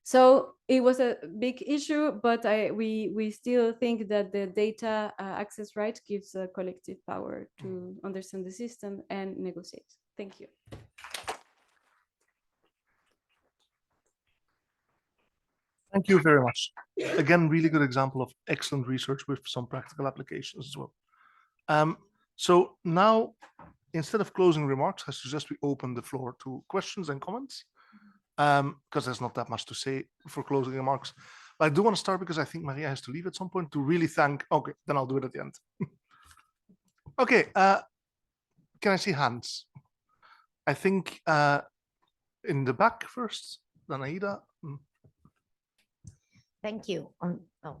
So it was a big issue, but we still think that the data access right gives a collective power to understand the system and negotiate. Thank you. Thank you very much. Again, really good example of excellent research with some practical applications as well. So now, instead of closing remarks, I suggest we open the floor to questions and comments, because there's not that much to say for closing remarks. But I do want to start because I think Maria has to leave at some point to really thank. Okay, then I'll do it at the end. Okay, can I see hands? I think in the back first, then Aida. Thank you. Oh,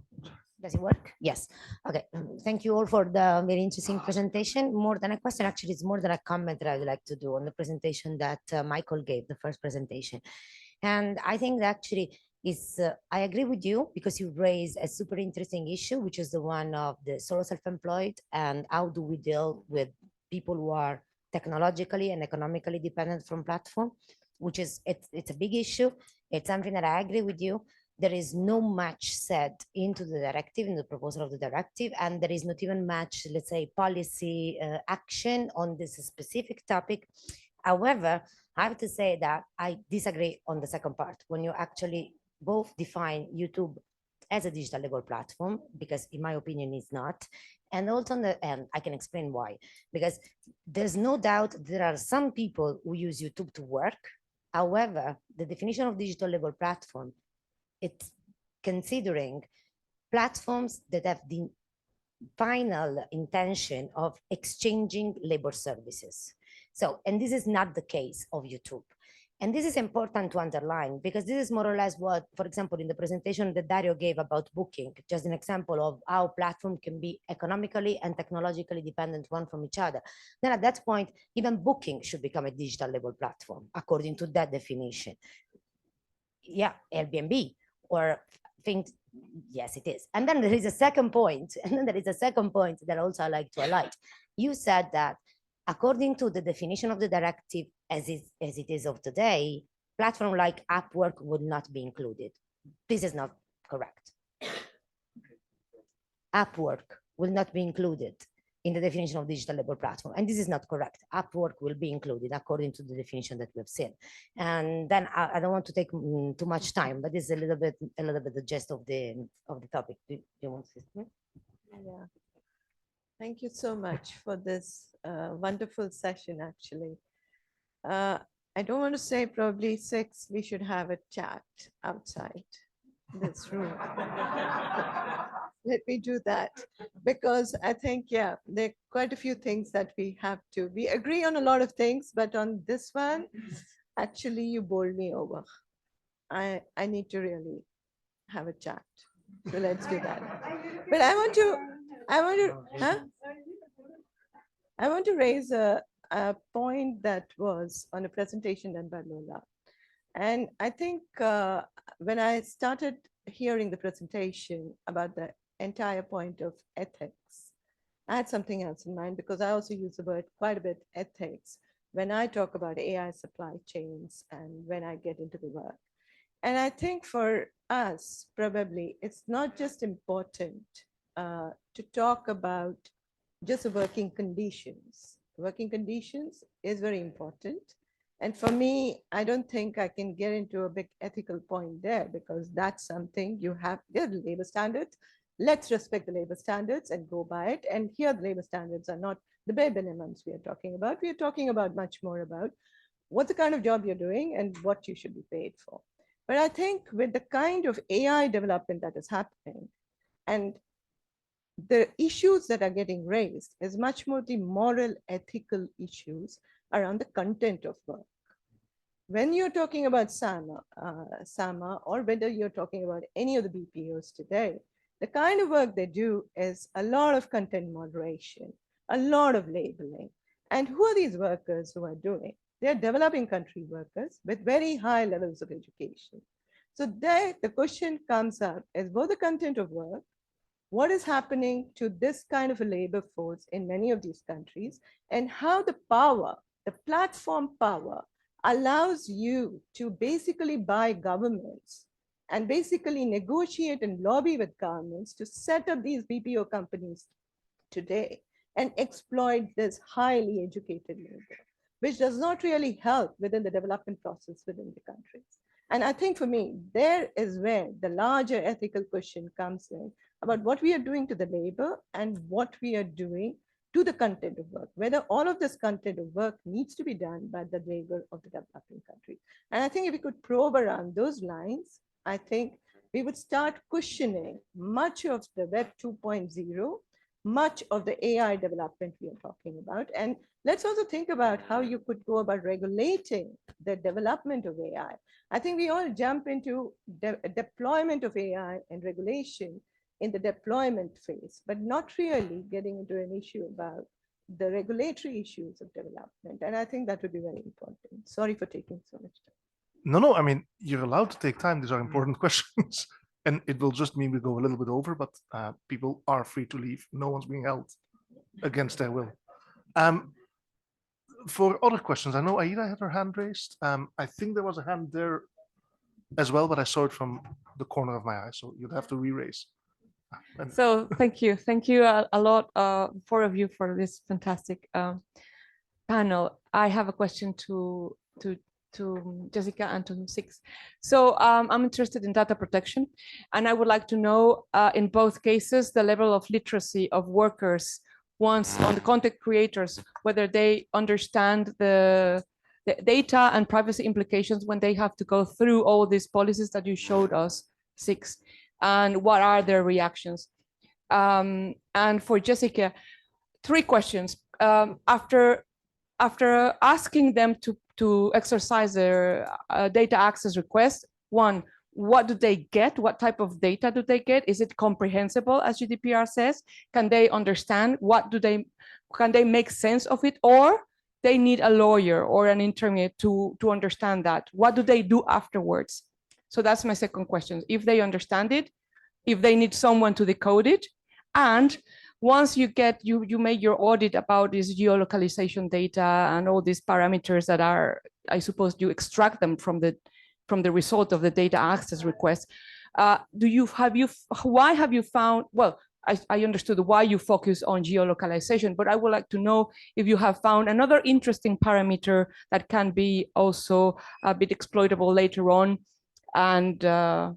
does it work? Yes. Okay. Thank you all for the very interesting presentation. More than a question, actually, it's more than a comment that I would like to do on the presentation that Michael gave, the first presentation. And I think that actually is, I agree with you because you raised a super interesting issue, which is the one of the solo self-employed and how do we deal with people who are technologically and economically dependent from platform, which is, it's a big issue. It's something that I agree with you. There is no much said into the directive, in the proposal of the directive, and there is not even much, let's say, policy action on this specific topic. However, I have to say that I disagree on the second part, when you actually both define YouTube as a digital labor platform, because in my opinion, it's not. And also on the end, I can explain why, because there's no doubt there are some people who use YouTube to work. However, the definition of digital labor platform, it's considering platforms that have the final intention of exchanging labor services. So, and this is not the case of YouTube. And this is important to underline because this is more or less what, for example, in the presentation that Dario gave about Booking, just an example of how platform can be economically and technologically dependent one from each other. Then at that point, even Booking should become a digital labor platform according to that definition. Yeah, Airbnb or things, yes, it is. And then there is a second point, that also I like to highlight. You said that according to the definition of the directive as it is of today, platform like Upwork would not be included. This is not correct. Upwork will not be included in the definition of digital labor platform. And this is not correct. Upwork will be included according to the definition that we've seen. And then I don't want to take too much time, but this is a little bit the gist of the topic. Do you want to say? Yeah. Thank you so much for this wonderful session, actually. I don't want to say probably 6, we should have a chat outside this room. Let me do that, because I think, yeah, there are quite a few things that we agree on a lot of things, but on this one, actually you bowled me over. I need to really have a chat. So let's do that. But I want to raise a point that was on a presentation done by Lola. And I think when I started hearing the presentation about the entire point of ethics, I had something else in mind, because I also use the word quite a bit, ethics, when I talk about AI supply chains and when I get into the work. And I think for us, probably, it's not just important to talk about just the working conditions. Working conditions is very important. And for me, I don't think I can get into a big ethical point there, because that's something you have, there are the labor standards. Let's respect the labor standards and go by it. And here the labor standards are not the bare minimums we are talking about. We are talking about much more about what the kind of job you're doing and what you should be paid for. But I think with the kind of AI development that is happening, and the issues that are getting raised is much more the moral, ethical issues around the content of work. When you're talking about SAMA, or whether you're talking about any of the BPOs today, the kind of work they do is a lot of content moderation, a lot of labeling. And who are these workers who are doing? They're developing country workers with very high levels of education. So there, the question comes up is both the content of work, what is happening to this kind of a labor force in many of these countries, and how the power, the platform power, allows you to basically buy governments and basically negotiate and lobby with governments to set up these BPO companies today and exploit this highly educated labor, which does not really help within the development process within the countries. And I think for me, there is where the larger ethical question comes in about what we are doing to the labor and what we are doing to the content of work, whether all of this content of work needs to be done by the labor of the developing country. And I think if we could probe around those lines, I think we would start cushioning much of the Web 2.0, much of the AI development we are talking about. And let's also think about how you could go about regulating the development of AI. I think we all jump into deployment of AI and regulation in the deployment phase, but not really getting into an issue about the regulatory issues of development. And I think that would be very important. Sorry for taking so much time. No, I mean, you're allowed to take time. These are important questions. And it will just mean we go a little bit over, but people are free to leave. No one's being held against their will. For other questions, I know Aida had her hand raised. I think there was a hand there as well, but I saw it from the corner of my eye, so you'd have to re-raise. So thank you a lot, four of you, for this fantastic panel. I have a question to Jessica and to Six. So I'm interested in data protection, and I would like to know in both cases the level of literacy of workers once on the content creators, whether they understand the data and privacy implications when they have to go through all these policies that you showed us, Six, and what are their reactions. And for Jessica, 3 questions. After asking them to exercise their data access request, 1, what do they get? What type of data do they get? Is it comprehensible, as GDPR says? Can they understand? Can they make sense of it? Or they need a lawyer or an intermediate to understand that? What do they do afterwards? So that's my second question. If they understand it, if they need someone to decode it, and once you make your audit about this geolocalization data and all these parameters that are, I suppose you extract them from the result of the data access request. Why have you found, well, I understood why you focus on geolocalization, but I would like to know if you have found another interesting parameter that can be also a bit exploitable later on. And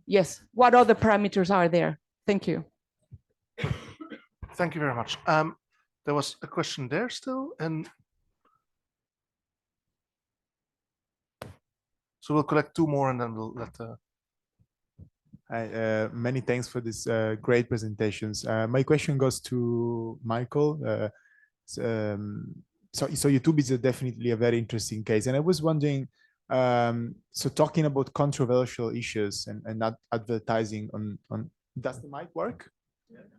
yes, what other parameters are there? Thank you. Thank you very much. There was a question there still, and so we'll collect 2 more and then we'll let Many thanks for this great presentations. My question goes to Michael. So YouTube is definitely a very interesting case, and I was wondering, so talking about controversial issues and not advertising on does the mic work?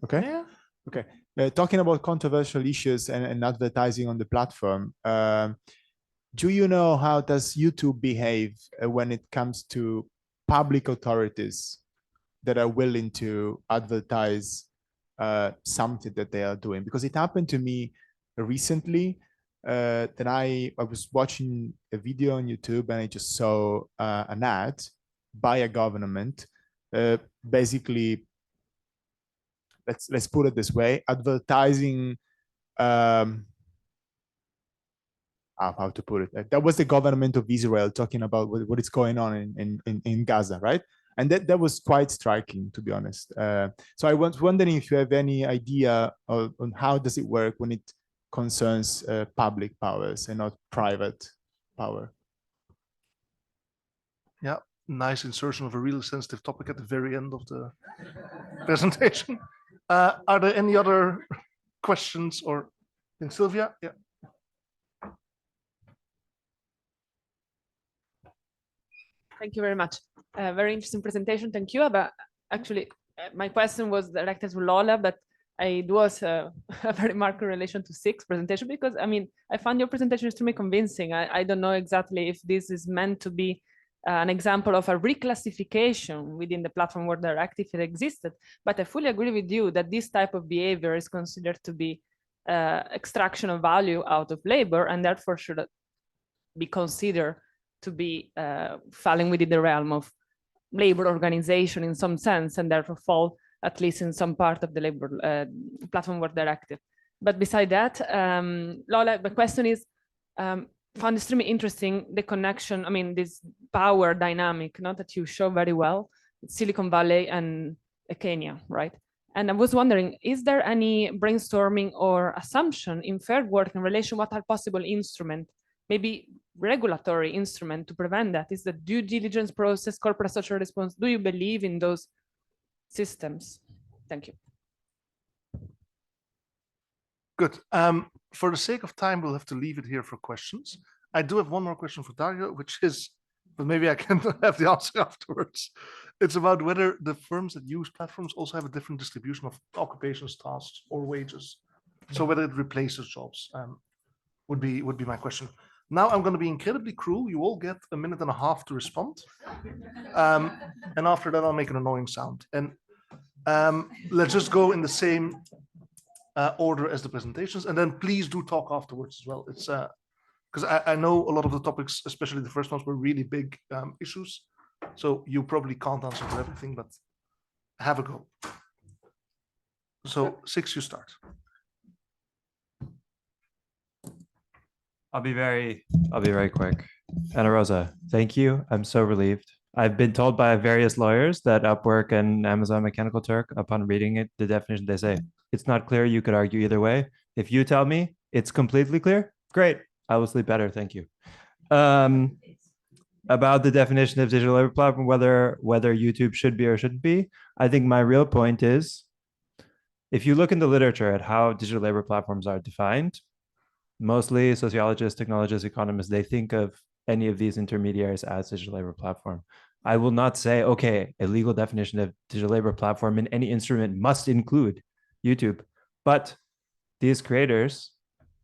Okay. Yeah. Okay. Talking about controversial issues and advertising on the platform, do you know how does YouTube behave when it comes to public authorities that are willing to advertise something that they are doing? Because it happened to me recently that I was watching a video on YouTube and I just saw an ad by a government, basically, let's put it this way, advertising, how to put it, that was the government of Israel talking about what is going on in Gaza, right? And that was quite striking, to be honest. So I was wondering if you have any idea on how does it work when it concerns public powers and not private power. Yeah, nice insertion of a really sensitive topic at the very end of the presentation. Are there any other questions or in Sylvia? Yeah. Thank you very much. Very interesting presentation. Thank you. But actually, my question was directed to Lola, but I do also a very marked relation to Six's presentation, because I mean, I found your presentation extremely convincing. I don't know exactly if this is meant to be an example of a reclassification within the platform work directive if it existed, but I fully agree with you that this type of behavior is considered to be extraction of value out of labor, and therefore should be considered to be falling within the realm of labor organization in some sense, and therefore fall at least in some part of the labor platform work directive. But beside that, Lola, the question is, found extremely interesting the connection, I mean, this power dynamic, not that you show very well, Silicon Valley and Kenya, right? And I was wondering, is there any brainstorming or assumption in fair work in relation what are possible instruments, maybe regulatory instrument to prevent that? Is the due diligence process, corporate social response, do you believe in those systems? Thank you. Good. For the sake of time, we'll have to leave it here for questions. I do have one more question for Dario, which is, but maybe I can have the answer afterwards. It's about whether the firms that use platforms also have a different distribution of occupations, tasks, or wages. So whether it replaces jobs would be my question. Now I'm going to be incredibly cruel. You all get 1.5 minutes to respond. And after that, I'll make an annoying sound. And let's just go in the same order as the presentations. And then please do talk afterwards as well. It's because I know a lot of the topics, especially the first ones, were really big issues. So you probably can't answer to everything, but have a go. So Six, you start. I'll be very quick. Ana Rosa, thank you. I'm so relieved. I've been told by various lawyers that Upwork and Amazon Mechanical Turk, upon reading it, the definition, they say, it's not clear, you could argue either way. If you tell me it's completely clear, great, I will sleep better, thank you. About the definition of digital labor platform, whether YouTube should be or shouldn't be, I think my real point is, if you look in the literature at how digital labor platforms are defined, mostly sociologists, technologists, economists, they think of any of these intermediaries as digital labor platform. I will not say, okay, a legal definition of digital labor platform in any instrument must include YouTube, but these creators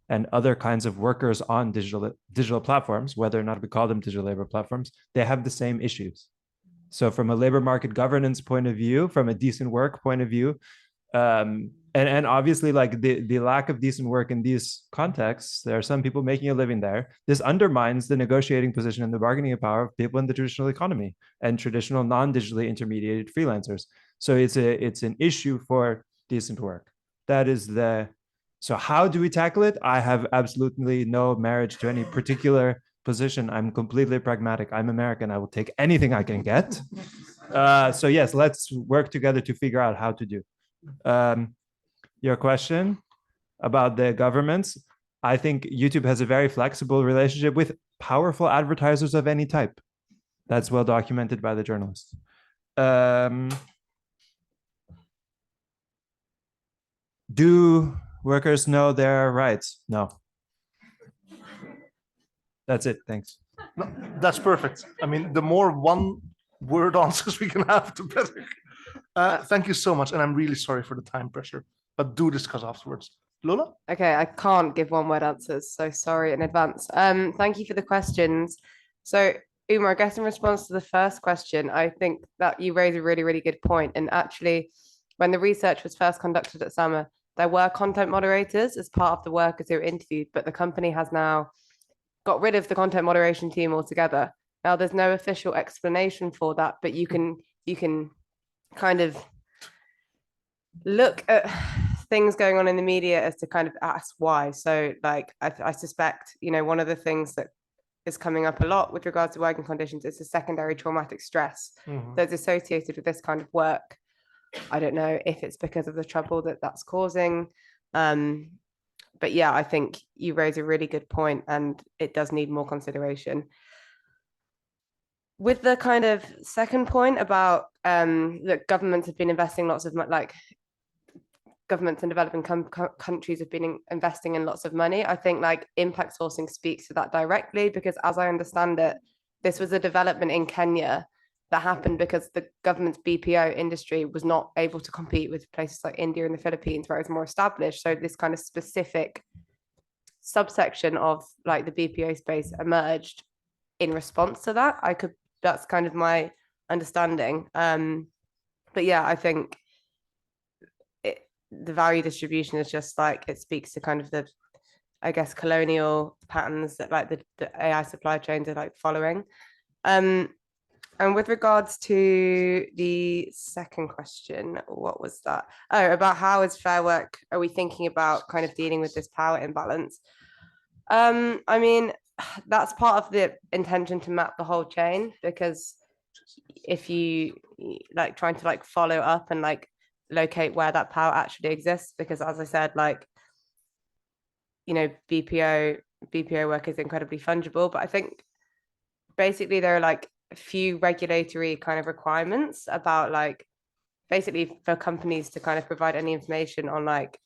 and other kinds of workers on digital platforms, whether or not we call them digital labor platforms, they have the same issues. So from a labor market governance point of view, from a decent work point of view, and obviously like the lack of decent work in these contexts, there are some people making a living there. This undermines the negotiating position and the bargaining power of people in the traditional economy and traditional non-digitally intermediated freelancers. So it's an issue for decent work. That is so how do we tackle it? I have absolutely no marriage to any particular position. I'm completely pragmatic. I'm American. I will take anything I can get. So yes, let's work together to figure out how to do. Your question about the governments, I think YouTube has a very flexible relationship with powerful advertisers of any type. That's well documented by the journalists. Do workers know their rights? No. That's it. Thanks. No, that's perfect. I mean, the more one-word answers we can have, the better. Thank you so much, and I'm really sorry for the time pressure, but do discuss afterwards. Lola? Okay, I can't give one-word answers, so sorry in advance. Thank you for the questions. So, Umar, I guess in response to the first question, I think that you raise a really, really good point. And actually, when the research was first conducted at SAMA, there were content moderators as part of the workers who were interviewed, but the company has now got rid of the content moderation team altogether. Now, there's no official explanation for that, but you can kind of look at things going on in the media as to kind of ask why. So, like, I suspect, one of the things that is coming up a lot with regards to working conditions is the secondary traumatic stress that's associated with this kind of work. I don't know if it's because of the trouble that's causing. But yeah, I think you raise a really good point, and it does need more consideration. With the kind of second point about that governments have been investing lots of like governments in developing countries have been investing in lots of money. I think like impact sourcing speaks to that directly, because as I understand it, this was a development in Kenya that happened because the government's BPO industry was not able to compete with places like India and the Philippines, where it's more established. So this kind of specific subsection of like the BPO space emerged in response to that. That's kind of my understanding. But yeah, I think the value distribution is just like, it speaks to kind of the, I guess, colonial patterns that like the AI supply chains are like following. And with regards to the second question, what was that? Oh, about how is Fair Work, are we thinking about kind of dealing with this power imbalance? I mean, that's part of the intention to map the whole chain, because if you like trying to like follow up and like locate where that power actually exists, because as I said, like, BPO work is incredibly fungible, but I think basically there are like a few regulatory kind of requirements about like basically for companies to kind of provide any information on like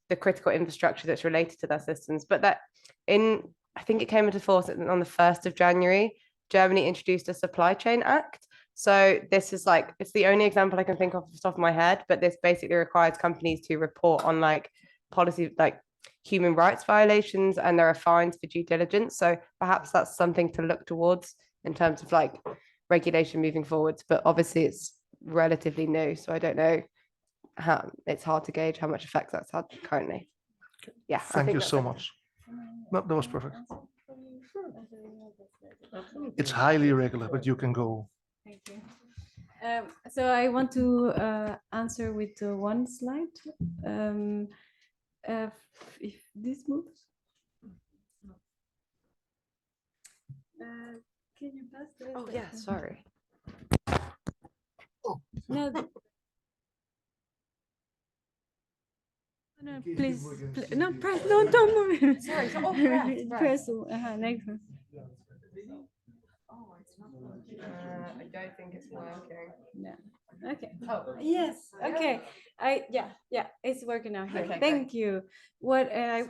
the critical infrastructure that's related to their systems. But that I think it came into force on the 1st of January, Germany introduced a supply chain act. So this is like, it's the only example I can think of off the top of my head, but this basically requires companies to report on like policy, like human rights violations, and there are fines for due diligence. So perhaps that's something to look towards in terms of like regulation moving forwards, but obviously it's relatively new. So I don't know how, it's hard to gauge how much effect that's had currently. Yeah. Thank you so much. No, that was perfect. It's highly irregular, but you can go. Thank you. So I want to answer with one slide. If this moves. Can you pass the? Oh yeah, sorry. No. No, please. No, press. No, don't move. Sorry. So, press. Press. Next one. Oh, it's not working. I don't think it's working. No. Okay. Oh, yes. Okay. Yeah, it's working now here. Okay, Thank you. What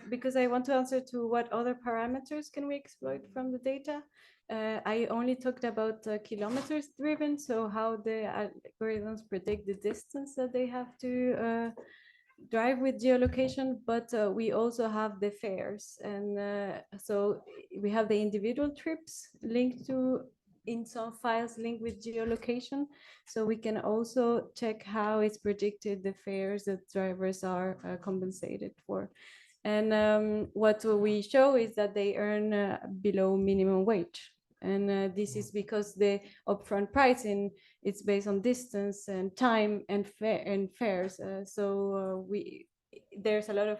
because I want to answer to what other parameters can we exploit from the data. I only talked about kilometers driven, so how the algorithms predict the distance that they have to drive with geolocation, but we also have the fares, and so we have the individual trips linked to in some files linked with geolocation, so we can also check how it's predicted the fares that drivers are compensated for. And what we show is that they earn below minimum wage, and this is because the upfront pricing, it's based on distance and time and fares. So there's a lot of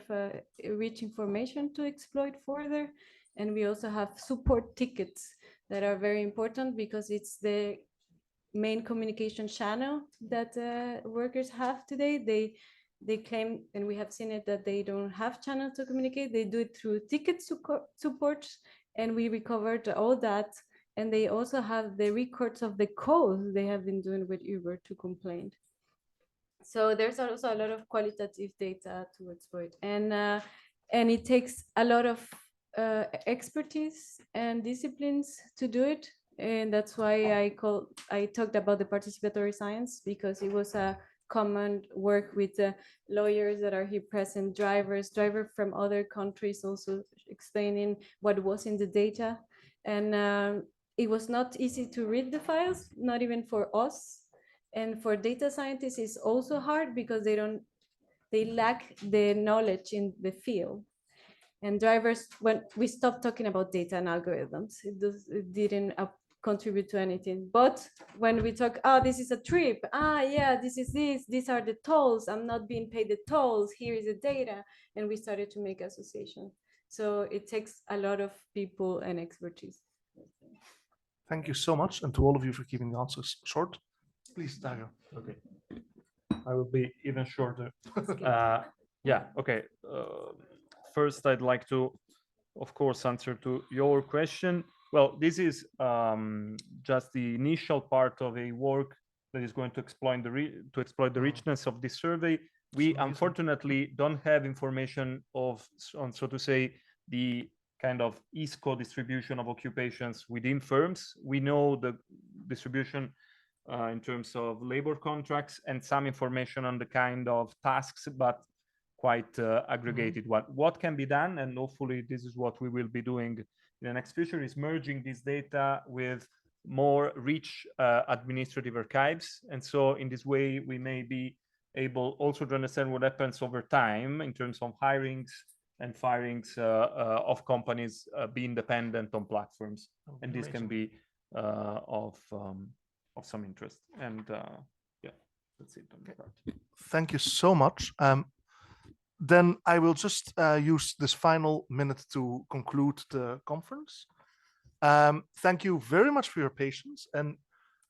rich information to exploit further, and we also have support tickets that are very important because it's the main communication channel that workers have today. They claim, and we have seen it, that they don't have channel to communicate. They do it through ticket support, and we recovered all that. And they also have the records of the calls they have been doing with Uber to complain. So there's also a lot of qualitative data to exploit. And it takes a lot of expertise and disciplines to do it. And that's why I talked about the participatory science, because it was a common work with lawyers that are here present, drivers from other countries also explaining what was in the data. And it was not easy to read the files, not even for us. And for data scientists, it's also hard because they lack the knowledge in the field. And drivers, when we stopped talking about data and algorithms, it didn't contribute to anything. But when we talk, oh, this is a trip, yeah, these are the tolls, I'm not being paid the tolls, here is the data, and we started to make association. So it takes a lot of people and expertise. Thank you so much, and to all of you for keeping the answers short. Please, Dario. Okay, I will be even shorter. Yeah, okay. First, I'd like to, of course, answer to your question. Well, this is just the initial part of a work that is going to exploit the richness of this survey. We unfortunately don't have information on, so to say, the kind of ISCO distribution of occupations within firms. We know the distribution in terms of labor contracts and some information on the kind of tasks, but quite aggregated. What can be done, and hopefully this is what we will be doing in the next future, is merging this data with more rich administrative archives. And so in this way, we may be able also to understand what happens over time in terms of hirings and firings of companies being dependent on platforms. And this can be of some interest. And yeah, that's it on the part. Thank you so much. Then I will just use this final minute to conclude the conference. Thank you very much for your patience. And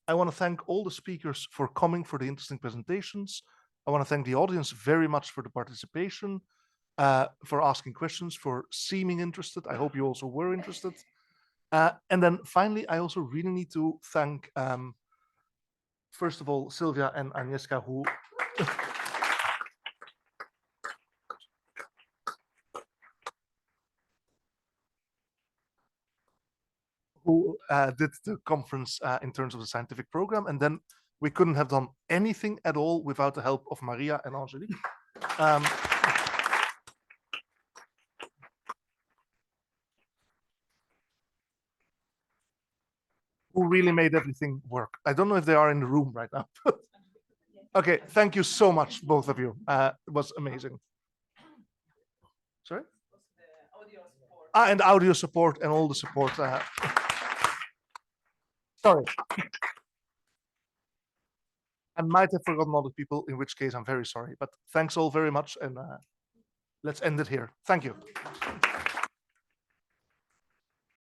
I want to thank all the speakers for coming, for the interesting presentations. I want to thank the audience very much for the participation, for asking questions, for seeming interested. I hope you also were interested. And then finally, I also really need to thank, first of all, Sylvia and Agnieszka, who did the conference in terms of the scientific program. And then we couldn't have done anything at all without the help of Maria and Angelique. Who really made everything work. I don't know if they are in the room right now. Okay, thank you so much, both of you. It was amazing. Sorry? And audio support and all the support. Sorry. I might have forgotten other people, in which case I'm very sorry. But thanks all very much, and let's end it here. Thank you.